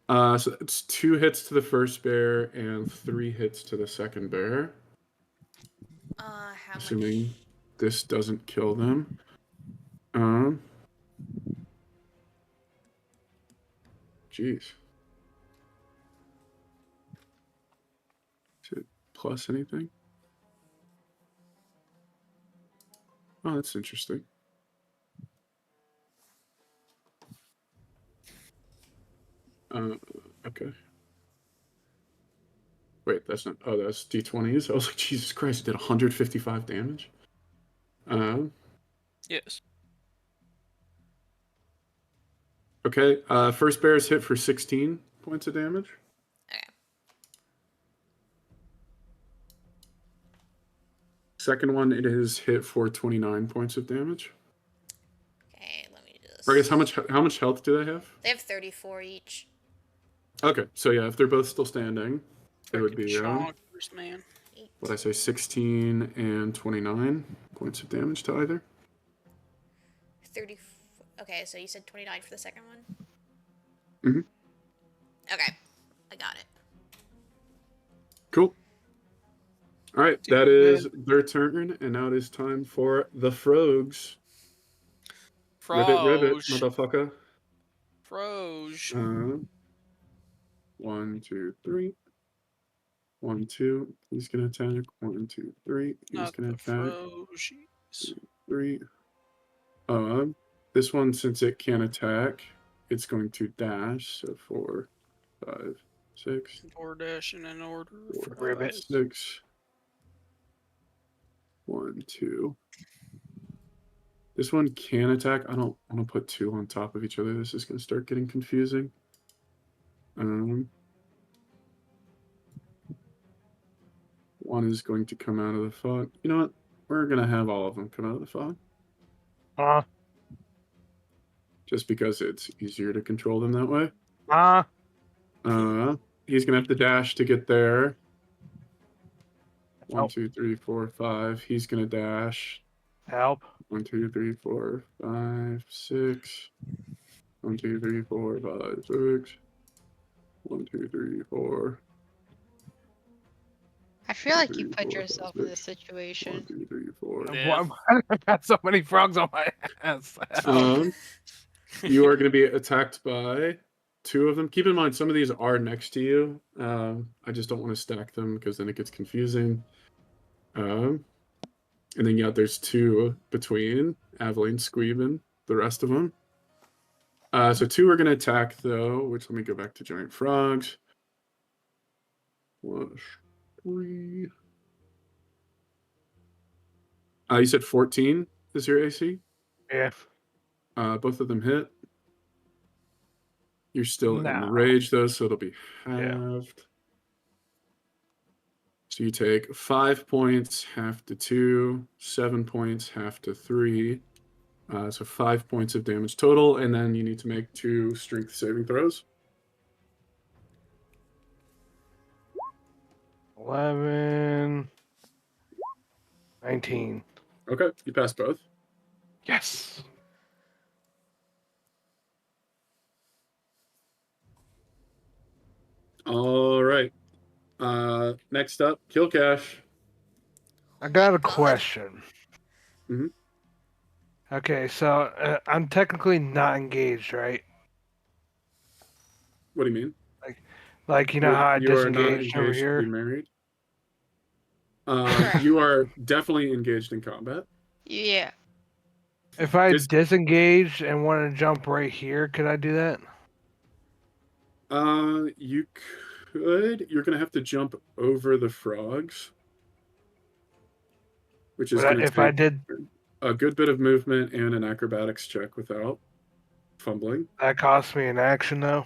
So it's 2 hits to the first bear and 3 hits to the second bear. How Assuming much? this doesn't kill them. Jeez. Is it plus anything? Oh, that's interesting. Okay. Wait, that's not. Oh, that's d20s. I was like, Jesus Christ, it did 155 damage. Yes. Okay. First bear is hit for 16 points of damage. Okay. Second one, it is hit for 29 points of damage. Okay, let me just. Or I guess how much health do they have? They have 34 each. Okay, so yeah, if they're both still standing, it would be chonkers, man. what I say, 16 and 29 points of damage to either. 30. Okay, so you said 29 for the second one? Mm-hmm. Okay, I got it. Cool. All right, that is their turn, and now it is time for the frogs. Ribbit, motherfucker. Froge. 1, 2, 3. 1, 2. He's gonna attack. 1, 2, 3. He's Not gonna the attack. Frogies. 3. This one, since it can attack, it's going to dash. So 4, 5, 6. Door dashing in order. 4, 5, Ribbit. 6. 1, 2. This one can attack. I don't want to put 2 on top of each other. This is going to start getting confusing. One is going to come out of the fog. You know what? We're going to have all of them come out of the fog. Just because it's easier to control them that way. He's going to have to dash to get there. 1, 2, 3, 4, 5. He's going to dash. Help. 1, 2, 3, 4, 5, 6. 1, 2, 3, 4, 5, 6. 1, 2, 3, 4. I feel like you 3, put 4, 5, yourself in 6. this situation. 1, 2, 3, 4. Yeah. Why I've got so many frogs on my ass? You are going to be attacked by 2 of them. Keep in mind, some of these are next to you. I just don't want to stack them because then it gets confusing. And then, yeah, there's 2 between Ava and Squeeb and the rest of them. So 2 are going to attack, though, which let me go back to giant frogs. 1, 3. You said 14 is your AC? Yeah. Both of them hit. You're still No. enraged, though, so it'll be Yeah. halved. So you take 5 points, half to 2, 7 points, half to 3. So 5 points of damage total, and then you need to make 2 strength saving throws. 11, 19. Okay, you pass both. Yes. All right. Next up, Kil'Kash. I got a God. question. Mhm. Okay, so I'm technically not engaged, right? What do you mean? Like, you know how I You are not disengaged over engaged to be here? married. Correct. You are definitely engaged in combat. Yeah. If I Dis- disengaged and wanted to jump right here, could I do that? You could. You're gonna have to jump over the frogs, which is gonna If I take did, a good bit of movement and an acrobatics check without fumbling. that cost me an action, though.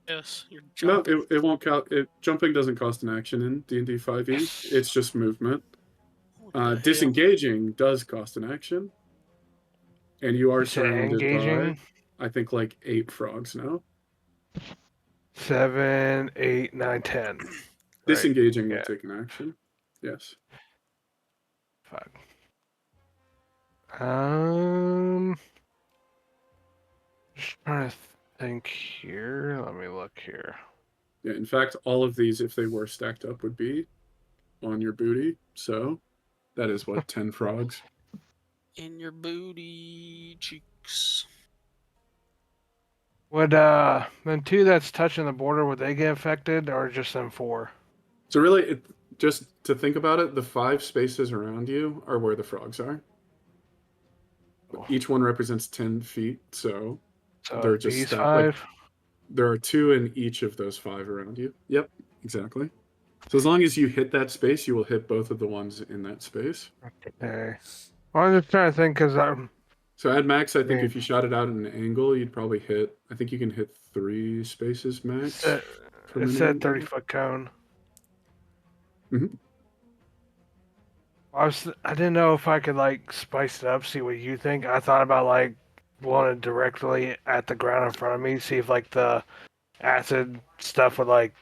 Yes, you're No, jumping. it won't count. Jumping doesn't cost an action in D&D 5e. Yes. It's just movement. What the hell? Disengaging does cost an action, and you are You said surrounded by, engaging? I think, like 8 frogs now. 7, 8, 9, 10. Right. Disengaging will Yeah. take an action. Yes. Fuck. Just trying to think here. Let me look here. Yeah. In fact, all of these, if they were stacked up, would be on your booty. So that is what 10 frogs. In your booty cheeks. Would them 2 that's touching the border, would they get affected, or just them 4? So really, just to think about it, the 5 spaces around you are where the frogs are. Cool. Each one represents 10 feet, so So they're just these stacked. Like, 5. there are 2 in each of those 5 around you. Yep, exactly. So as long as you hit that space, you will hit both of the ones in that space. Okay. Well, I'm just trying to think because So at max, I think Yeah. if you shot it out at an angle, you'd probably hit. I think you can hit 3 spaces max. it from an said angle. 30-foot cone. Mhm. I didn't know if I could like spice it up, see what you think. I thought about like blowing it directly at the ground in front of me, see if like the acid stuff would like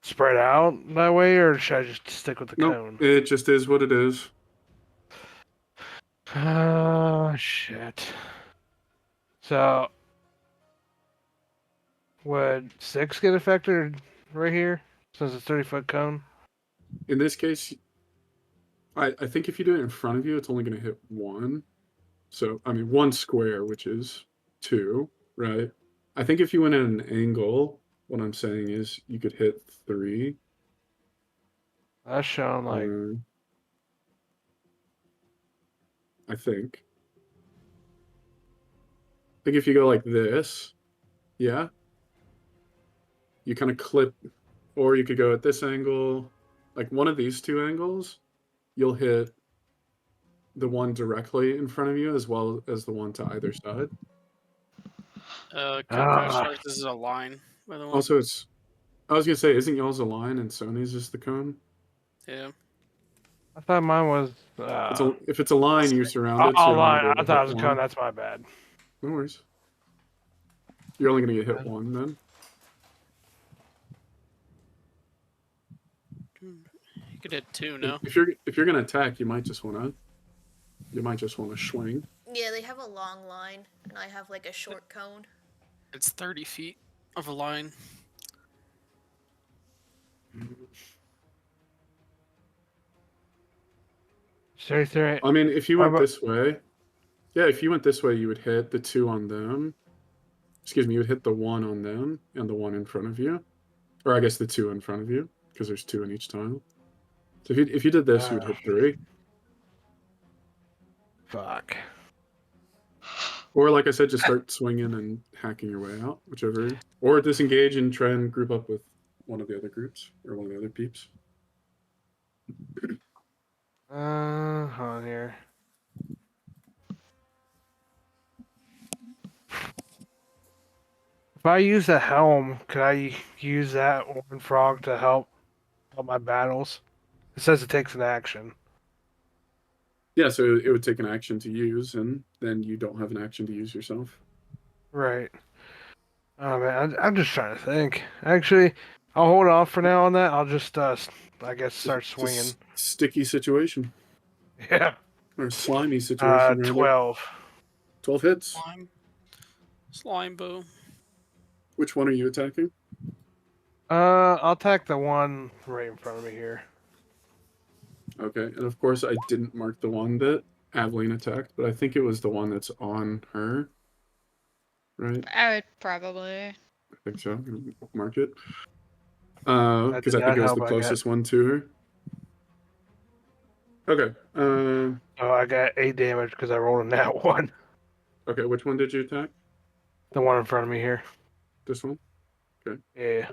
spread out that way, or should I just stick with the Nope, cone? it just is what it is. Oh shit. So would 6 get affected right here since it's 30-foot cone? In this case, I think if you do it in front of you, it's only going to hit 1. So, I mean, 1 square, which is 2, right? I think if you went at an angle, what I'm saying is you could hit 3. That's showing like I think. I think if you go like this, yeah, you kind of clip, or you could go at this angle, like one of these 2 angles, you'll hit the one directly in front of you as well as the one to either side. Kil'Kash Ah. ours is a line, by the way. Also, I was gonna say, isn't y'all's a line and Sony's just the cone? Yeah. I thought mine was. If it's a line, you're surrounded, so I'll you're only lie. gonna be I able to thought it hit was a one. cone. That's my bad. No worries. You're only gonna get hit one then. You could hit 2 now. If you're gonna attack, you might just wanna swing. Yeah, they have a long line, and I have like a short cone. It's 30 feet of a line. Seriously. I mean, if you How went about- this way, yeah, if you went this way, you would hit the 2 on them. Excuse me, you would hit the 1 on them and the 1 in front of you, or I guess the 2 in front of you, because there's 2 in each tile. So if you did this, you would hit 3. Fuck. Or like I said, just start swinging and hacking your way out, whichever. Or disengage and try and group up with one of the other groups or one of the other peeps. Hold on here. If I use a helm, could I use that one frog to help my battles? It says it takes an action. Yeah, so it would take an action to use, and then you don't have an action to use yourself. Right. Oh man, I'm just trying to think. Actually, I'll hold off for now on that. I'll just, I guess, start It's a swinging. sticky situation. Yeah. Or a slimy situation, rather. 12. 12 hits. Slime bow. Which one are you attacking? I'll attack the one right in front of me here. Okay, and of course I didn't mark the one that Aveline attacked, but I think it was the one that's on her. Right? I would probably. I think so. I'm gonna mark it. That Because did I think not it was help, the I closest one to her. Okay. Oh, I got 8 damage because I rolled a nat 1. Okay, which one did you attack? The one in front of me here. This one? Yeah.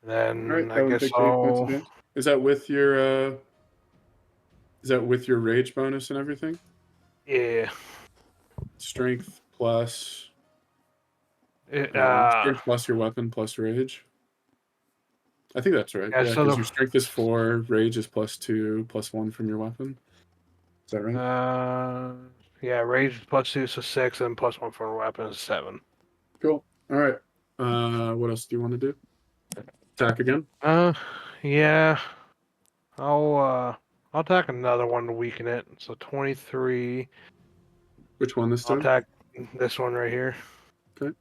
Then Alright, I that one guess takes 8 points of I'll. damage. Is that with your rage bonus and everything? Yeah. Strength plus It, strength plus your weapon plus rage. I think that's right. Yeah, Yeah, so because the- your strength is 4, rage is +2, +1 from your weapon. Is that right? yeah, rage is +2, so 6, and +1 for a weapon is 7. Cool. All right. What else do you want to do? Attack again? Yeah. I'll attack another one to weaken it. So 23. Which one this I'll time? attack this one right here. Okay.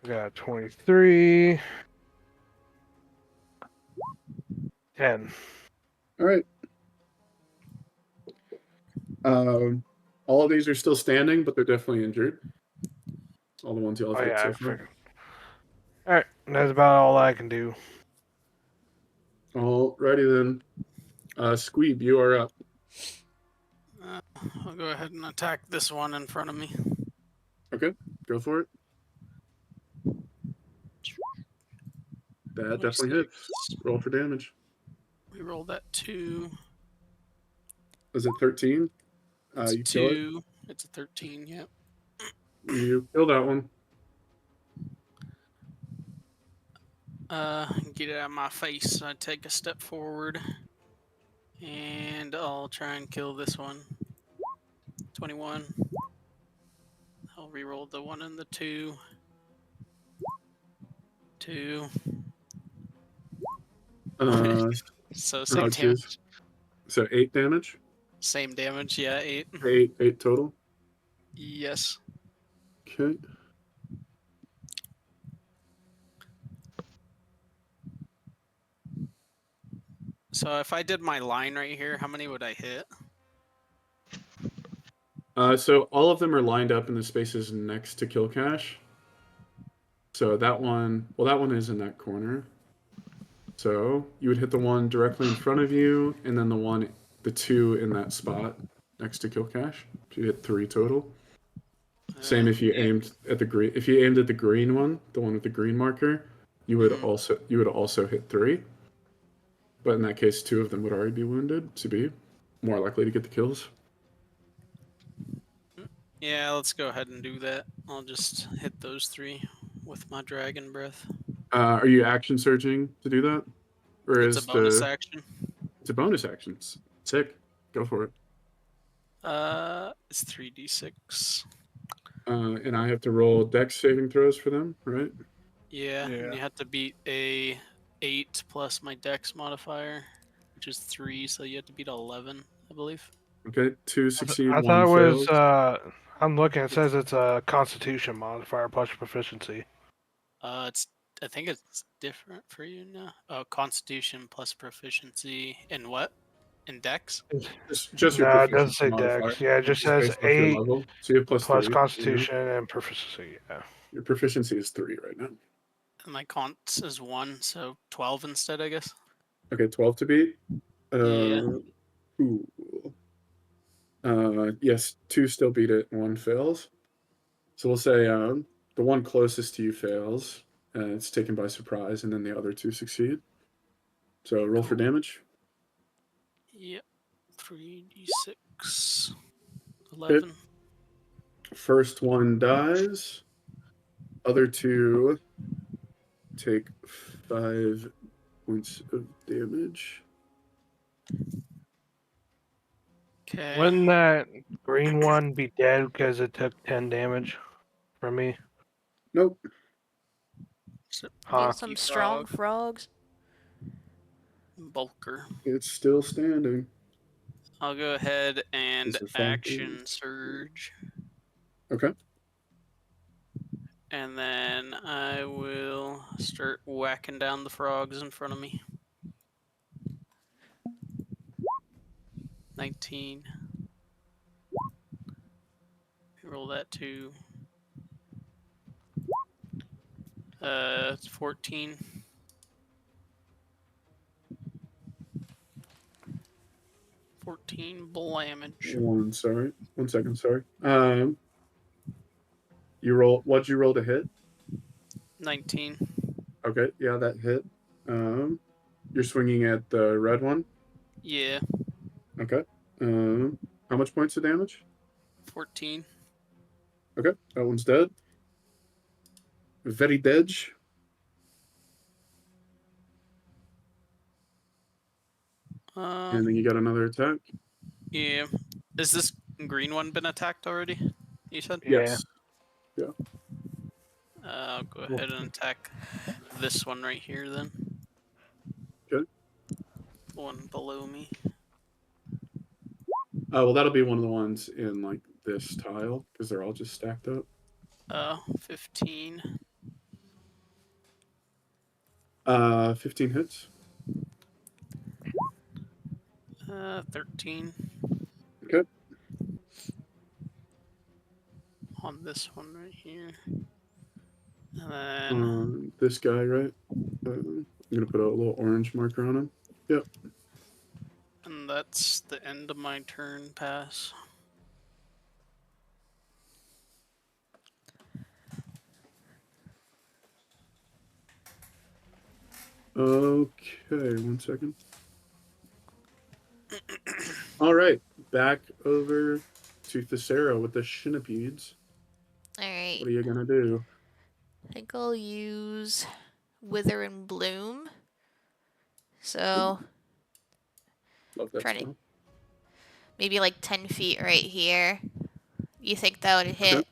We got 23. 10. All right. All of these are still standing, but they're definitely injured. All the ones y'all Oh have hit yeah, I so far. figured. Alright, that's about all I can do. Alrighty then. Squeeb, you are up. I'll go ahead and attack this one in front of me. Okay, go for it. That definitely hits. Roll for damage. We rolled that 2. Is it 13? It's You kill it. 2. It's a 13, yep. You kill that one. Get it out of my face. I take a step forward. And I'll try and kill this one. 21. I'll reroll the 1 and the 2. 2. So same oh, damage. So 8 damage? Same damage, yeah, 8. 8 total? Yes. Okay. So if I did my line right here, how many would I hit? So all of them are lined up in the spaces next to Kil'Kash. So that one is in that corner. So you would hit the one directly in front of you, and then the 2 in that spot next to Kil'Kash. So you hit 3 total. Same if you aimed at the green. If you aimed at the green one, the one with the green marker, you would Mhm. also hit 3. But in that case, 2 of them would already be wounded to be more likely to get the kills. Yeah, let's go ahead and do that. I'll just hit those 3 with my dragon breath. Are you action surging to do that, or It's a is bonus the action. it's a bonus action? Sick. Go for it. It's 3d6. And I have to roll dex saving throws for them, right? Yeah, and Yeah. you have to beat a 8 plus my dex modifier, which is 3, so you have to beat 11, I believe. Okay, 2 succeed, I thought 1 it was. fails. I'm looking. It says it's a Constitution modifier plus proficiency. It's I think it's different for you now. Oh, Constitution plus proficiency in what? In Dex? Just your No, it doesn't proficiency say modifier, Dex. Yeah, it just which is says based off your 8 level. So you have plus +3 right now. Constitution and proficiency. Yeah. Your proficiency is 3 right now. And my cons is 1, so 12 instead, I guess. Okay, 12 to beat. Yeah. Ooh. Yes, 2 still beat it, 1 fails. So we'll say the one closest to you fails, and it's taken by surprise, and then the other 2 succeed. So roll for Cool. damage. Yep. 3d6. Hit. 11. First one dies. Other 2 take 5 points of damage. Okay. Wouldn't that green one be dead because it took 10 damage from me? Nope. Huh. Get some strong Frog. frogs. Bulker. It's still standing. I'll go ahead and Is it 5 action damage? surge. Okay. And then I will start whacking down the frogs in front of me. 19. Roll that too. It's 14. 14 blamage. 1 second, sorry. What'd you roll to hit? 19. Okay, yeah, that hit. You're swinging at the red one. Yeah. Okay. How much points of damage? 14. Okay, that one's dead. Very dead. And then you got another attack. Yeah. Is this green one been attacked already? You said? Yeah. Yes. Yeah. I'll go ahead and attack this one right here then. Okay. The one below me. Well, that'll be one of the ones in like this tile because they're all just stacked up. 15. 15 hits. 13. Okay. On this one right here. And then This guy, right? I'm gonna put a little orange marker on him. Yep. and that's the end of my turn pass. Okay, 1 second. All right, back over to Thesera with the Shinopedes. Alright. What are you gonna do? I think I'll use Wither and Bloom. So, Love that trying to spell. maybe like 10 feet right here. You think that would hit Okay.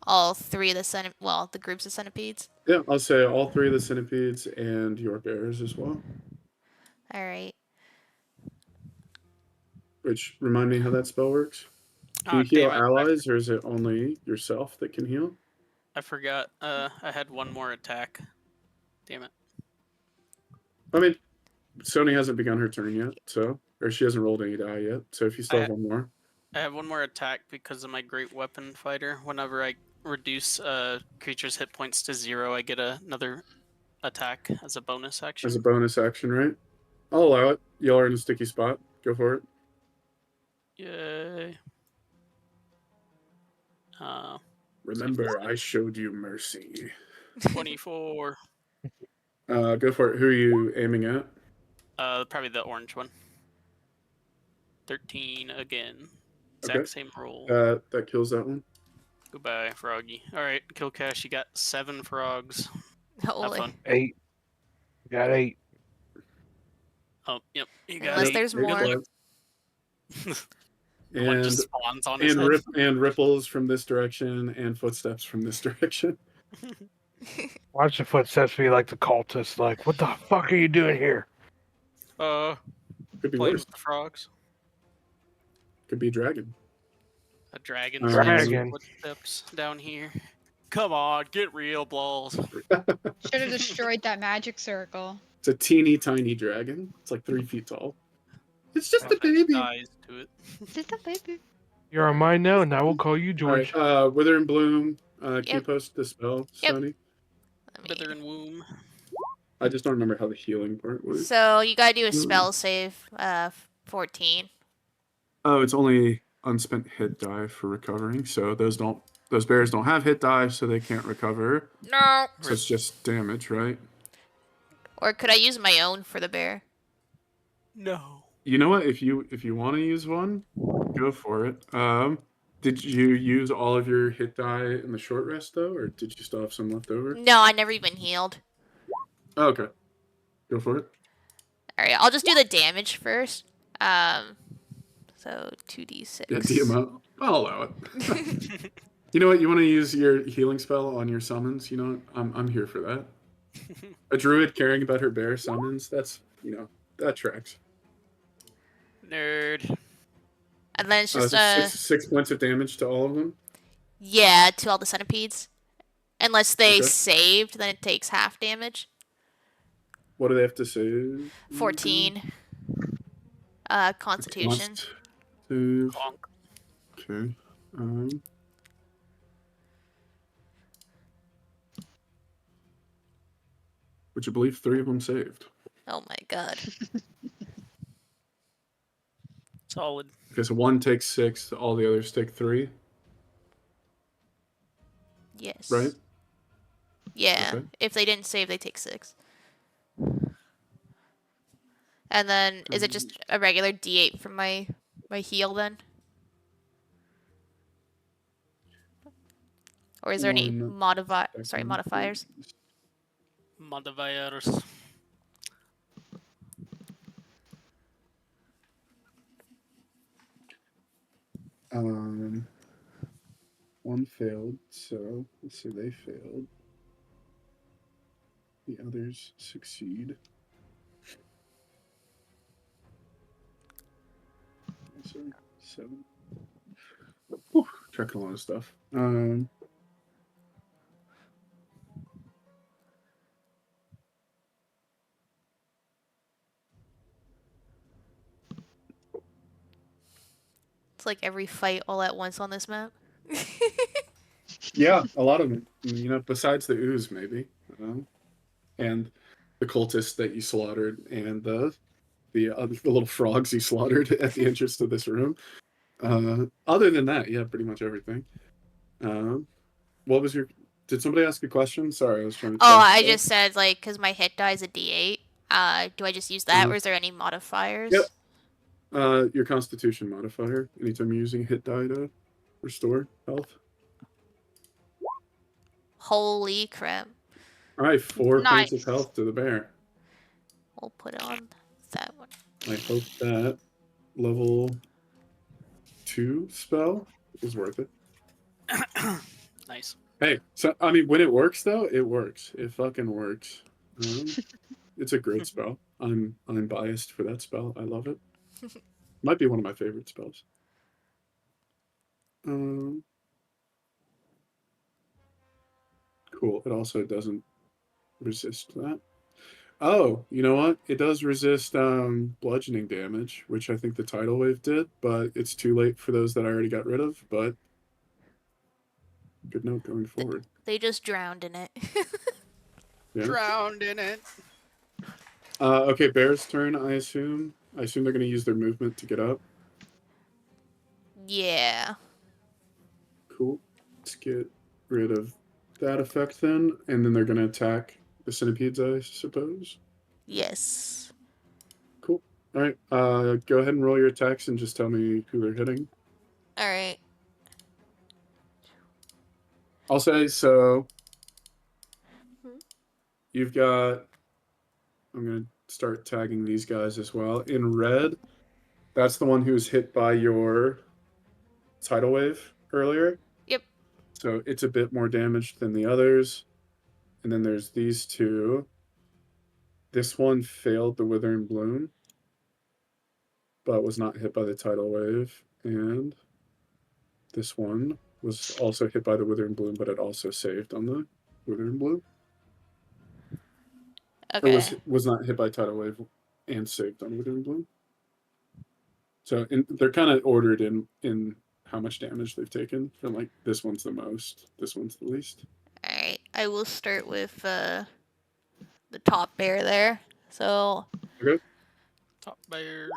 all 3 of the groups of centipedes? Yeah, I'll say all 3 of the centipedes and your bears as well. Alright. Which remind me how that spell works. Can Oh, you heal damn it. allies, or is it only yourself that can heal? I forgot. I had one more attack. Damn it. I mean, Sony hasn't begun her turn yet, or she hasn't rolled any die yet. So if you still I, have one more, I have one more attack because of my great weapon fighter. Whenever I reduce a creature's hit points to 0, I get another attack as a bonus action. as a bonus action, right? I'll allow it. Y'all are in a sticky spot. Go for it. Yay. Remember, I showed you mercy. 24. Go for it. Who are you aiming at? Probably the orange one. 13 again. Okay. Exact same roll. That kills that one. Goodbye, Froggy. All right, Kil'Kash, you got 7 frogs. Have Holy. fun. 8. Got 8. Oh, yep, you got Unless 8. there's Good more. luck. The one And just spawns on his head. and ripples from this direction and footsteps from this direction. Watch the footsteps be like the cultist. Like, what the fuck are you doing here? Could be Playing worse. with the frogs. Could be a dragon. A dragon Dragon. footsteps down here. Come on, get real, balls. Should have destroyed that magic circle. It's a teeny tiny dragon. It's like 3 feet tall. It's just a That baby. dies to it. Just a baby. You're on mine now, and I will call you All George. right, Wither and Bloom. Can you Yep. post the spell, Yep. Sony? Let me- Wither and womb. I just don't remember how the healing part works. So you gotta do a spell save. 14. Oh, it's only unspent hit die for recovering. So those bears don't have hit die, so they can't recover. No. So it's just damage, right? Or could I use my own for the bear? No. You know what? If you want to use one, go for it. Did you use all of your hit die in the short rest though, or did you still have some left over? No, I never even healed. Oh, okay, go for it. All right, I'll just do the damage first. So 2d6. Yeah, the amount. I'll allow it. You know what? You want to use your healing spell on your summons? You know what? I'm here for that. A druid caring about her bear summons. That's that tracks. Nerd. And then it's So just 6 points of damage to all of them. yeah, to all the centipedes. Unless they Okay. saved, then it takes half damage. What do they have to save? 14. Constitution. Save. Bonk. Okay. Which I believe 3 of them saved. Oh my god. Solid. Okay, so 1 takes 6, all the others take 3, Yes. right? Yeah. Okay. If they didn't save, they take 6. And then is it just a regular D8 for my heal then? Or is there any One modifiers? Modifiers. One failed, so let's say they failed. The others succeed. So 7. Whew, tracking a lot of stuff. It's like every fight all at once on this map. Yeah, a lot of them. Besides the ooze, maybe, and the cultists that you slaughtered, and the little frogs you slaughtered at the entrance to this room. Other than that, yeah, pretty much everything. What was your? Did somebody ask a question? Sorry, I was trying to. Oh, I just said like because my hit die is a D8. Do I just use that, Mhm. or is there any modifiers? Yep. Your Constitution modifier. Anytime you're using hit die to restore health. Holy crap! All right, 4 points Nice. of health to the bear. We'll put it on that one. I hope that level 2 spell is worth it. Nice. Hey, so I mean, when it works though, it works. It fucking works. It's a great spell. I'm unbiased for that spell. I love it. Might be one of my favorite spells. Cool. It also doesn't resist that. Oh, you know what? It does resist bludgeoning damage, which I think the tidal wave did, but it's too late for those that I already got rid of. But good note going forward. They just drowned in it. Yeah. Drowned in it. Okay, Bear's turn, I assume. I assume they're going to use their movement to get up. Yeah. Cool. Let's get rid of that effect then. And then they're going to attack The centipedes, I suppose. Yes. Cool. All right. Go ahead and roll your attacks and just tell me who they're hitting. All right. I'll say so. Hmm. You've got. I'm gonna start tagging these guys as well. In red, that's the one who was hit by your tidal wave earlier. Yep. So it's a bit more damaged than the others. And then there's these two. This one failed the Withering Bloom, but was not hit by the tidal wave. And this one was also hit by the Withering Bloom, but it also saved on the Withering Bloom. Or Okay. was not hit by tidal wave and saved on Withering Bloom. So they're kind of ordered in how much damage they've taken. From like this one's the most, this one's the least. All right. I will start with the top bear there. So Okay. Top bear.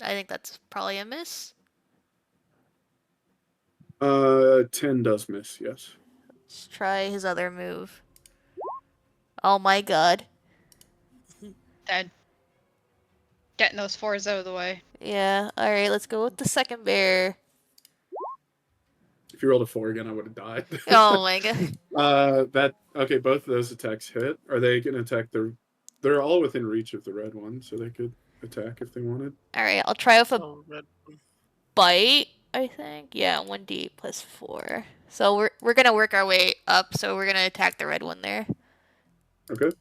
I think that's probably a miss. 10 does miss. Yes. Let's try his other move. Oh my god. Dead. Getting those 4s out of the way. Yeah. All right. Let's go with the second bear. If you rolled a 4 again, I would have died. Oh my god. Okay. Both of those attacks hit. Are they going to attack the? They're all within reach of the red one, so they could attack if they wanted. All right. I'll try with a Oh, red one. bite. I think. Yeah. 1d plus 4. So we're gonna work our way up. So we're gonna attack the red one there. Okay.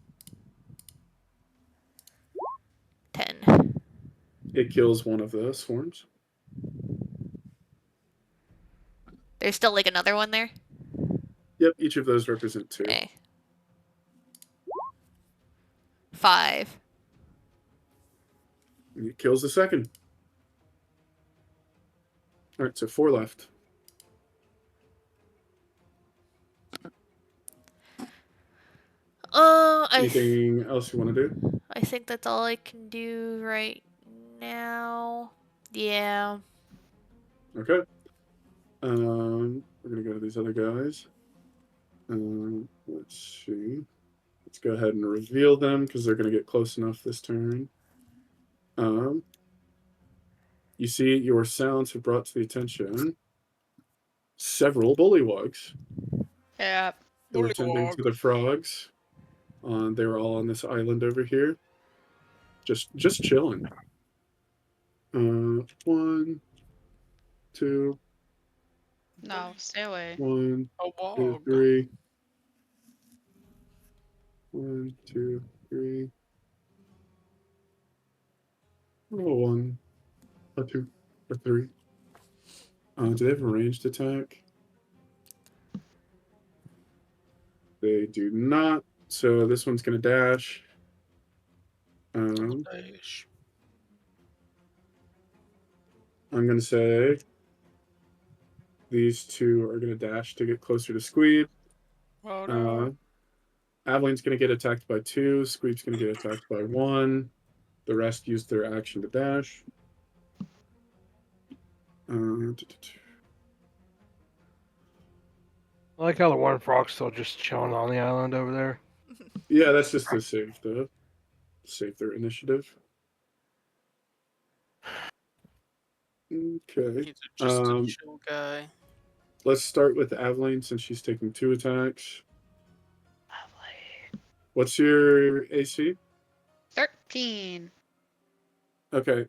10. It kills one of the swarms. There's still like another one there. Yep. Each of those represent 2. Okay. 5. And it kills the second. All right. So 4 left. Anything else you want to do? I think that's all I can do right now. Yeah. Okay. We're gonna go to these other guys. Let's see. Let's go ahead and reveal them because they're gonna get close enough this turn. You see, your sounds have brought to the attention several bullywugs Yeah. who are tending to the frogs. They were all on this island over here, just chilling. 1, 2, No, stay away. 1, A 2, wog. 3. 1, 2, 3. Oh, 1, or 2, or 3. Do they have a ranged attack? They do not. So this one's gonna dash. Dash. I'm gonna say these two are gonna dash to get closer to Squeeb. Oh no. Aveline's gonna get attacked by 2. Squeeb's gonna get attacked by 1. The rest use their action to dash. I like how the one frog's still just chilling on the island over there. Yeah, that's just to save their initiative. Okay. He's just a chill guy. Let's start with Aveline since she's taking 2 attacks. Lovely. What's your AC? 13. Okay.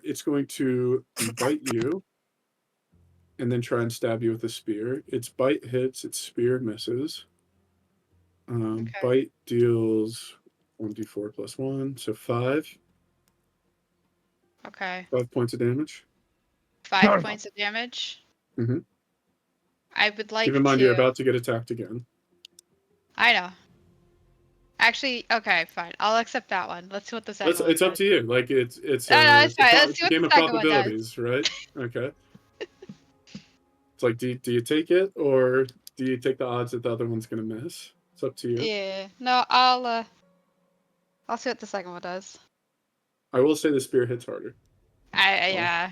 It's going to bite you and then try and stab you with a spear. Its bite hits, its spear misses. Okay. Bite deals 1d4 plus 1, so 5. Okay. 5 points of damage. 5 points of damage. Mhm. I would like Keep in mind to. you're about to get attacked again. I know. Actually, okay, fine. I'll accept that one. Let's see what the second one It's up does. to you. Like it's No, no, it's fine. Let's it's see a what game the of second one does. probabilities, right? Okay. It's like, do you take it or do you take the odds that the other one's gonna miss? It's up to you. Yeah. No, I'll see what the second one does. I will say the spear hits harder. Yeah.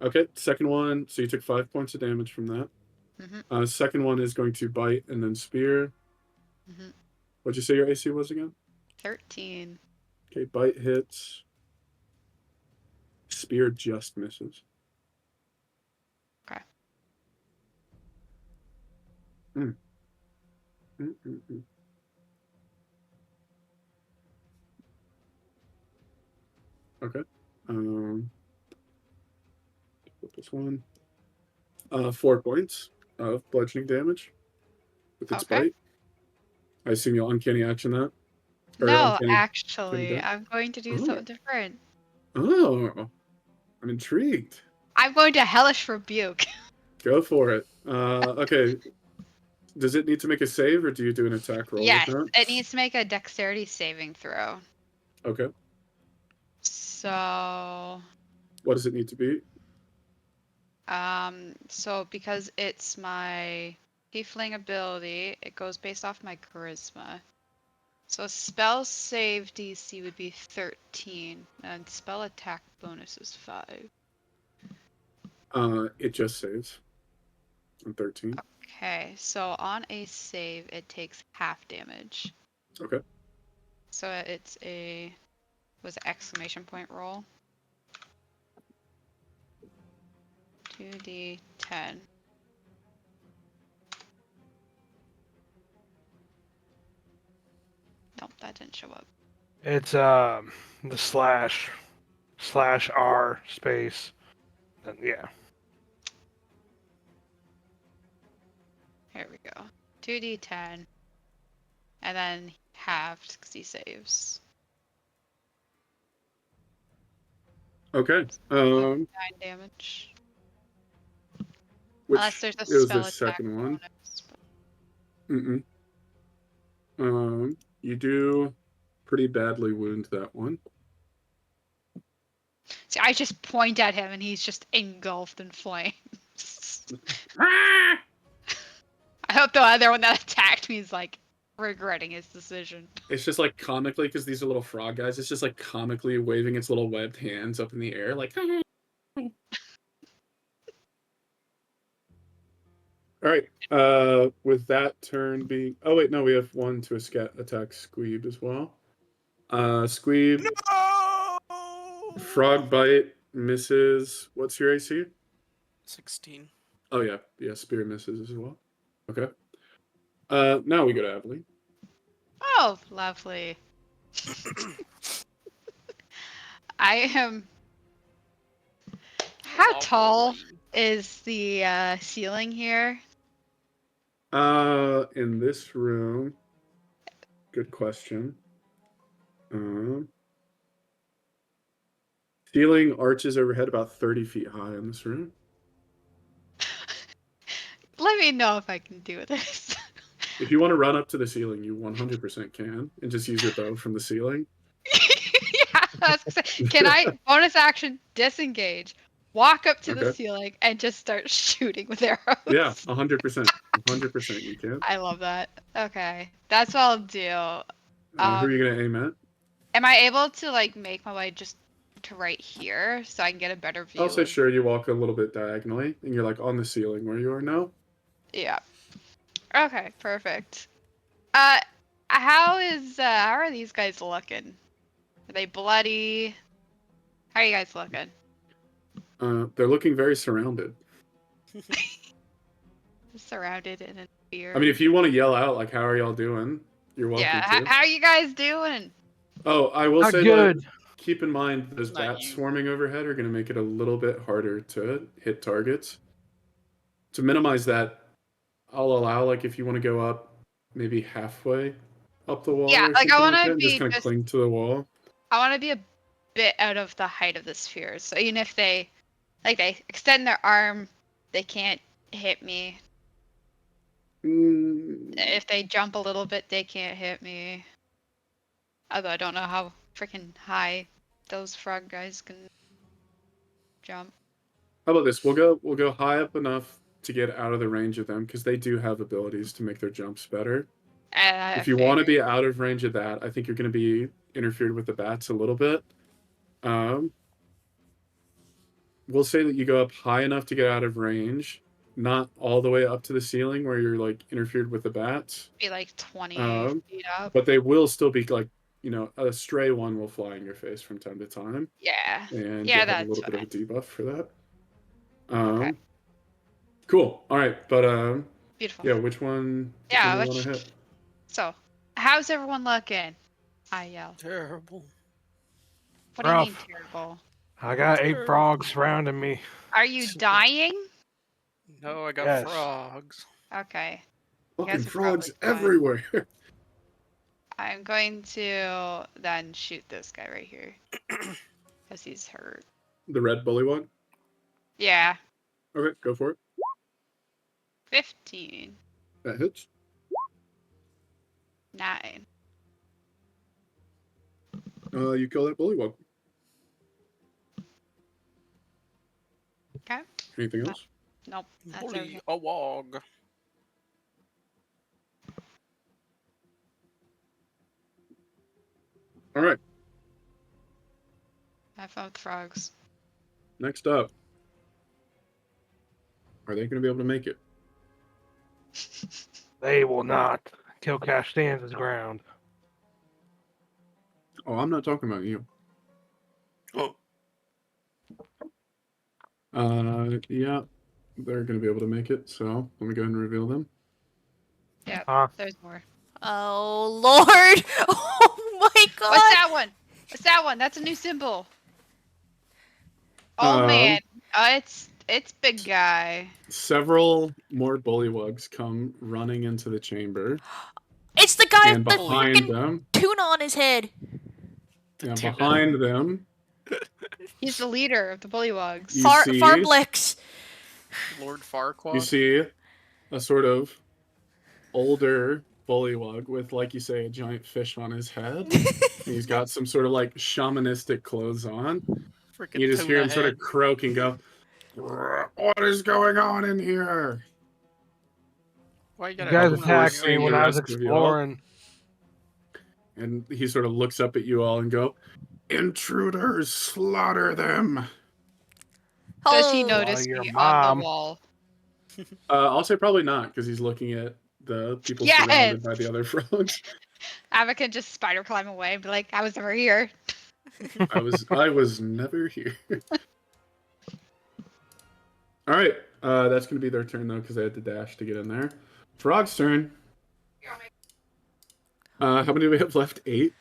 Okay, second one. So you took 5 points of damage from that. Mhm. Second one is going to bite and then spear. Mhm. What'd you say your AC was again? 13. Okay, bite hits. Spear just misses. Okay. Mm. Mm. Okay. Flip this one. 4 points of bludgeoning damage with its Okay. bite. I assume you'll uncanny action that? Or No, uncanny actually, death? I'm going to do Oh. something different. Oh. I'm intrigued. I'm going to hellish rebuke. Go for it. Okay. Does it need to make a save, or do you do an attack roll with Yes, that? it needs to make a dexterity saving throw. Okay. So, What does it need to be? so because it's my tiefling ability, it goes based off my charisma. So spell save DC would be 13, and spell attack bonus is 5. It just saves on 13. Okay, so on a save, it takes half damage. Okay. So it's was an exclamation point roll. 2d10. Nope, that didn't show up. It's the slash R space. And yeah. Here we go. 2d10. And then halved because he saves. Okay. So 9 damage. Unless Which there's a is the spell attack second one. bonus. Mm-mm. You do pretty badly wound that one. See, I just point at him and he's just engulfed in flames. Ah! I hope the other one that attacked me is like regretting his decision. It's just like comically, because these are little frog guys, it's just like comically waving its little webbed hands up in the air, like. All right. With that turn being. Oh wait, no, we have one to attack Squeeb as well. Squeeb. No! Frog bite misses. What's your AC? 16. Oh yeah, spear misses as well. Okay. Now we go to Abilene. Oh, lovely. I am. How tall is the ceiling here? In this room. Good question. Ceiling arches overhead about 30 feet high in this room. Let me know if I can do this. If you want to run up to the ceiling, you 100% can, and just use your bow from the ceiling. Yeah, I was gonna say, can I bonus action disengage, walk up to the Okay. ceiling, and just start shooting with arrows? Yeah, 100%. 100% you can. I love that. Okay, that's what I'll do. Who are you going to aim at? Am I able to like make my way just to right here so I can get a better view? I'll say sure, you walk a little bit diagonally, and you're like on the ceiling where you are now. Yeah. Okay, perfect. How are these guys looking? Are they bloody? How are you guys looking? They're looking very surrounded. Surrounded in a fear. I mean, if you want to yell out, like, how are y'all doing? You're welcome Yeah, to. how are you guys doing? Oh, I will Not say, good. keep in mind those Not bats you. swarming overhead are going to make it a little bit harder to hit targets. To minimize that, I'll allow, like, if you want to go up maybe halfway up the wall Yeah, or like I something want like to that, and just be kind of cling to the wall. I want to be a bit out of the height of the sphere. So even if they extend their arm, they can't hit me. If they jump a little bit, they can't hit me. Although I don't know how freaking high those frog guys can jump. How about this? We'll go high up enough to get out of the range of them, because they do have abilities to make their jumps better. If you want to be out of range of that, I think you're going to be interfered with the bats a little bit. We'll say that you go up high enough to get out of range, not all the way up to the ceiling where you're like interfered with the bats. Be like 20 Um, feet up. But they will still be like, a stray one will fly in your face from time to time, Yeah. and Yeah, you'll have a that's little bit of a fine. debuff for that. Okay. Cool. All right, but Beautiful. yeah, which one does Yeah, anyone want to hit? So, how's everyone looking? I yell. Terrible. What do you mean Rough. terrible? I got 8 Terrible. frogs surrounding me. Are you dying? No, I got Yes. frogs. Okay. You Fucking guys are frogs probably fine. everywhere. I'm going to then shoot this guy right here. Because he's hurt. The red bullywug. Yeah. Okay, go for it. 15. That hits. 9. You kill that bullywug. Okay. Anything else? Nope. That's Bully everything. a wog. All right. Have fun with frogs. Next up, are they going to be able to make it? They will not. Kil'Kash stands his ground. Oh, I'm not talking about you. Oh. Yeah, they're going to be able to make it. So let me go ahead and reveal them. Yeah. Huh? There's more. Oh Lord! Oh my God! What's that one? What's that one? That's a new symbol. Oh man. It's big guy. Several more bullywugs come running into the chamber, It's the guy and with the behind freaking them, tuna on his head. behind them, He's the leader of the bullywugs. You Far see- Farblex. Lord Farquaad. you see a sort of older bullywug with, like you say, a giant fish on his head. He's got some sort of like shamanistic clothes on. Freaking You just hear tuna him sort of head. croak and go, "What is going on in here?" Why you You gotta guys tuna on attacked you? me seeing when the I was rest of y'all. exploring. And he sort of looks up at you all and go, "Intruders, slaughter them." Does he Oh. notice your me on mom. the wall? I'll say probably not, because he's looking at the people Yes! surrounded by the other frogs. Ava can just spider climb away and be like, I was never here. I was never here. All right, that's gonna be their turn though, because they had to dash to get in there. Frog's turn. How many do we have left? 8.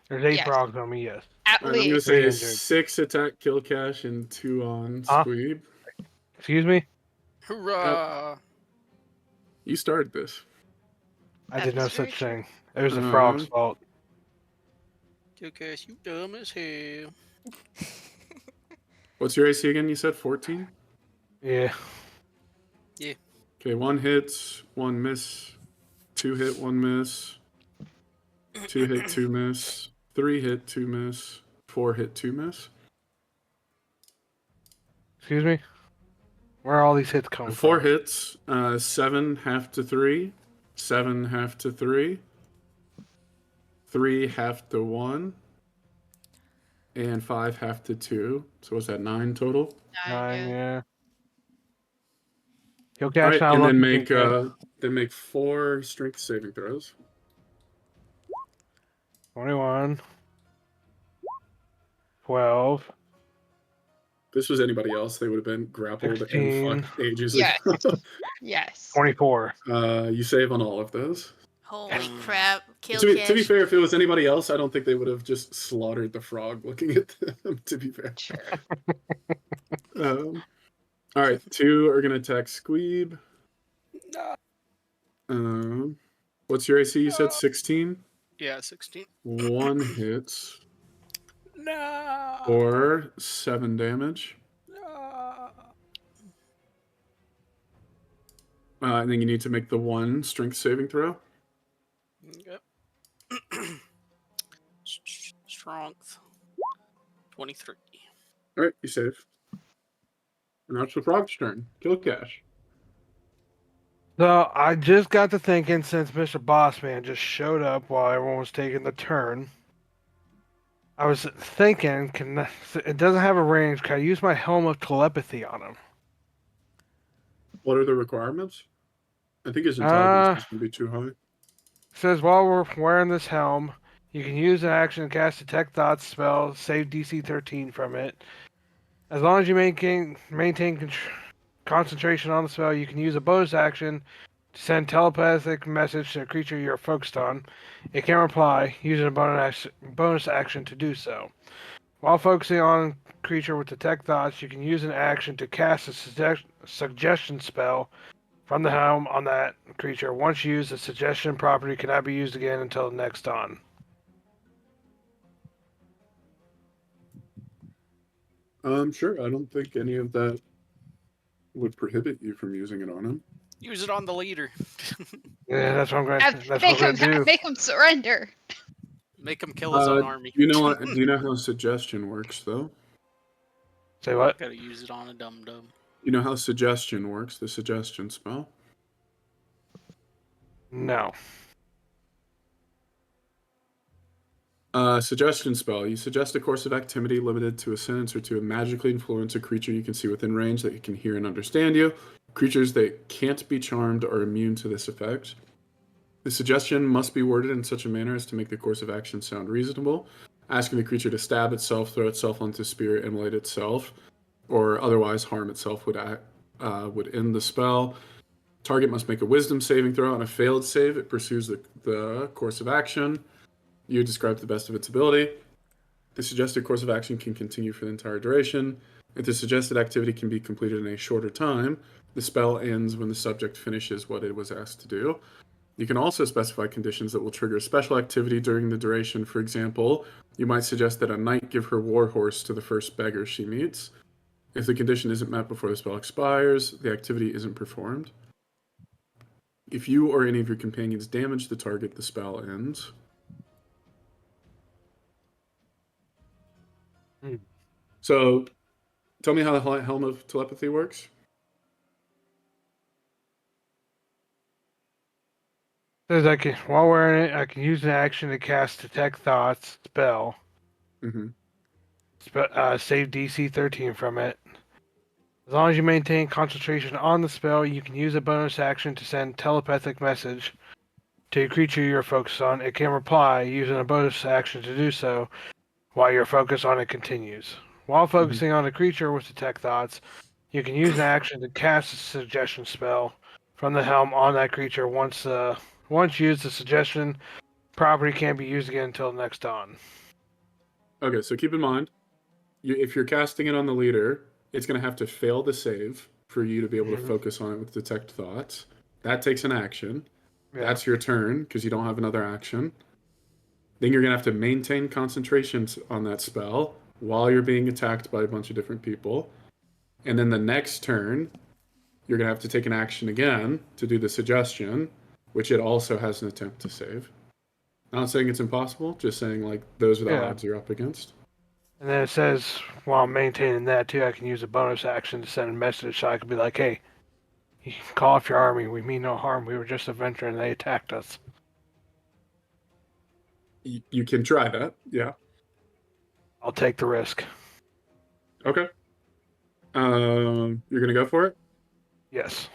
There's 8 Yes. frogs on me, yes. At I'm gonna least. say 300. 6 attack Kil'Kash and 2 on Huh? Squeeb. Excuse me? Hoorah! You started this. I That did no is very such true. thing. It was the frog's fault. Kil'Kash, you dumb as hell. What's your AC again? You said 14? Yeah. Okay, 1 hit, 1 miss, 2 hit, 1 miss, 2 hit, 2 miss, 3 hit, 2 miss, 4 hit, 2 miss. Excuse me? Where are all these hits coming 4 from? hits, 7 half to 3, 7 half to 3, 3 half to 1, and 5 half to 2. So what's that, 9 total? 9, yeah. All Kil'Kash right, not and then looking too good. make 4 strength saving throws. 21. 12. If this was anybody else, they would have been grappled 16. and fucked ages Yes. ago. Yes. 24. You save on all of those. Holy crap! To be Kil'Kash. fair, if it was anybody else, I don't think they would have just slaughtered the frog looking at them, to be fair. Sure. All right, 2 are going to attack Squeeb. Nah. What's your AC? You said 16? Yeah, 16. 1 hits No. for 7 damage. No. And then you need to make the 1 strength saving throw. Yep. Strength. 23. All right, you save. And that's the frog's turn. Kil'Kash. So I just got to thinking, since Mr. Bossman just showed up while everyone was taking the turn, I was thinking, it doesn't have a range. Can I use my helm of telepathy on him? What are the requirements? I think his intelligence is going to be too high. Says while we're wearing this helm, you can use an action to cast Detect Thoughts spell, save DC 13 from it. As long as you maintain concentration on the spell, you can use a bonus action to send telepathic message to a creature you're focused on. It can reply using a bonus action to do so. While focusing on a creature with Detect Thoughts, you can use an action to cast a suggestion spell from the helm on that creature. Once used, the suggestion property cannot be used again until the next dawn. Sure. I don't think any of that would prohibit you from using it on him. Use it on the leader. Yeah, that's what I'm going to do. Make him surrender. Make him kill his own army. You know what? Do you know how suggestion works, though? Say what? Gotta use it on a dum-dum. You know how suggestion works, the suggestion spell? No. Suggestion spell. You suggest a course of activity limited to a sentence or to magically influence a creature you can see within range that can hear and understand you. Creatures that can't be charmed are immune to this effect. The suggestion must be worded in such a manner as to make the course of action sound reasonable. Asking the creature to stab itself, throw itself onto spirit, immolate itself, or otherwise harm itself would end the spell. Target must make a wisdom saving throw. On a failed save, it pursues the course of action. You describe to the best of its ability. The suggested course of action can continue for the entire duration. If the suggested activity can be completed in a shorter time, the spell ends when the subject finishes what it was asked to do. You can also specify conditions that will trigger special activity during the duration. For example, you might suggest that a knight give her warhorse to the first beggar she meets. If the condition isn't met before the spell expires, the activity isn't performed. If you or any of your companions damage the target, the spell ends. So, tell me how the Helm of Telepathy works. Says while wearing it, I can use an action to cast Detect Thoughts spell. Mm-hmm. Save DC 13 from it. As long as you maintain concentration on the spell, you can use a bonus action to send telepathic message to a creature you're focused on. It can reply using a bonus action to do so while your focus on it continues. While focusing on a creature with Detect Thoughts, you can use an action to cast a suggestion spell from the helm on that creature. Once used, the suggestion property can't be used again until the next dawn. Okay, so keep in mind, if you're casting it on the leader, it's going to have to fail the save for you to be able to focus on it with Detect Thoughts. That takes an action. Yeah. That's your turn, because you don't have another action. Then you're going to have to maintain concentration on that spell while you're being attacked by a bunch of different people. And then the next turn, you're going to have to take an action again to do the suggestion, which it also has an attempt to save. Not saying it's impossible, just saying like those are the odds you're up against. And then it says while maintaining that too, I can use a bonus action to send a message so I can be like, hey, you can call off your army. We mean no harm. We were just adventuring and they attacked us. You can try that, yeah. I'll take the risk. Okay. You're going to go for it? Yes.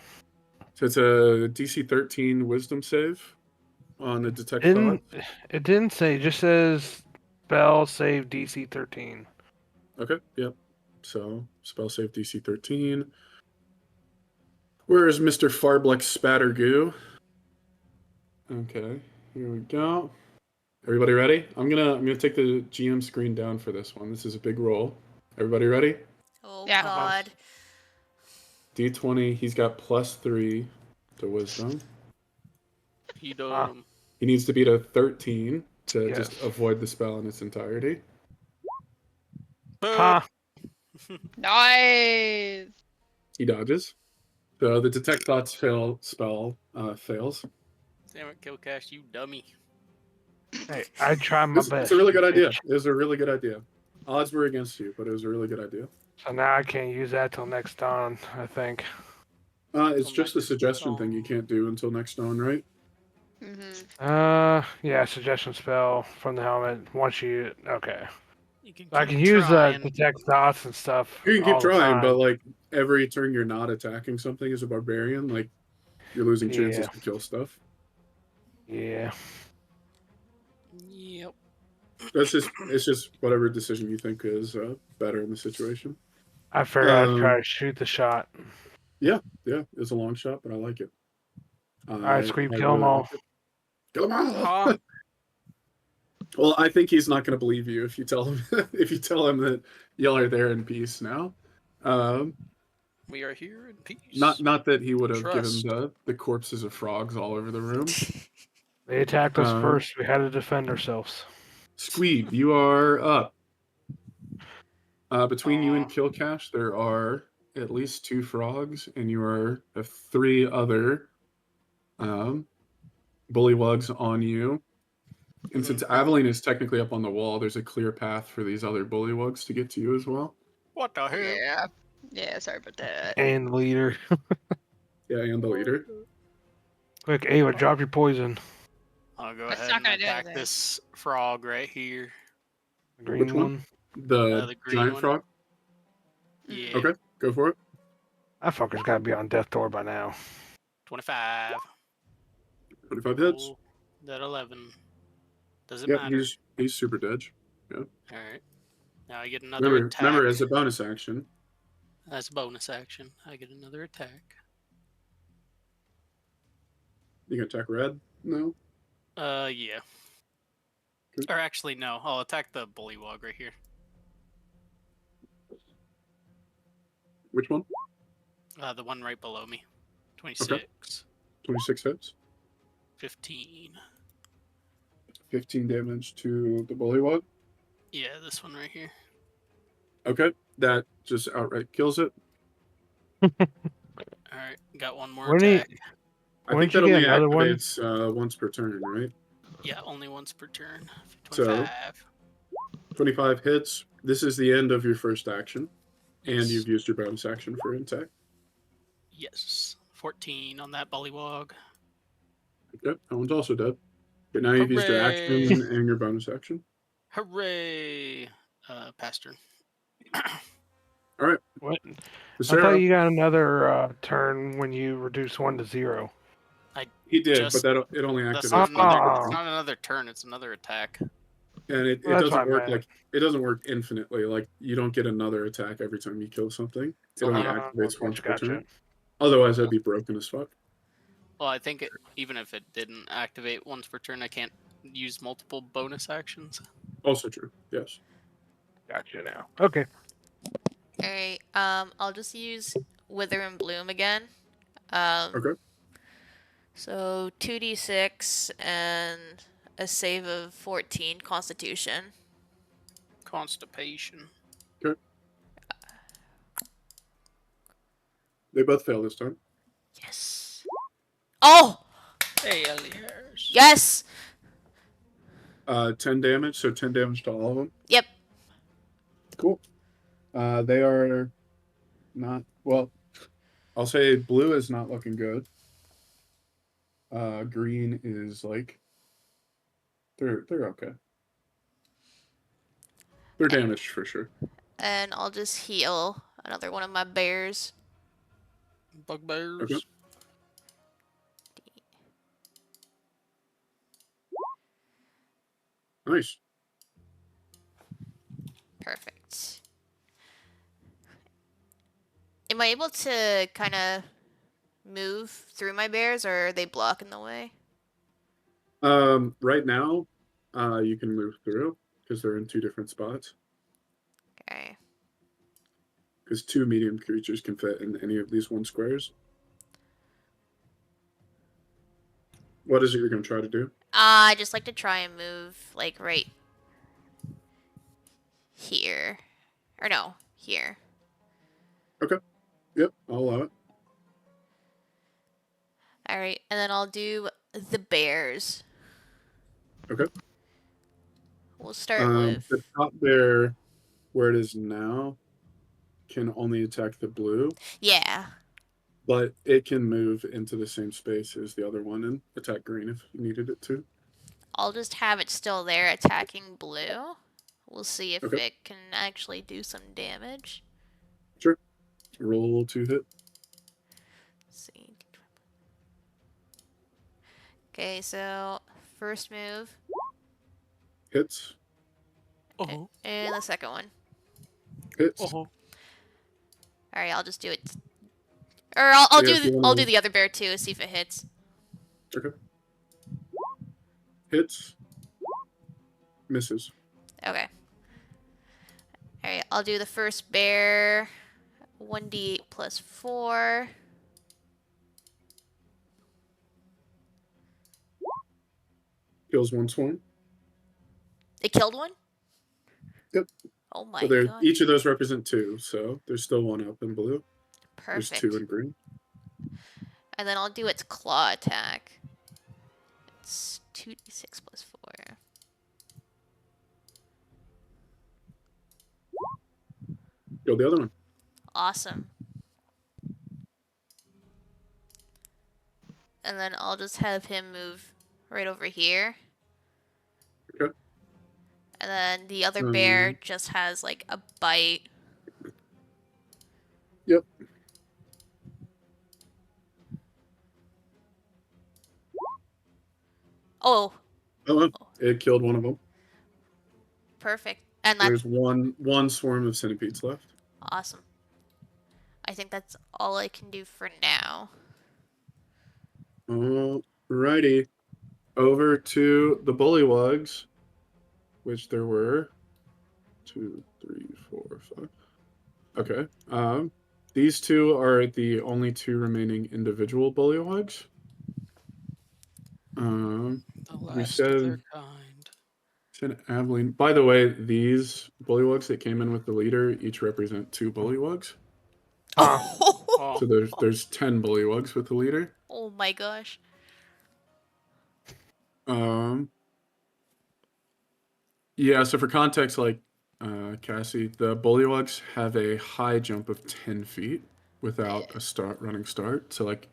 So it's a DC 13 wisdom save on the Detect Thought. It didn't say. It just says spell save DC 13. Okay, yep. So spell save DC 13. Where is Mr. Farbleck Spattergoo? Okay, here we go. Everybody ready? I'm gonna take the GM screen down for this one. This is a big roll. Everybody ready? Oh Yeah. God. D20. He's got +3 to wisdom. He He needs to beat a 13 to Yes. just avoid the spell in its entirety. Ha! Nice. He dodges. So the Detect Thoughts spell fails. Damn it, Kil'Kash, you dummy. Hey, I tried my best. It's a really good idea. bitch. It was a really good idea. Odds were against you, but it was a really good idea. So now I can't use that till next dawn, I think. It's just the next suggestion dawn. thing you can't do until next dawn, right? Mm-hmm. Yeah, suggestion spell from the helmet. Okay. You can I keep can use trying. detect dots and stuff. You can keep all the trying, but time. like every turn you're not attacking something as a barbarian, like you're losing chances Yeah. to kill stuff. Yeah. Yep. It's just whatever decision you think is better in the situation. I figured I'd try Um, to shoot the shot. yeah, it's a long shot, but I like it. All right, Squeeb, I kill them really all. like it. Kill them all. Huh? Well, I think he's not going to believe you if you tell him that y'all are there in peace now. Um, We are here in peace. not that he would have given Trust. the corpses of frogs all over the room. They attacked us Um, first. We had to defend ourselves. Squeeb, you are up. Between you and Aw. Kil'Kash, there are at least 2 frogs, and you have 3 other bullywugs on you. And since Aveline is technically up on the wall, there's a clear path for these other bullywugs to get to you as well. What the hell? Yeah. Yeah, sorry about that. And the leader. Yeah, and the leader. Quick, Ava, drop your poison. I'll go That's ahead not and gonna do attack anything. this frog right here. The green Which one? one. The green giant one. frog? Yeah. Okay, go for it. That fucker's got to be on death door by now. 25. 25 hits. Roll that 11. Does it Yep, matter? he's super dead. All right. Now I get another attack. Remember, as a bonus action, As a bonus action, I get another attack. you can attack red. No. Yeah. Okay. Or actually, no. I'll attack the bullywug right here. Which one? The one right below me. 26. 26 hits. 15. 15 damage to the bullywug. Yeah, this one right here. Okay, that just outright kills it. All right, got one more When he- attack. I Wouldn't think you that get only another one? activates once per turn, right? Yeah, only once per turn. So- 25. 25 hits. This is the end of your first action, and Yes. you've used your bonus action for attack. Yes. 14 on that bullywug. Okay, that one's also dead. But now you've used your action Hooray! and your bonus action. Hooray! Past turn. All right, What? I Thesera, thought you got another turn when you reduce 1 to 0. he did, just- but it only That's activates not once another. per It's turn. not another turn. It's another attack. And it Well, that's doesn't what I work meant. it doesn't work infinitely. Like you don't get another attack every time you kill something. It only activates once per turn. Otherwise, that'd be broken as fuck. Well, I think even if it didn't activate once per turn, I can't use multiple bonus actions. Also true. Yes. Gotcha now. Okay. Alright, I'll just use Wither and Bloom again. Okay. So 2d6 and a save of 14 Constitution. Constipation. They both fail this time. Yes. Oh! Failures. Yes! 10 damage, so 10 damage to all of them. Yep. Cool. They are not well. I'll say blue is not looking good. Green is like they're okay. They're damaged for sure. And I'll just heal another one of my bears. Bugbears. Okay. Nice. Perfect. Am I able to kind of move through my bears, or are they blocking the way? Right now, you can move through because they're in 2 different spots. Okay. Because 2 medium creatures can fit in any of these 1 squares. What is it you're going to try to do? I just like to try and move, like, right here. Or no, here. Yep, I'll allow it. Alright, and then I'll do the bears. Okay. We'll start with... The top bear, where it is now, can only attack the blue, Yeah. but it can move into the same space as the other one and attack green if you needed it to. I'll just have it still there attacking blue We'll see if Okay. it can actually do some damage. Sure. Roll to hit. Let's see. Okay, so first move Hits. Oh, and the second one. Hits. oh. All right, I'll just do it. Or I'll Yeah, if you I'll wanna- do the other bear too. See if it hits. Okay. Hits. Misses. Okay. All right, I'll do the first bear. 1d8 plus 4. Kills one swarm. It killed one? Yep. Oh my So there, god. each of those represent 2. So there's still 1 up in blue. There's 2 Perfect. in green. And then I'll do its claw attack. It's 2d6 plus 4. Kill the other one. Awesome. And then I'll just have him move right over here. Okay. And then the other bear just has like a bite. Yep. Oh, Oh, it killed one of them. perfect. And that's There's one swarm of centipedes left. awesome. I think that's all I can do for now. Alrighty. Over to the bullywugs, which there were 2, 3, 4, 5. Okay. These 2 are the only 2 remaining individual bullywugs. The We last of their said Aveline. By the way, these bullywugs that came in with the leader each represent 2 bullywugs. Oh. So there's 10 bullywugs with the leader. Oh my gosh. Yeah, so for context, like Cassie, the bullywugs have a high jump of 10 feet without a running start. So like,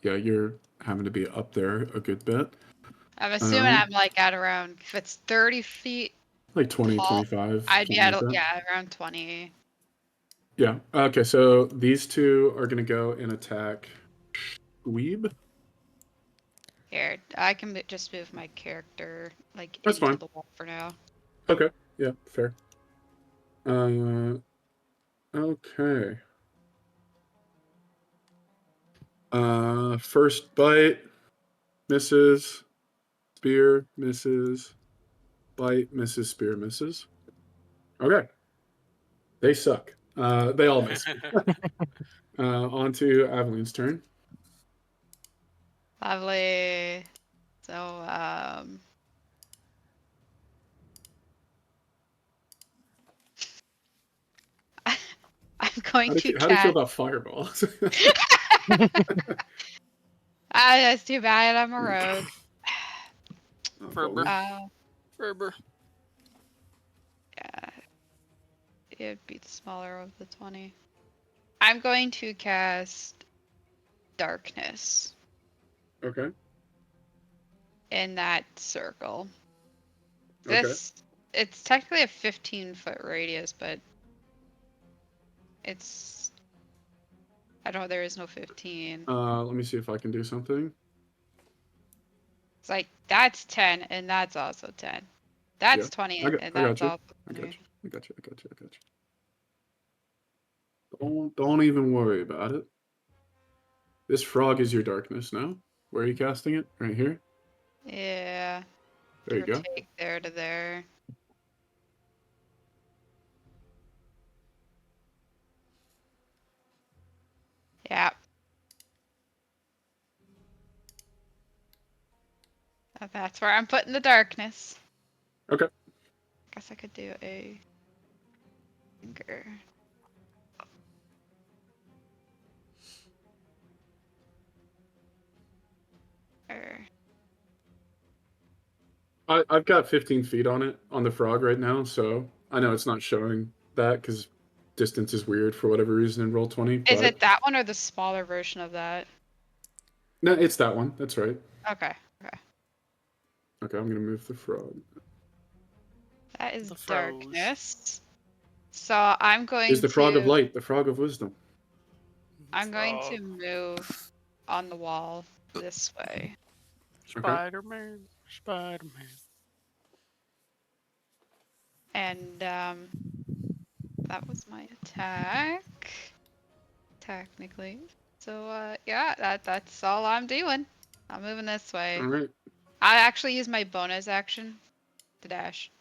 yeah, you're having to be up there a good bit. I'm assuming I'm like at around, if it's 30 feet, Like 20, tall, 25. I'd be something at, like that. yeah, around 20. Yeah. Okay, so these 2 are going to go and attack Squeeb. Here, I can just move my character like That's into fine. the wall for now. Okay. Yeah, fair. Okay. First bite misses. Spear misses. Bite misses. Spear misses. Okay. They suck. They all miss. On to Aveline's turn. Lovely. So, I'm going to How do you feel cast. about fireballs? That's too bad. I'm a rogue. Ferber. Uh, Ferber. yeah, it'd be the smaller of the 20. I'm going to cast darkness Okay. in that circle. Okay. It's technically a 15-foot radius, but it's, I don't know, there is no 15. Let me see if I can do something. It's like, that's 10, and that's also 10. That's Yeah, 20, I and got that's you. also I 20. got you. Don't even worry about it. This frog is your darkness now. Where are you casting it? Right here? Yeah. There you Give or go. take there to there. Yeah. That's where I'm putting the darkness. Okay. Guess I could do a finger. Or I've got 15 feet on it, on the frog right now, so I know it's not showing that because distance is weird for whatever reason in Roll20. is But it that one or the smaller version of that? no, it's that one. That's right. Okay. Okay. Okay, I'm going to move the frog. That is The froze. darkness. So I'm going Is the frog of to light, the frog of wisdom. I'm going to Frog. move on the wall this way. Spider-Man. Spider-Man. And that was my attack. Technically. So yeah, that's all I'm doing. I'm moving this way. All right. I actually use my bonus action to dash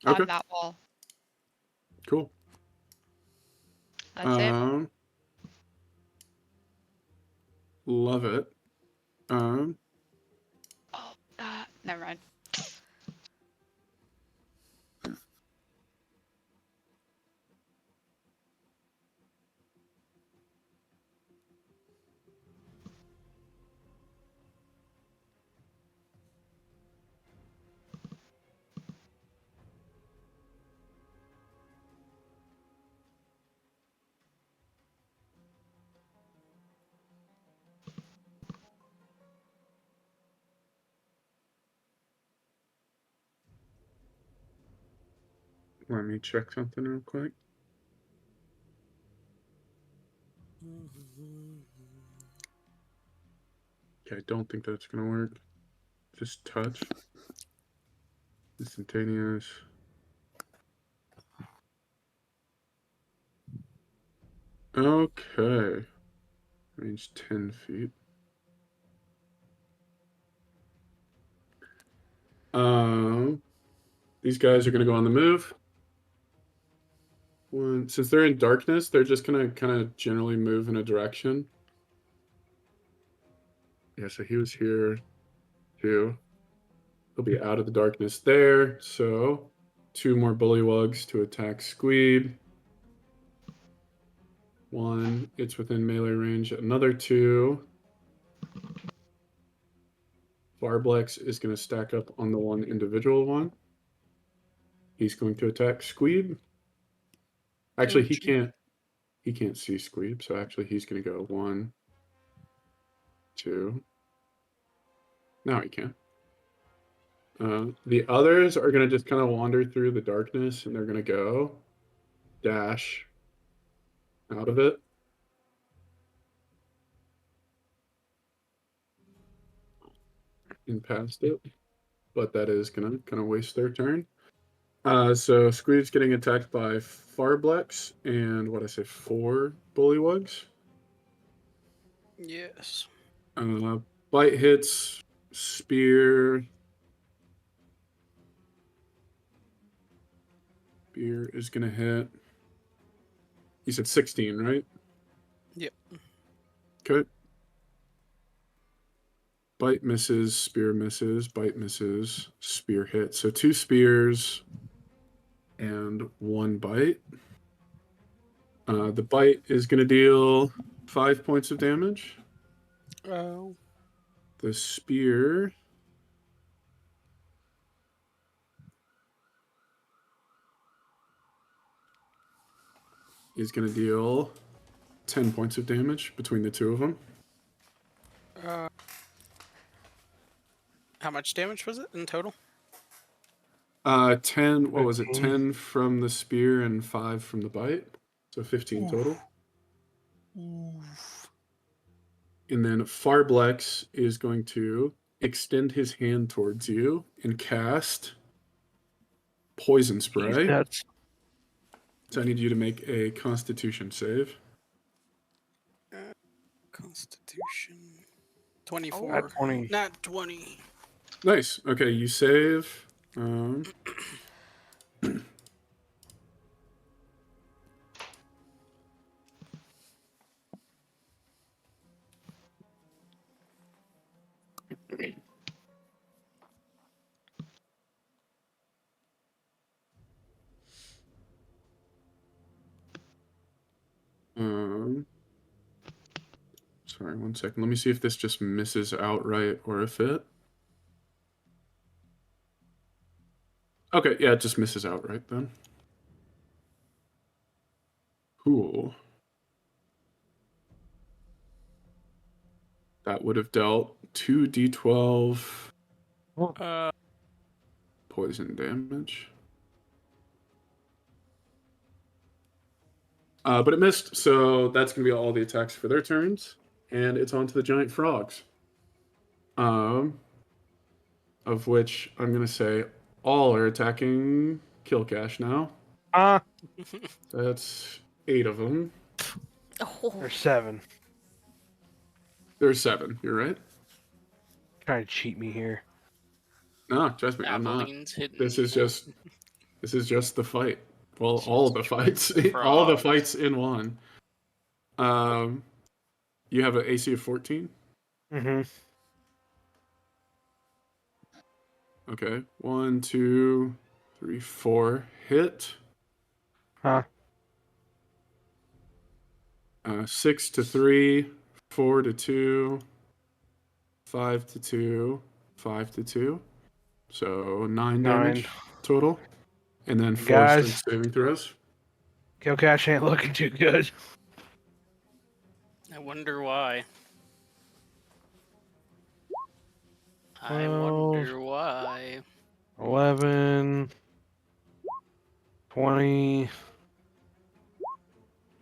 Okay. on that wall. Cool. That's it. Love it. Oh, never mind. Let me check something real quick. Okay, I don't think that's gonna work. Just touch. Instantaneous. Okay. Range 10 feet. These guys are gonna go on the move. Since they're in darkness, they're just gonna kind of generally move in a direction. Yeah, so he was here too. He'll be out of the darkness there. So 2 more bullywugs to attack Squeeb. 1, it's within melee range. Another 2. Farblex is going to stack up on the one individual one. He's going to attack Squeeb. Actually, he can't see Squeeb, so actually he's going to go 1, 2. Now he can. The others are going to just kind of wander through the darkness, and they're going to go dash out of it. And past it. But that is going to kind of waste their turn. So Squeeb's getting attacked by Farblex and 4 bullywugs. Yes. Bite hits, spear. Spear is gonna hit. You said 16, right? Yep. Okay. Bite misses, spear misses, bite misses, spear hits. So 2 spears and 1 bite. The bite is gonna deal 5 points of damage. Oh. The spear is going to deal 10 points of damage between the 2 of them. How much damage was it in total? 10, what was it? 15. 10 from the spear and 5 from the bite. So 15 total. Oof. And then Farblex is going to extend his hand towards you and cast Poison Spray. That's So I need you to make a Constitution save. Constitution. 24. at 20. Not 20. Nice. Okay, you save. Sorry, 1 second. Let me see if this just misses outright or if it. Okay, yeah, it just misses outright then. Cool. That would have dealt 2d12 poison damage. But it missed, so that's going to be all the attacks for their turns. And it's on to the giant frogs. Of which I'm going to say all are attacking Kil'Kash now. That's 8 of them. Oh. There's 7. There's 7, you're right. Trying to cheat me here. No, trust me, I'm not. Javeline's hitting This me is now. just the fight. Well, Jesus all the fights. Christ, All the frogs. fights in one. You have an AC of 14? Mm-hmm. Okay. 1, 2, 3, 4. Hit. Huh? 6 to 3, 4 to 2, 5 to 2, 5 to 2. So 9 damage total. And then 4 Guys. strength saving throws. Kil'Kash ain't looking too good. I wonder why. I 12. wonder why. 11, 20,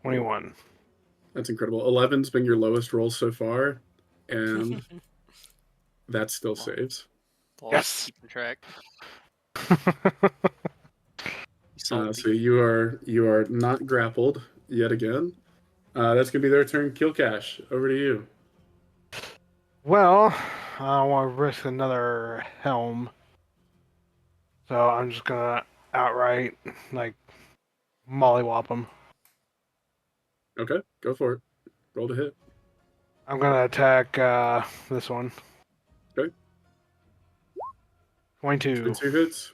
21. That's incredible. 11's been your lowest roll so far, and that still saves. Boss Yes. keeping track. So you are not grappled yet again. That's gonna be their turn. Kil'Kash, over to you. Well, I don't want to risk another helm. So I'm just gonna outright, like, mollywop him. Okay, go for it. Roll to hit. I'm gonna attack this one. Okay. 22. 2 hits.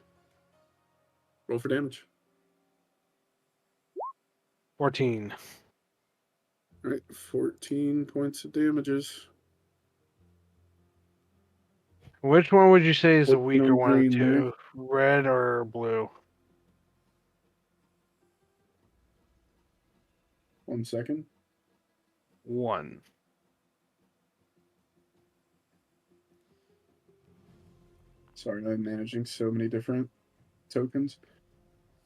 Roll for damage. 14. All right, 14 points of damages. Which one would you say is the What's weaker on one of the green there? two? Red or blue? 1 second. 1. Sorry, I'm managing so many different tokens.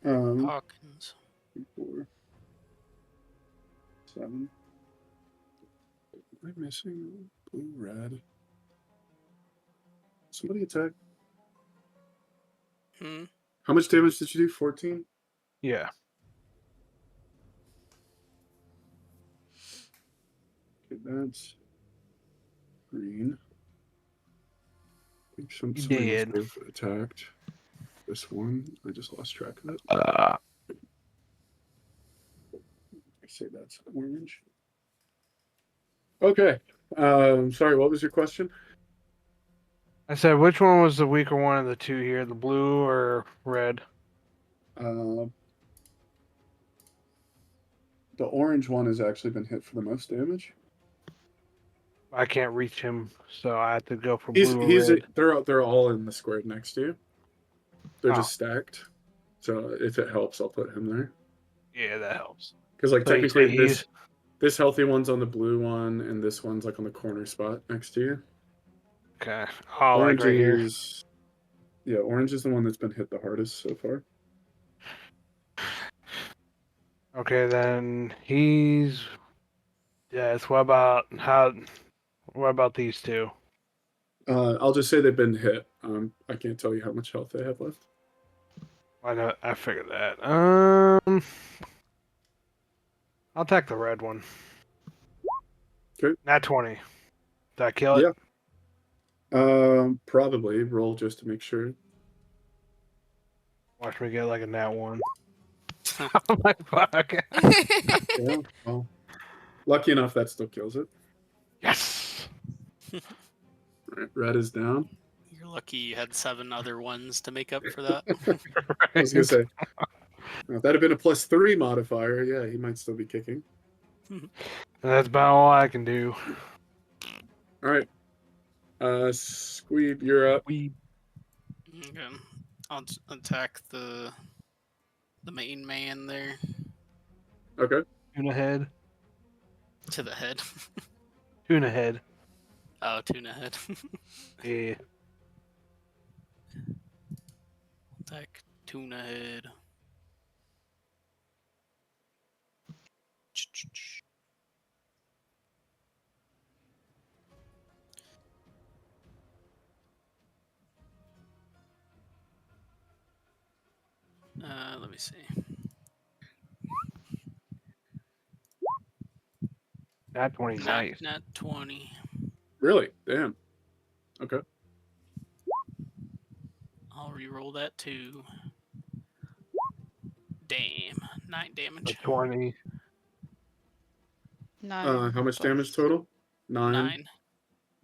Hawkins. 4, 7. Am I missing blue, red? Somebody attack. Hmm. How much damage did you do? 14? Yeah. Okay, that's green. I think You somebody must did. have attacked this one. I just lost track of it. Uh, I say that's orange. Okay. Sorry, what was your question? I said, which one was the weaker one of the two here? The blue or red? The orange one has actually been hit for the most damage. I can't reach him, so I have to go for He's blue or red. they're all in the square next to you. They're Oh. just stacked. So if it helps, I'll put him there. Yeah, that helps. Because like So you technically say this healthy one's on the blue one, and this one's like on the corner spot next to you. Okay. Oh, Orange like right here. Orange is the one that's been hit the hardest so far. Okay, then he's. Yes. What about these two? I'll just say they've been hit. I can't tell you how much health they have left. I figured that. I'll attack the red one. Okay. Nat 20. Did I kill it? Yeah. Probably roll just to make sure. Watch me get like a nat 1. Oh my fuck. Yeah. Well, lucky enough that still kills it. Yes. All right, red is down. You're lucky you had 7 other ones to make up for that. I was gonna say, if that had been a +3 modifier, yeah, he might still be kicking. And that's about all I can do. All right, Squeeb, you're up. We Okay. I'll attack the main man there Okay. tuna head. to the head. Tuna head. Oh, tuna head. Yeah. Attack tuna head. Let me see. Nat 20, nice. Nat 20. Really? Damn. Okay. I'll re-roll that too. Damn, 9 A damage. 20. 9. How much damage total? 9. 9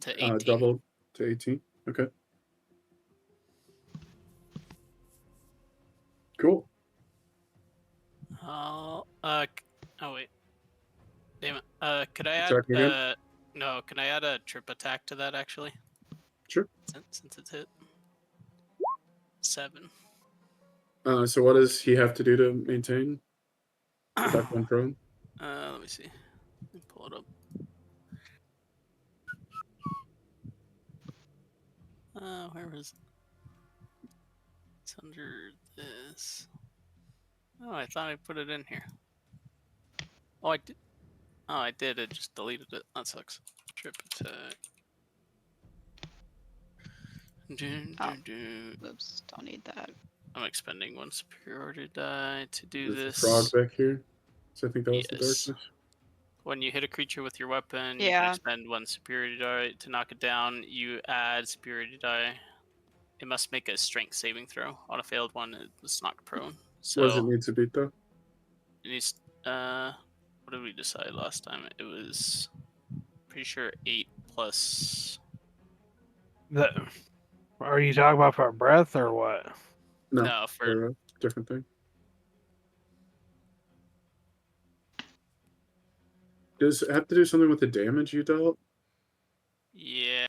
to 18. Double to 18. Okay. Cool. Oh wait. Damn it. Could I Attack add again? no, can I add a trip attack to that actually? Sure. Since it's hit. 7. So what does he have to do to maintain? Back when prone? Let me see. Let me pull it up. Where was it? It's under this. Oh, I thought I put it in here. Oh, I did. Oh, I did. It just deleted it. That sucks. Trip attack. Dun, Oh. dun, dun. Oops, don't need that. I'm expending 1 superiority die to do There's this. the frog back here. So I think that was the Yes. darkness. When you hit a creature with your weapon, you Yeah. can expend 1 superiority die to knock it down. You add superiority die. It must make a strength saving throw. On a failed one, it's knocked prone. So What does it need to beat though? it needs. What did we decide last time? It was pretty sure 8 plus. Are you talking about for breath or what? No, for for a different thing. Does it have to do something with the damage you dealt? yeah.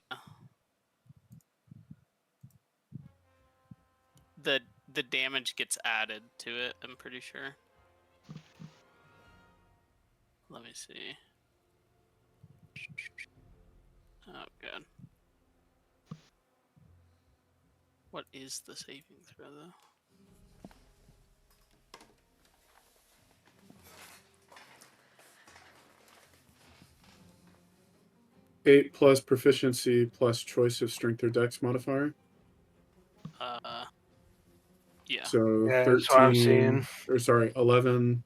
The damage gets added to it. I'm pretty sure. Let me see. Oh god. What is the saving throw though? Eight plus proficiency plus choice of strength or dex modifier. Yeah. So Yeah, that's what I'm 13, seeing. or sorry, 11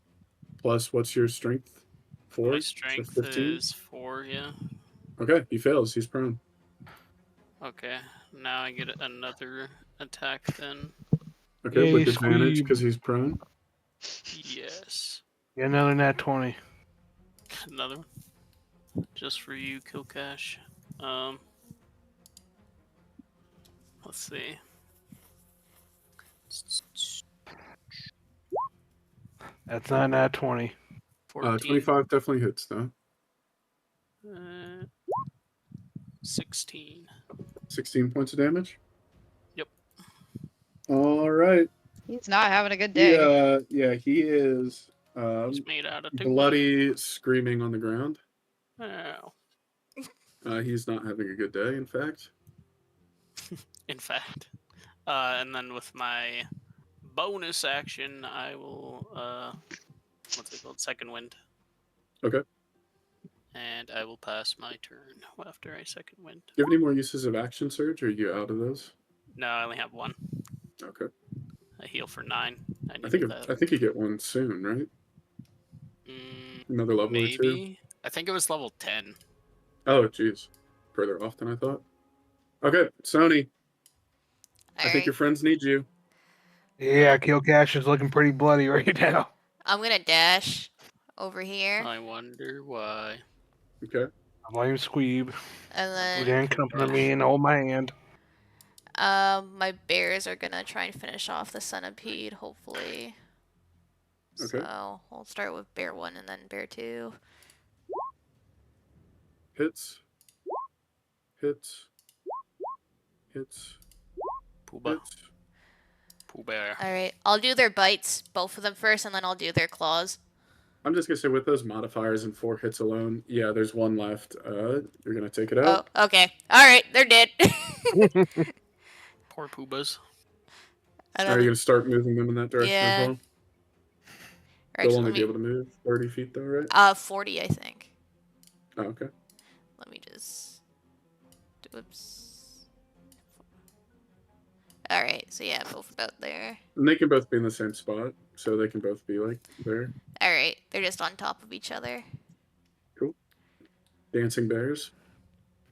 plus what's your strength? 4? My So strength 15? is 4, yeah. Okay, he fails. He's prone. Okay, now I get another attack then. Okay, Yay, with advantage Squeeb. because he's prone. Yes. Get another nat 20. Another one. Just for you, Kil'Kash. Let's see. That's not nat 20. 14. 25 definitely hits though. 16. 16 points of damage. Yep. All right. He's not having a good day. He is He's made out of tuna. bloody, screaming on the ground. Oh. He's not having a good day, in fact. In fact. And then with my bonus action, I will, what's it called? Second wind. Okay. And I will pass my turn after I second wind. Do you have any more uses of action surge, or are you out of those? No, I only have 1. Okay. I heal for 9. I needed that. think you get one soon, right? Another level or 2. Maybe. I think it was level 10. Oh, jeez. Further off than I thought. Okay, Sony. I think your friends need you. Yeah, Kil'Kash is looking pretty bloody right now. I'm gonna dash over here, I wonder why. Okay. I blame Squeeb, and who then didn't comfort me and hold my hand. my bears are gonna try and finish off the centipede, hopefully. Okay. So we'll start with bear 1 and then bear 2. Hits. Hits. Hits. Pooba. Hits. Pooh Bear. All right, I'll do their bites, both of them first, and then I'll do their claws. I'm just gonna say with those modifiers and 4 hits alone, yeah, there's one left. You're gonna take it out. Oh, okay. All right, they're dead. Poor Poobas. And Are you then, gonna start moving them in that direction as yeah. well? Or They'll actually, only let be me. able to move 30 feet though, right? 40, I think. Oh, okay. Let me just. Whoops. Alright, so yeah, both about there. And they can both be in the same spot, so they can both be like there. Alright, they're just on top of each other. Cool. Dancing bears.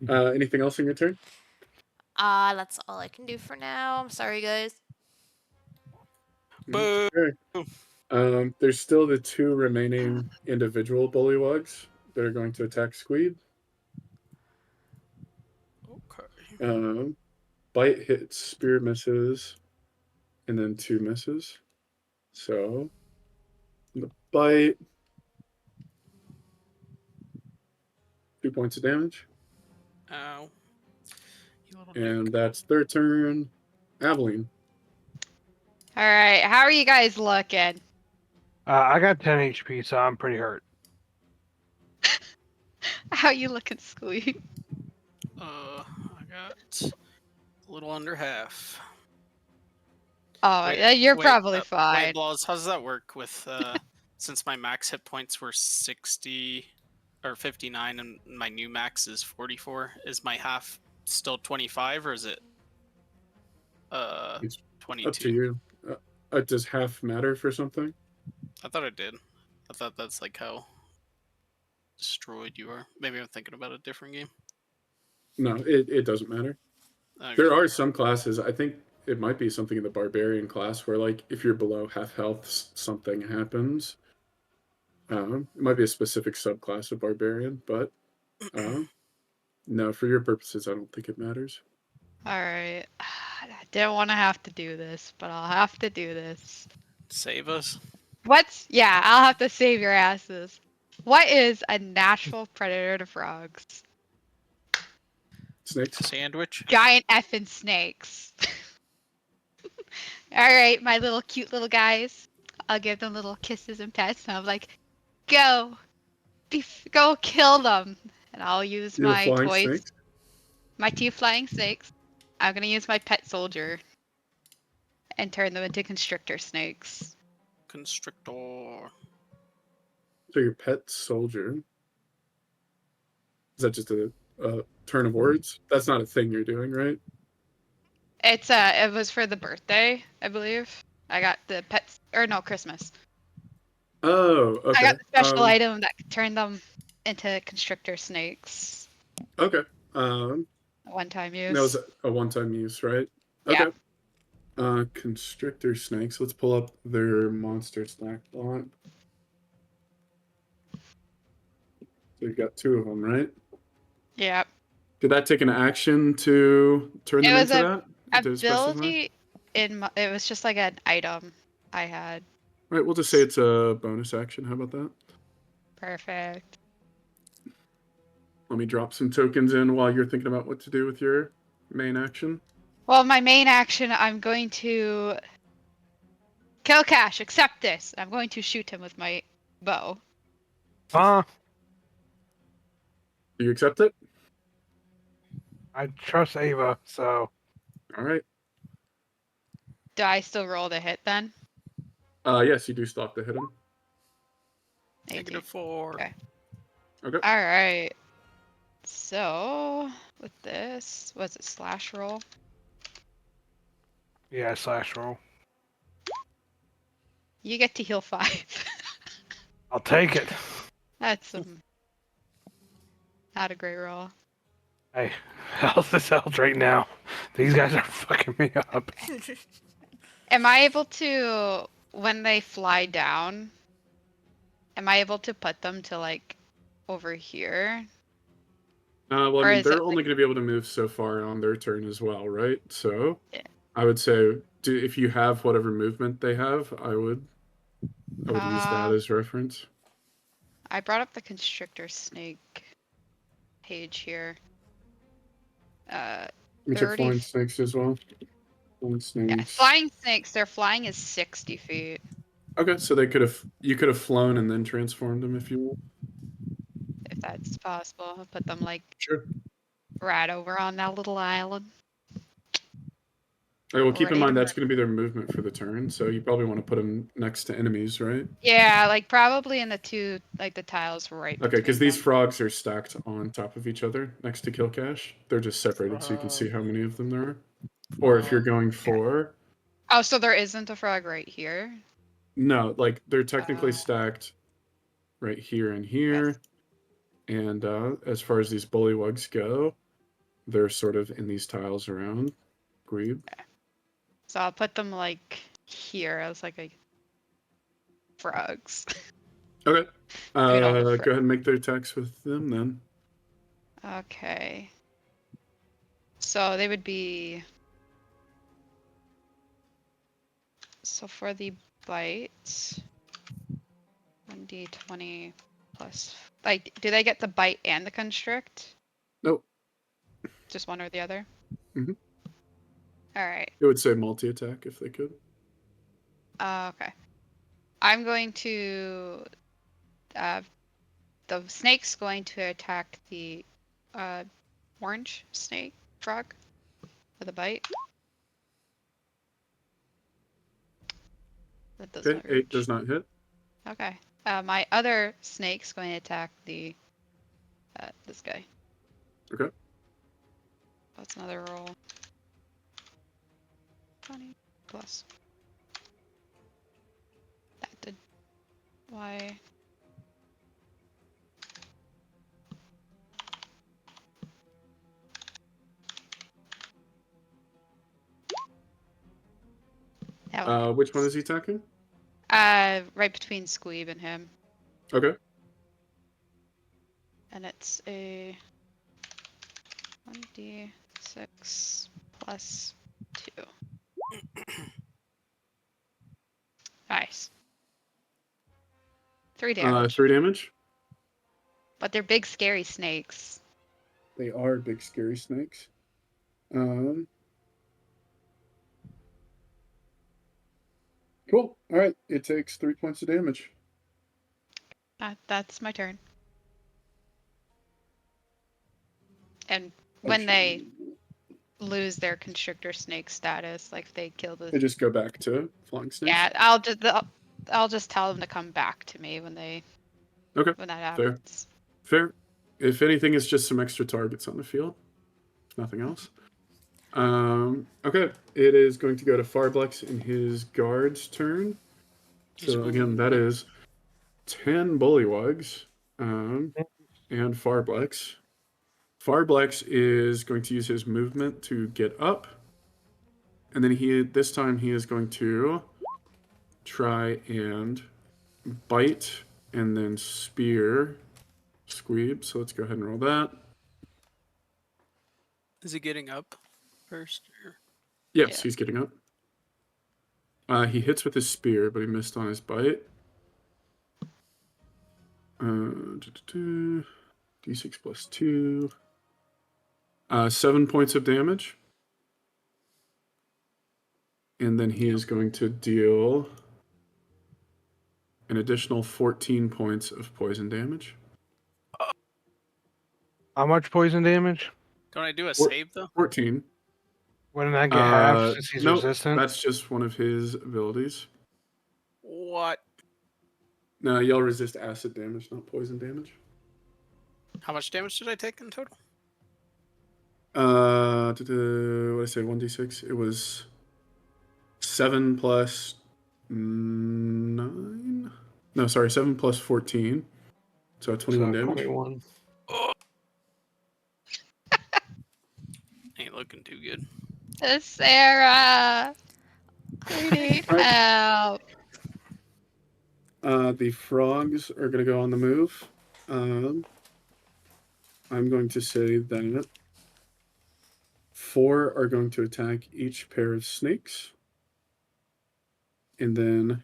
Anything else in your turn? That's all I can do for now. I'm sorry, guys. Boo! Okay. There's still the 2 remaining individual bullywugs that are going to attack Squeeb. Okay. Bite hits, spear misses, and then 2 misses. So the bite, 2 points of damage, Ow. You little and dick. that's their turn. Aveline. All right, how are you guys looking? I got 10 HP, so I'm pretty hurt. How you looking, Squeeb? I got a little under half. Oh, Wait, yeah, you're wait, probably Wait, fine. Laws, how does that work with since my max hit points were 60 or 59 and my new max is 44, is my half still 25 or is it It's 22? up to you. Does half matter for something? I thought it did. I thought that's like how destroyed you are. Maybe I'm thinking about a different game. No, it doesn't matter. Okay. There are some classes, I think it might be something in the barbarian class where, like, if you're below half health, something happens. It might be a specific subclass of barbarian, but no, for your purposes, I don't think it matters. All right. I didn't want to have to do this, but I'll have to do this. Save us. Yeah, I'll have to save your asses. What is a natural predator to frogs? Snakes? Sandwich. Giant effing snakes. All right, my little cute little guys. I'll give them little kisses and pets, and I'm like, go, go kill them. And I'll use Little my flying toys, snakes? my 2 flying snakes. I'm gonna use my pet soldier and turn them into constrictor snakes. Constrictor. So your pet soldier. Is that just a turn of words? That's not a thing you're doing, right? It was for the birthday, I believe. I got the pets, or no, Christmas. Oh, I okay. got the special item that could turn them into constrictor snakes. Okay. One-time That was use. a one-time use, right? Yeah. Okay. Constrictor snakes. Let's pull up their monster stack lot. So you've got 2 of them, right? Yeah. Did that take an action to turn It them was into a that? Did it specify? ability it was just like an item I had. Right, we'll just say it's a bonus action. How about that? Perfect. Let me drop some tokens in while you're thinking about what to do with your main action. Well, my main action, I'm going to Kil'Kash, accept this. I'm going to shoot him with my bow. Huh? Do you accept it? I trust Ava, so All right. Do I still roll the hit then? Yes, you do still have to hit him. 18. -4. Okay. Okay. All right. So with this, was it slash roll? yeah, slash roll. You get to heal 5. I'll take it. That's not a great roll. Hey, health is health right now. These guys are fucking me up. Am I able to, when they fly down, am I able to put them to like over here? Well, I Or mean, is it they're only going to be able to move so far on their turn as well, right? So, Yeah. I would say, if you have whatever movement they have, I would use that as reference. I brought up the constrictor snake page here. We check 30. flying snakes as well. Flying snakes. Yeah, flying snakes. Their flying is 60 feet. Okay, so you could have flown and then transformed them if you want. If that's possible, I'll put them like Sure. right over on that little island. Well, keep in Right. mind that's going to be their movement for the turn, so you probably want to put them next to enemies, right? Yeah, like probably in the two, like the tiles right Okay, because between these them. frogs are stacked on top of each other next to Kil'Kash. They're just separated so you can see how Frog. many of them there are. Or if you're going for... Oh, so there isn't a frog right here? No, like they're technically Oh. stacked right here and Yes. here. And as far as these bullywugs go, they're sort of in these tiles around Squeeb. So I'll put them like here as like a frogs. Okay. I mean, all the Go ahead and make their attacks with them then. Okay. So they would be. So for the bite, 1d20 plus. Like, do they get the bite and the constrict? Nope. Just one or the other? Mhm. All right. It would say multi-attack if they could. Okay. I'm going to. The snake's going to attack the orange snake frog with a bite. That does Okay, not 8 reach. does not hit. Okay. My other snake's going to attack the this guy. Okay. That's another roll. 20 plus. That did. Why? That Which one is he attacking? right between Squeeb and him, Okay. and it's a 1d6 plus 2. Nice. 3 damage. 3 damage. But they're big, scary snakes. They are big, scary snakes. Cool. All right. It takes 3 points of damage. That's my turn. And when they lose their constrictor snake status, like if they kill They the just go back to flying snakes. yeah, I'll just tell them to come back to me when that Okay. happens. Fair. If anything, it's just some extra targets on the field. Nothing else. Okay. It is going to go to Farblex in his guard's turn. So again, that is 10 bullywugs and Farblex. Farblex is going to use his movement to get up. And then this time he is going to try and bite and then spear Squeeb. So let's go ahead and roll that. Is he getting up first? Or... Yes, Yeah. he's getting up. He hits with his spear, but he missed on his bite. D6 plus 2. 7 points of damage. And then he is going to deal an additional 14 points of poison damage. How much poison damage? Don't I do a save though? 14. Wouldn't that get half since he's Nope, resistant? that's just one of his abilities. What? No, y'all resist acid damage, not poison damage. How much damage did I take in total? What did I say? 1d6. It was 7 plus 9. No, sorry, 7 plus 14. So 21 damage. 21. Ain't looking too good. Thesera! We need help. The frogs are going to go on the move. I'm going to say that 4 are going to attack each pair of snakes. And then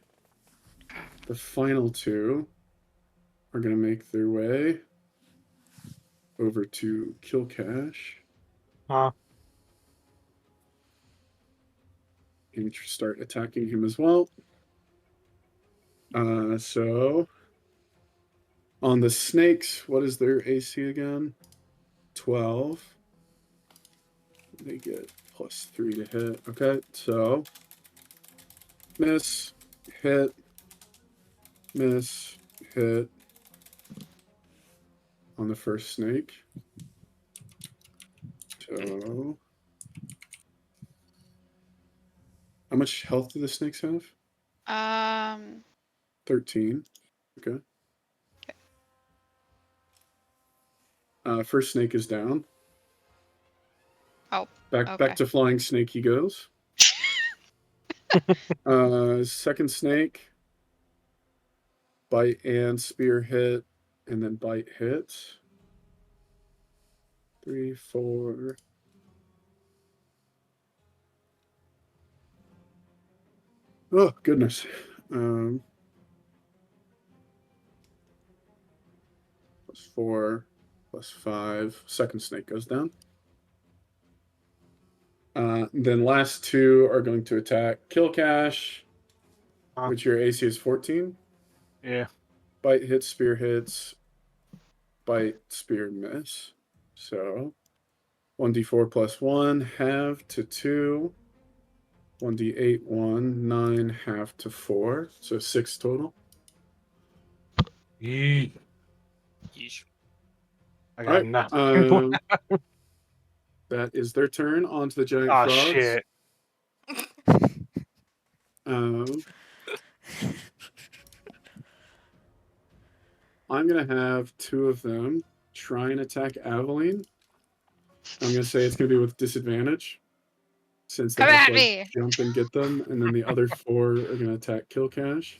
the final 2 are going to make their way over to Kil'Kash. Huh. And start attacking him as well. So on the snakes, what is their AC again? 12. They get +3 to hit. Okay, so miss, hit, miss, hit on the first snake. So, how much health do the snakes have? 13. Okay. First snake is down. Oh, Back okay. to flying snake he goes. Second snake, bite and spear hit, and then bite hits. 3, 4. Oh goodness. +4, +5. Second snake goes down. Then last two are going to attack Kil'Kash, which your AC is 14. Yeah. Bite hits, spear hits, bite, spear, miss. So 1d4 +1, half to 2. 1d8, 1, 9, half to 4. So 6 total. Yeet. Yeesh. I All got right. nothing. That is their turn. On to the giant Oh frogs. shit. I'm going to have two of them try and attack Aveline. I'm going to say it's going to be with disadvantage since they Come have at to like me! jump and get them. And then the other 4 are going to attack Kil'Kash.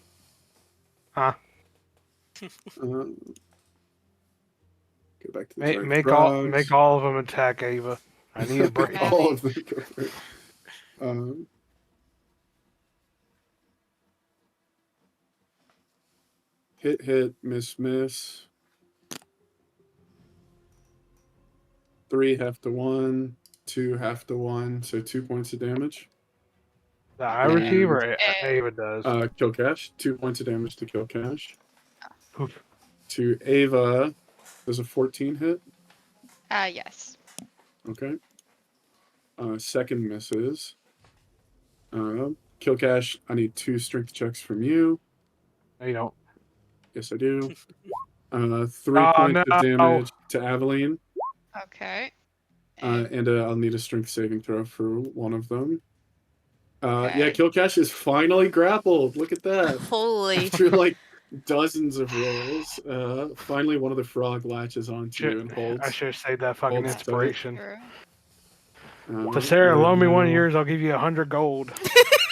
Huh. Go back to the giant Make frogs. all of them attack Ava. I need a break. Come at All me. of them go for it. Hit, miss. 3 half to 1, 2 half to 1, so 2 points of damage. That I receive or Eh, Ava does. Kil'Kash, 2 points of damage to Kil'Kash. Poof. To Ava, does a 14 hit? yes. Okay. Second misses. Kil'Kash, I need 2 strength checks from you. No, you don't. Yes, I do. 3 Oh points of no. damage to Aveline. Okay. And I'll need a strength saving throw for one of them. Yeah, Okay. Kil'Kash is finally grappled. Look at that. Holy. After like dozens of rolls, finally one of the frog latches onto you and holds. I should have saved that fucking holds tight. inspiration. True. Thesera, loan me 1 now- years, I'll give you 100 gold.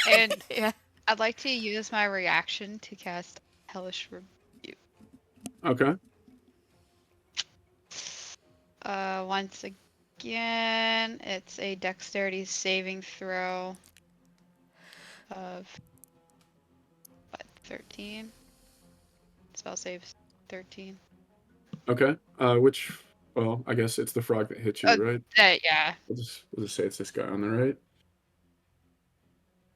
And Yeah. I'd like to use my reaction to cast Hellish Rebuke. Okay. Once again, it's a dexterity saving throw of 13. Spell saves 13. Okay. Well, I guess it's the frog that hit you, right? Yeah. We'll just say it's this guy on the right.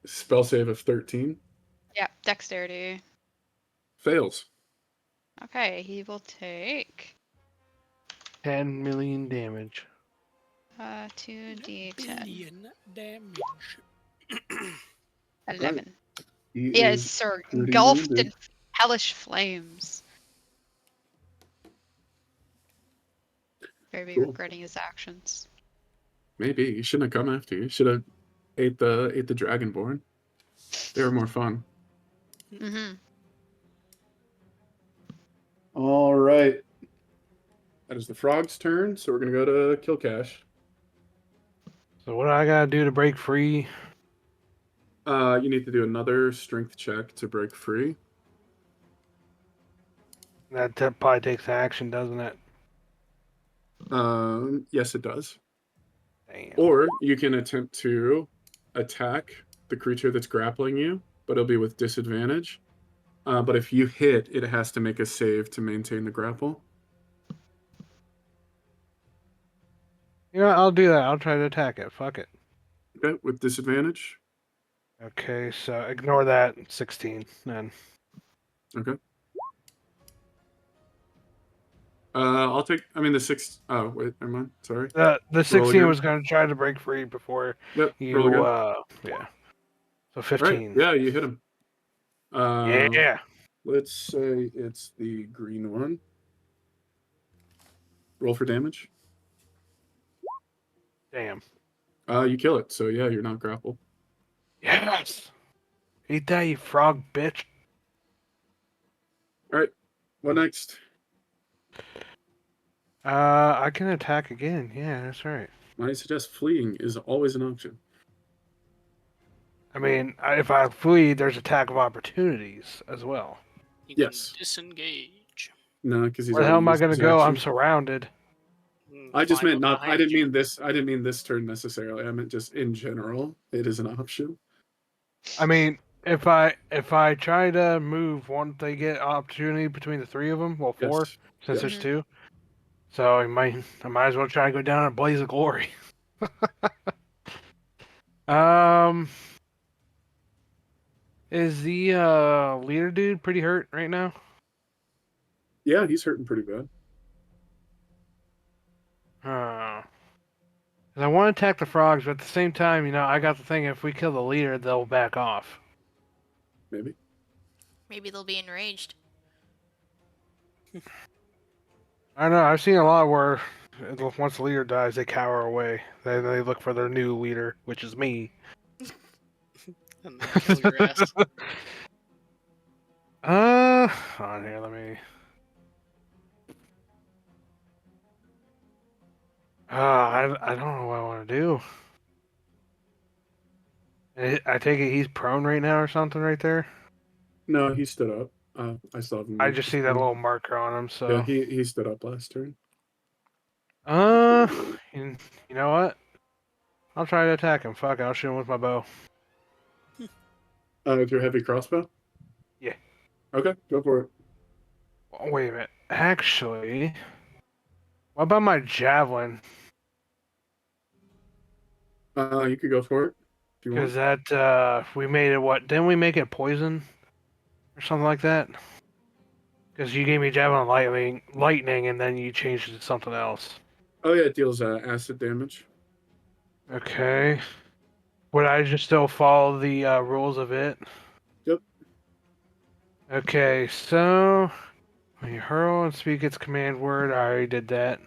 Spell save of 13. Yeah, dexterity. Fails. Okay, he will take 10 million damage. 2d10. Billion damage. 11. He He is pretty engulfed wounded. in hellish flames. Very Cool. regretting his actions. Maybe he shouldn't have come after you. Should have ate the dragonborn. They were more fun. Mm-hmm. All right. That is the frog's turn, so we're gonna go to Kil'Kash. So what do I gotta do to break free? You need to do another strength check to break free. That probably takes action, doesn't it? Yes, it does. Damn. Or you can attempt to attack the creature that's grappling you, but it'll be with disadvantage. But if you hit, it has to make a save to maintain the grapple. You know, I'll do that. I'll try to attack it. Fuck it. Okay, with disadvantage. Okay, so ignore that. 16 then. Okay. I'll take. I mean the six. Oh wait, never mind. Sorry. The Roll 16 again. was going to try to break free before Yep. Roll you. again. Yeah. So All right. 15. Yeah, you hit him. Yeah. Let's say it's the green one. Roll for damage. Damn. You kill it. So yeah, you're not grappled. Yes. Eat that, you frog bitch. All right. What next? I can attack again. Yeah, that's right. I suggest fleeing is always an option. I mean, if I flee, there's attack of opportunities as well. You Yes. can disengage. No, because he's Where the hell already am I used going to his go? I'm action. surrounded. I just Climb meant up not. I behind didn't you. mean this. I didn't mean this turn necessarily. I meant just in general. It is an option. I mean, if I try to move, won't they get opportunity between the three of them? Well, four, Yes. since Yep. there's two. So I might as well try to go down in a blaze of glory. Is the leader dude pretty hurt right now? Yeah, he's hurting pretty bad. 'Cause I want to attack the frogs, but at the same time, I got the thing: if we kill the leader, they'll back off. Maybe. Maybe they'll be enraged. I don't know. I've seen a lot where once the leader dies, they cower away. They look for their new leader, which is me. And they kill your ass. On here, let me. I don't know what I want to do. I take it he's prone right now or something right there. No, he stood up. I saw him. I make just his see that turn. little marker on him. So Yeah, he stood up last turn. uh, you know what? I'll try to attack him. Fuck it, I'll shoot him with my bow. With your heavy crossbow. Yeah. Okay, go for it. Oh, wait a minute. Actually, what about my javelin? You could go for it if you want. Because that we made it what? Didn't we make it poison or something like that? Because you gave me javelin lightning, and then you changed it to something else. Oh yeah, it deals acid damage. Okay. Would I just still follow the rules of it? Yep. Okay, so when you hurl and speak its command word, I already did that.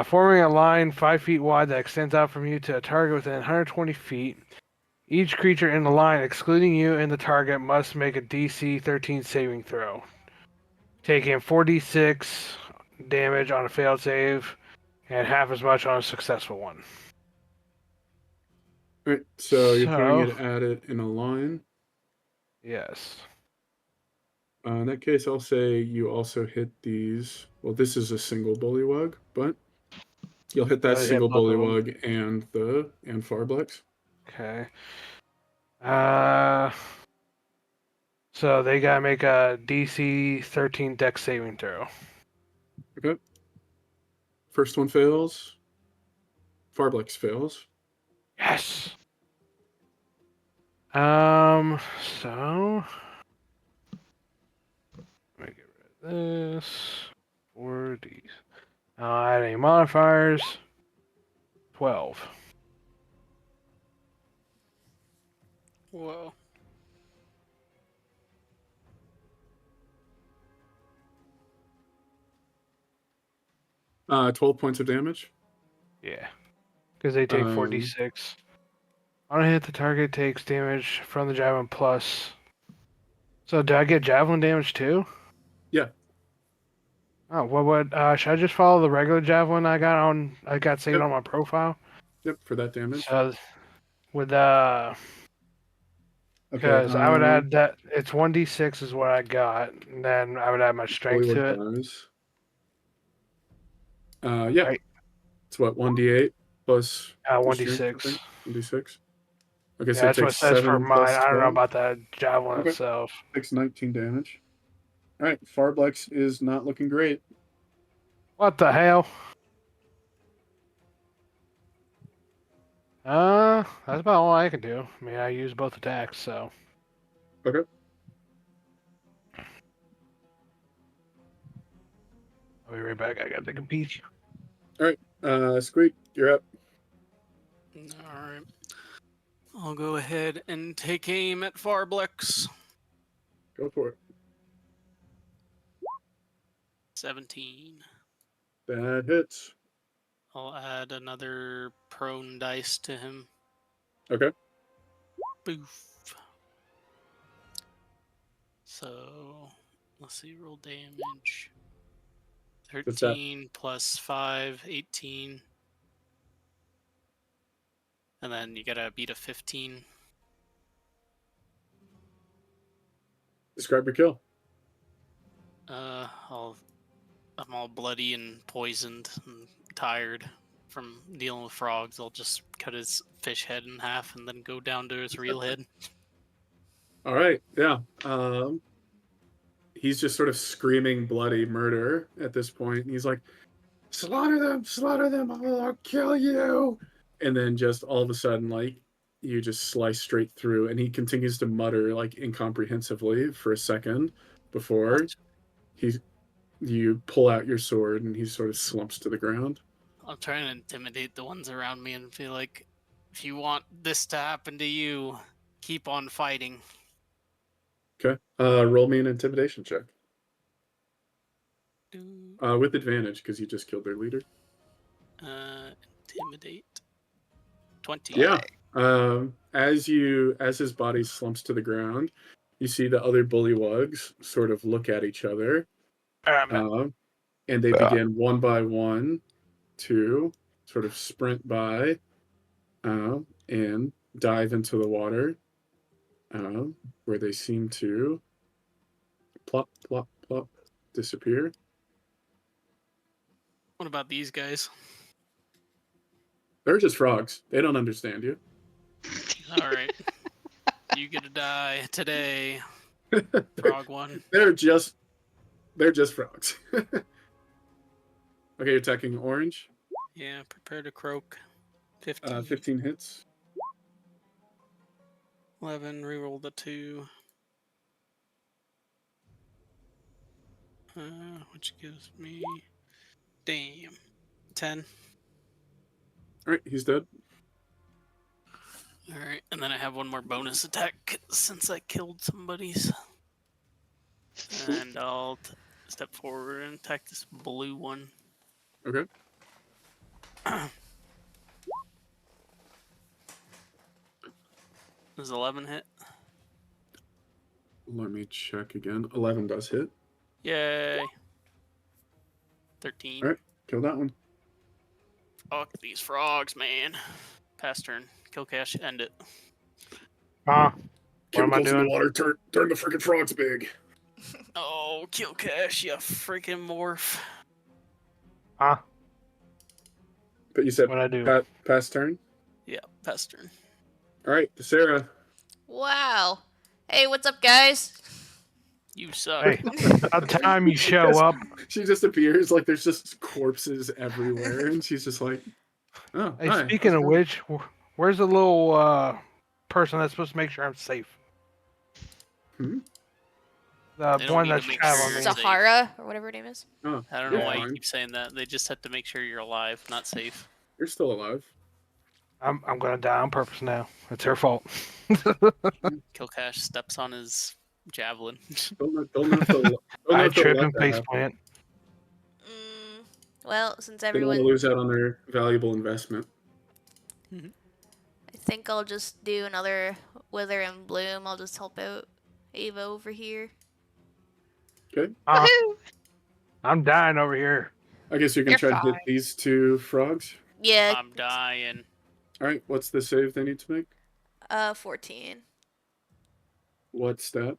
Forming a line 5 feet wide that extends out from you to a target within 120 feet. Each creature in the line, excluding you and the target, must make a DC 13 saving throw, taking 4d6 damage on a failed save and half as much on a successful one. All right, so you're throwing So, it at it in a line. yes. In that case, I'll say you also hit these. Well, this is a single bullywug, but you'll hit that Hit single both of them. bullywug and Farblex. Okay. So they gotta make a DC 13 Dex saving throw. Okay. First one fails. Farblex fails. Yes. So let me get rid of this. 4D. Add any modifiers. 12. Whoa. Uh, 12 points of damage. Yeah. Because they take 4d6. On a hit, the target takes damage from the javelin plus. So do I get javelin damage too? Yeah. Oh, what would should I just follow the regular javelin I got saved Yep. on my profile? Yep, for that damage. So with Okay. because I would add that it's 1d6 is what I got, and then I would add my strength to it. Dies. Yeah. Right. It's what, 1d8 plus your strength, I 1d6. think? 1d6. Okay, Yeah, so it that's what it takes says for 7 mine. plus I don't know 12. about that javelin Okay. itself. Takes 19 damage. All right, Farblex is not looking great. What the hell? That's about all I can do. I mean, I use both attacks, so. Okay. I'll be right back. I gotta take a pee. All right, Squeak, you're up. Alright. I'll go ahead and take aim at Farblex. Go for it. 17. That hits. I'll add another prone dice to him. Okay. Boof. So, let's see, roll damage. What's that? 13 plus 5, 18. And then you gotta beat a 15. Describe your kill. I'm all bloody and poisoned and tired from dealing with frogs. I'll just cut his fish head in half and then go down to his real head. All right. Yeah. He's just sort of screaming bloody murder at this point. And he's like, slaughter them, I'll kill you. And then just all of a sudden, like, you just slice straight through. And he continues to mutter, like, incomprehensively for a second before you pull out your sword and he sort of slumps to the ground. I'll try and intimidate the ones around me and feel like, if you want this to happen to you, keep on fighting. Okay. Roll me an intimidation check. Do, With advantage, because you just killed their leader. intimidate. 20. Yeah. As his body slumps to the ground, you see the other bullywugs sort of look at each other, and they begin one by one to sort of sprint by, and dive into the water, where they seem to plop, plop, plop, disappear. What about these guys? They're just frogs. They don't understand you. Alright. You get to die today, frog one. They're just frogs. Okay, you're attacking orange. Yeah, prepare to croak. 15. 15 hits. 11, reroll the 2. Which gives me... Damn. 10. Alright, he's dead. Alright, and then I have one more bonus attack since I killed somebody's. And I'll step forward and attack this blue one. Okay. Does 11 hit? Let me check again. 11 does hit. Yay. 13. Alright, kill that one. Fuck these frogs, man. Pass turn. Kil'Kash, end it. What am I Chemicals in doing? the water turn the freaking frogs big. Oh, Kil'Kash, you freaking morph. Huh? But you said What'd I do? pass turn? Yeah, pass turn. Alright, Thesera. Wow. Hey, what's up, guys? You suck. Hey, about time you show up. She just appears like there's just corpses everywhere, and she's just like, oh, Hey, hi, speaking how's of it going?" which, where's the little person that's supposed to make sure I'm safe? Hmm? The They don't one need to that's make traveling sure me. you're Sahara, or whatever her name is. Oh, I don't you're know why you fine. keep saying that. They just have to make sure you're alive, not safe. You're still alive. I'm gonna die on purpose now. It's her fault. Kil'Kash steps on his javelin. Don't know if they'll I let trip that and face happen. plant. Well, since They don't want everyone... to lose out on their valuable investment. I think I'll just do another Wither and Bloom. I'll just help out Ava over here. Okay. Woohoo! I'm dying over here. I guess you can You're try to hit fine. these two frogs. Yeah. I'm dying. Alright, what's the save they need to make? 14. What stat?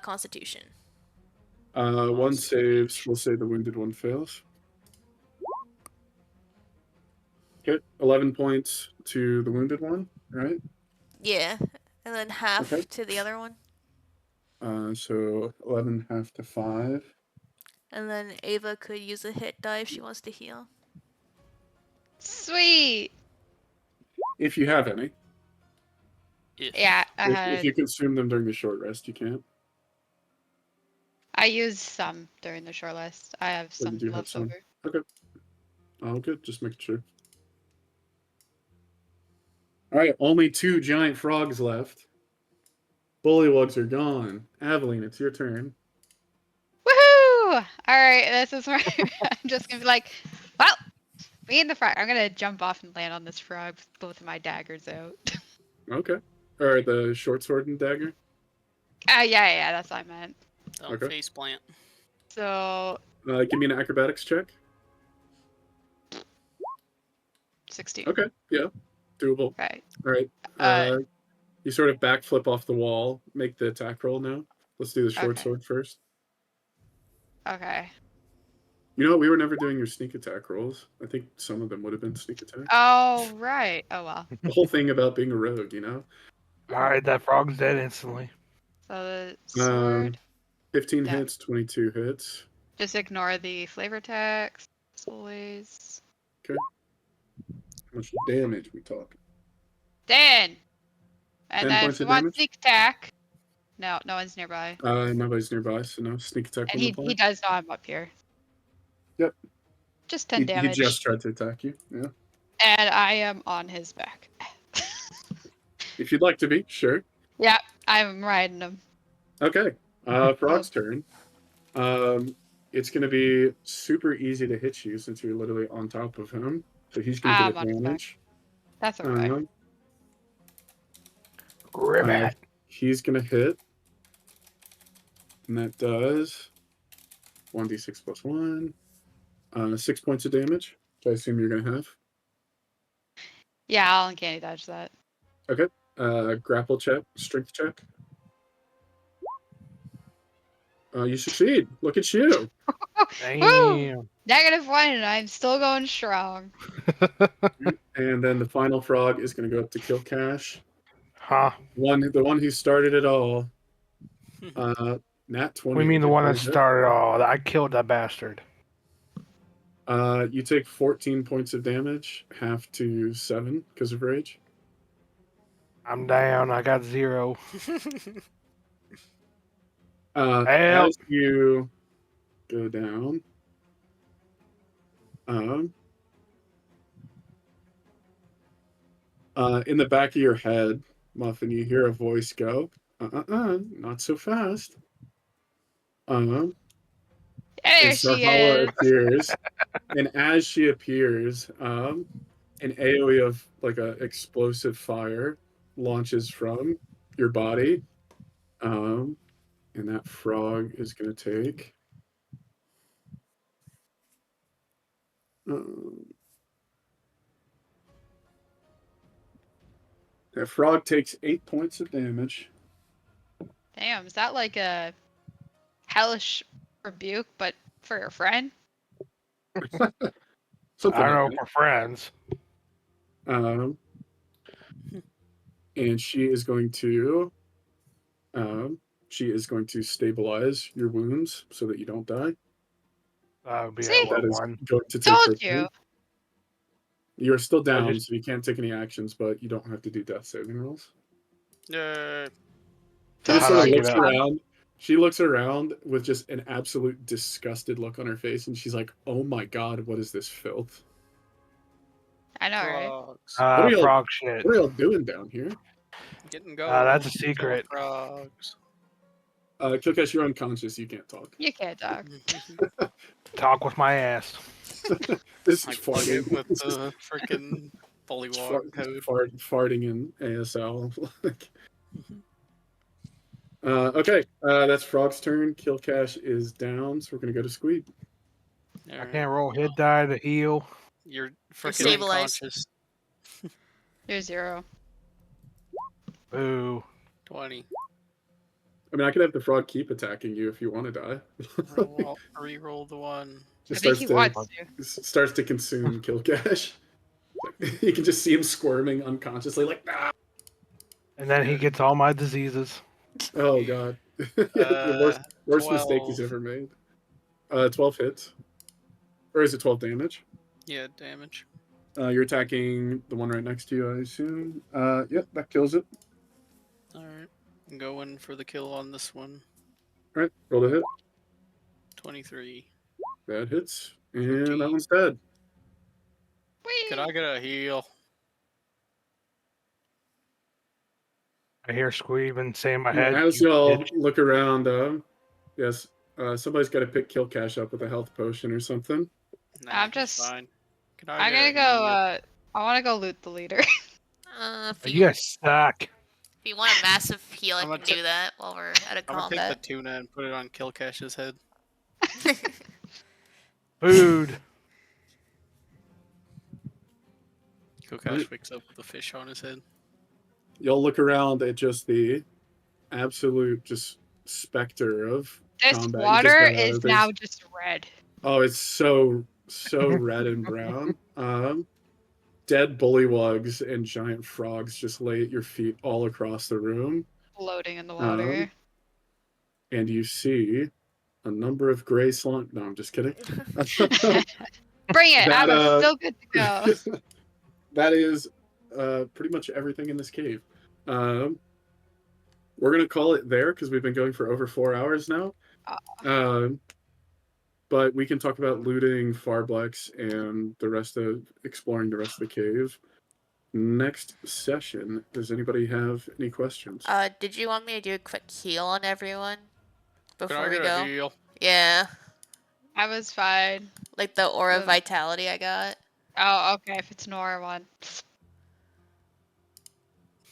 Constitution. One saves. We'll say the wounded one fails. Okay, 11 points to the wounded one, right? Yeah. And then half Okay. to the other one. So 11 half to 5. And then Ava could use a hit die if she wants to heal. Sweet. If you have any. If Yeah, I If had. you consume them during the short rest, you can't. I used some during the short rest. I have But you some do have left some. over. Okay. Oh, good. Just making sure. All right, only 2 giant frogs left. Bullywugs are gone. Aveline, it's your turn. Woohoo! All right, this is where I'm just gonna be like, well, me in the front. I'm gonna jump off and land on this frog with both of my daggers out. Okay. Or the short sword and dagger. Yeah, that's what I meant. Don't Okay. face plant. So Give me an acrobatics check. 16. Okay. Yeah. Doable. Right. All right. You sort of backflip off the wall. Make the attack roll now. Let's do the short Okay. sword first. Okay. You know what? We were never doing your sneak attack rolls. I think some of them would have been sneak attack. Oh right. Oh well. The whole thing about being a rogue, you know? Alright, that frog's dead instantly. So the sword. 15 Yeah. hits, 22 hits. Just ignore the flavor text. As always. Okay. How much damage we talking? 10. And 10 then points if we of want damage? sneak attack. No one's nearby. Nobody's nearby, so no sneak attack And wouldn't he apply. does know I'm up here. Yep. Just 10 He damage. just tried to attack you. Yeah. And I am on his back. If you'd like to be, sure. Yeah, I'm riding him. Okay. Frog's turn. It's going to be super easy to hit you since you're literally on top of him. So he's going to I'm get on his back. advantage. That's alright. Ribbit. He's going to hit. And that does 1d6 plus 1. 6 points of damage, which I assume you're going to have. Yeah, I'll uncanny dodge that. Okay. Grapple check, strength check. You succeed. Look at you. Woo! Damn. -1, and I'm still going strong. And then the final frog is going to go up to Kil'Kash. Huh. The one who started it all. Nat 20. We mean the one that hit. started all. I killed that bastard. You take 14 points of damage, half to 7 because of rage. I'm down. I got 0. Help. As you go down, in the back of your head, Muffin, you hear a voice go, not so fast. There And she Sarhala is. appears, and as she appears, an AoE of like a explosive fire launches from your body, and that frog is going to take. That frog takes 8 points of damage. Damn, is that like a hellish rebuke, but for your friend? Something I don't know like if we're friends. that. And she is going to stabilize your wounds so that you don't die. That would be See? a That is one. going to take her Told you. turn. You are still down, just- so you can't take any actions, but you don't have to do death saving rolls. Yay. She just How do sort I of get looks up? around. She looks around with just an absolute disgusted look on her face, and she's like, "Oh my god, what is this filth? I know, right? Frogs. What are y'all- Frog shit. What are y'all doing down here?" Getting gold. That's a killing secret. Frogs. Kil'Kash, you're unconscious. You can't talk. You can't talk. Talk with my ass. This I is plug it farting. with the freaking bullywug code. Farting in ASL. Okay, that's Frog's turn. Kil'Kash is down, so we're gonna go to Squeeb. I can't roll hit die to heal. You're You're freaking stabilized. unconscious. You're 0. Boo. 20. I mean, I could have the frog keep attacking you if you want to die. Re-roll the one. I Just think he wants to. starts to consume Kil'Kash. You can just see him squirming unconsciously, like, ah! And then he gets all my diseases. Oh god. The worst mistake he's 12. ever made. 12 hits. Or is it 12 damage? Yeah, damage. You're attacking the one right next to you, I assume. Yep, that kills it. Alright. I'm going for the kill on this one. Alright, roll the hit. 23. That hits. And 13. that one's dead. Could I get a heal? I hear Squeeb say in my head. As "You y'all bitch." look around, yes, somebody's got to pick Kil'Kash up with a health potion or something. Nah, I'm he's just- fine. Could I I'm get gonna a go. heal? I want to go loot the leader. If You you guys suck. if you want a massive heal, I I'm can gonna do that while we're out of I'm gonna take the combat. tuna and put it on Kil'Kash's head. Food. Kil'Kash Right. wakes up with a fish on his head. Y'all look around at just the absolute just specter of This combat. You just water got out is of. now just red. Oh, it's so red and brown. Dead bullywugs and giant frogs just lay at your feet all across the room. Floating in the water. And you see a number of gray slime. No, I'm just kidding. Bring it. That, I'm still good to go. that is pretty much everything in this cave. We're going to call it there because we've been going for over 4 hours now. But we can talk about looting Farblex and the rest of exploring the rest of the cave next session. Does anybody have any questions? Did you want me to do a quick heal on everyone Could before I we get go? a heal? Yeah, I was fine. like the aura The- vitality I got. Oh, okay. If it's Nora one.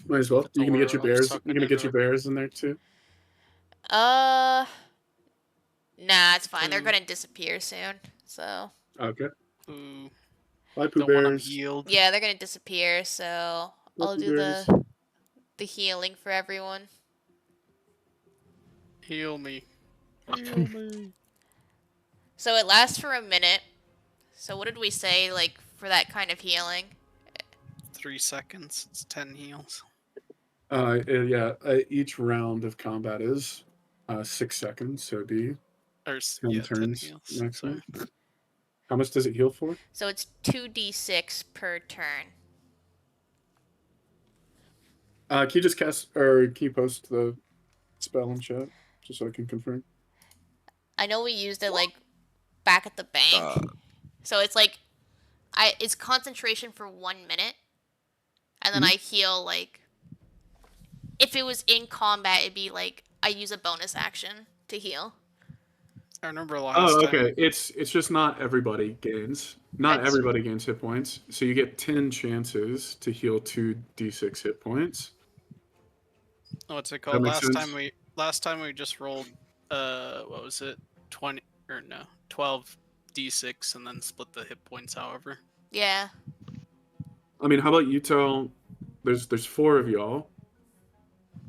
Might as well. It's You gonna get aura, your I'm bears? sucking You gonna get into your bears in there too? Nah, it's fine. They're Poo. gonna disappear soon. So Okay. Ooh, Bye, Pooh don't want them Bears. healed. yeah, they're gonna disappear. So Bye, I'll Pooh do Bears. the healing for everyone. Heal me. Heal me. So it lasts for a minute. So what did we say, like, for that kind of healing? 3 seconds. It's 10 heals. Yeah. Each round of combat is 6 seconds, so it'd be Or 10 10 turns heals. maximum. Sorry. How much does it heal for? So it's 2d6 per turn. Can you just cast, or can you post the spell in chat just so I can confirm? I know we used it like back at the bank. So it's like it's concentration for 1 minute. And then I heal like if it was in combat it'd be like I use a bonus action to heal. I remember last Oh, time. okay. It's just not everybody gains. Not That's- everybody gains hit points. So you get 10 chances to heal 2d6 hit points. What's it called? makes Last sense. time we just rolled what was it? 20 or no, 12 d6 and then split the hit points however. Yeah. I mean, how about you tell? There's 4 of y'all.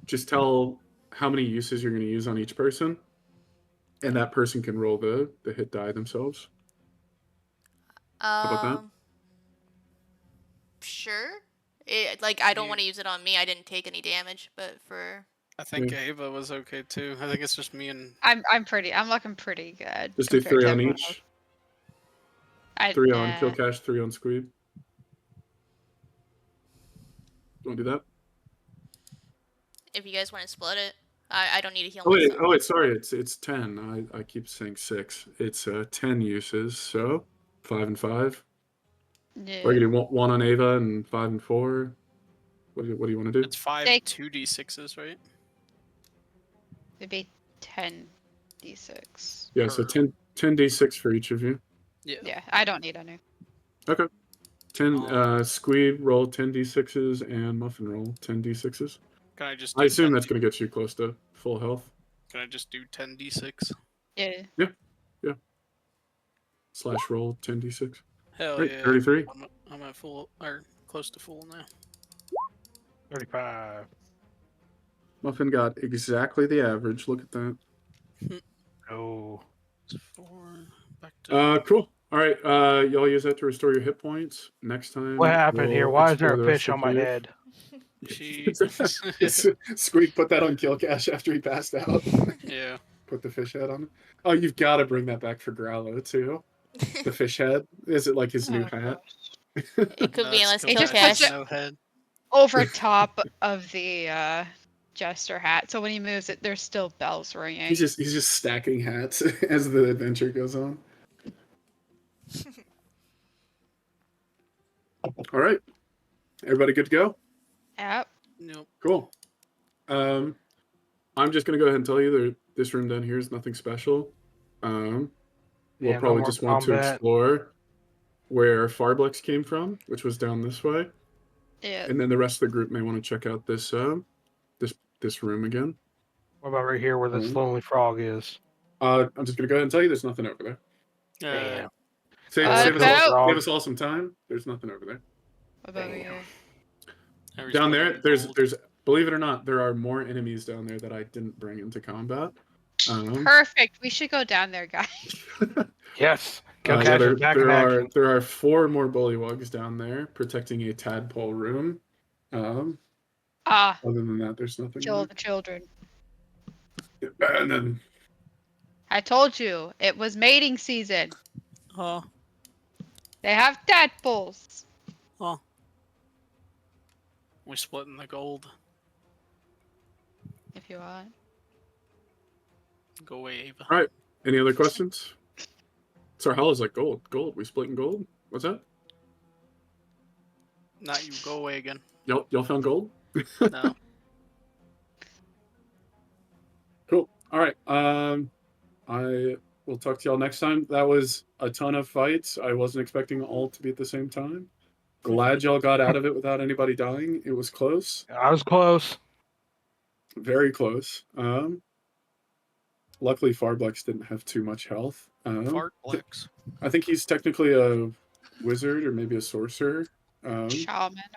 Just tell how many uses you're going to use on each person, and that person can roll the hit die themselves. about that? Sure. Like I don't You- want to use it on me. I didn't take any damage, but for I think Yeah. Ava was okay too. I think it's just me and I'm looking pretty good. Just do compared 3 to on everyone each. else. I, 3 on Kil'Kash, 3 on Squeeb. Want to do that? if you guys want to split it, I don't need to heal Oh wait, myself. sorry. It's 10. I keep saying 6. It's 10 uses. So 5 and 5. Yeah. Or you can do 1 on Ava and 5 and 4. What do you want to do? it's 5 Take- 2d6s, right? It'd be 10d6. Yeah, so 10d6 for each of you. Yeah. Yeah, I don't need any. Okay. 10 Oh. Squeeb roll 10d6s and Muffin roll 10d6s. Can I just I do assume 10 that's going to get you close to full health. Can I just do 10d6? Yeah. / roll 10d6. Hell Great, yeah. 33. I'm at full or close to full now. 35. Muffin got exactly the average. Look at that. Oh. It's 4 back to Cool. All right, y'all use that to restore your hit points. Next time. What happened here? we'll Why is there explore a the rest fish of on the my cave. head? she Squeak put that on Kil'Kash after he passed out. Yeah. Put the fish head on it. Oh, you've got to bring that back for Growlo too. The fish head. Is it like his new Oh, hat? It could be No, unless it's He just Kil'Kash, puts it- no head. Over top of the jester hat. So when he moves it, there's still bells ringing. He's just stacking hats as the adventure goes on. All right, everybody good to go? Yep. Nope. Cool. I'm just gonna go ahead and tell you that this room down here is nothing special. We'll Yeah, no probably more just want to combat. explore where Farblex came from, which was down this way, Yeah. and then the rest of the group may want to check out this this room again. What about right here where this Mhm. lonely frog is? I'm just gonna go ahead and tell you there's nothing over there. Damn. Save, What save, us about- all, frog? save us all some time. There's nothing over there. What about over Damn. here? Down there, there's believe it or not, there are more enemies down there that I didn't bring into combat. Perfect. We should go down there, guys. Yes. Yeah, Kil'Kash is back in action. there are 4 more bullywugs down there protecting a tadpole room. Other than that, there's nothing. Kill the children. And then I told you, it was mating season. Oh, They have tadpoles. oh. We're splitting the gold. If you want. Go away, Ava. all right. Any other questions? Sarhal is like gold. Gold. We splitting gold. What's that? Not you. Go away again. Y'all found gold? No. Cool. All right. I will talk to y'all next time. That was a ton of fights. I wasn't expecting all to be at the same time. Glad y'all got out of it without anybody dying. It was close. I was close. Very close. Luckily, Farblex didn't have too much health. Fartblex. I think he's technically a wizard or maybe a sorcerer. Shaman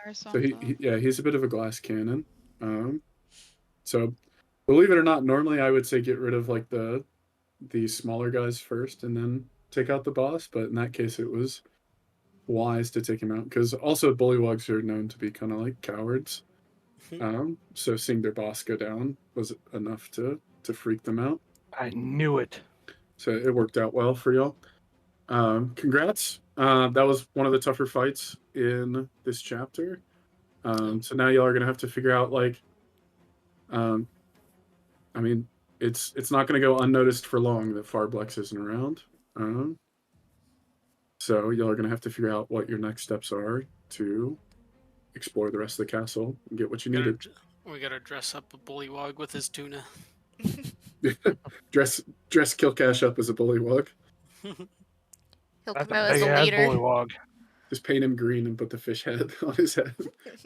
or So something. he's a bit of a glass cannon. So believe it or not, normally I would say get rid of like the smaller guys first and then take out the boss. But in that case, it was wise to take him out because also bullywugs are known to be kind of like cowards. So seeing their boss go down was enough to freak them out. I knew it. So it worked out well for y'all. Congrats. That was one of the tougher fights in this chapter. So now y'all are gonna have to figure out like, I mean, it's not gonna go unnoticed for long that Farblex isn't around. So y'all are gonna have to figure out what your next steps are to explore the rest of the castle and get what you needed. We gotta dress up a bullywug with his tuna. dress Kil'Kash up as a bullywug. He'll That's come a out as big a ass leader. bullywug. Just paint him green and put the fish head on his head.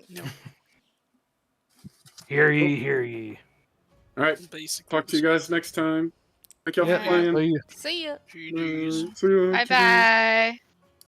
No. Hear ye, hear ye. All right. Basically. Talk to you guys next time. Thank y'all Yeah, for playing. see ya. See ya. GG's. See ya. Bye bye.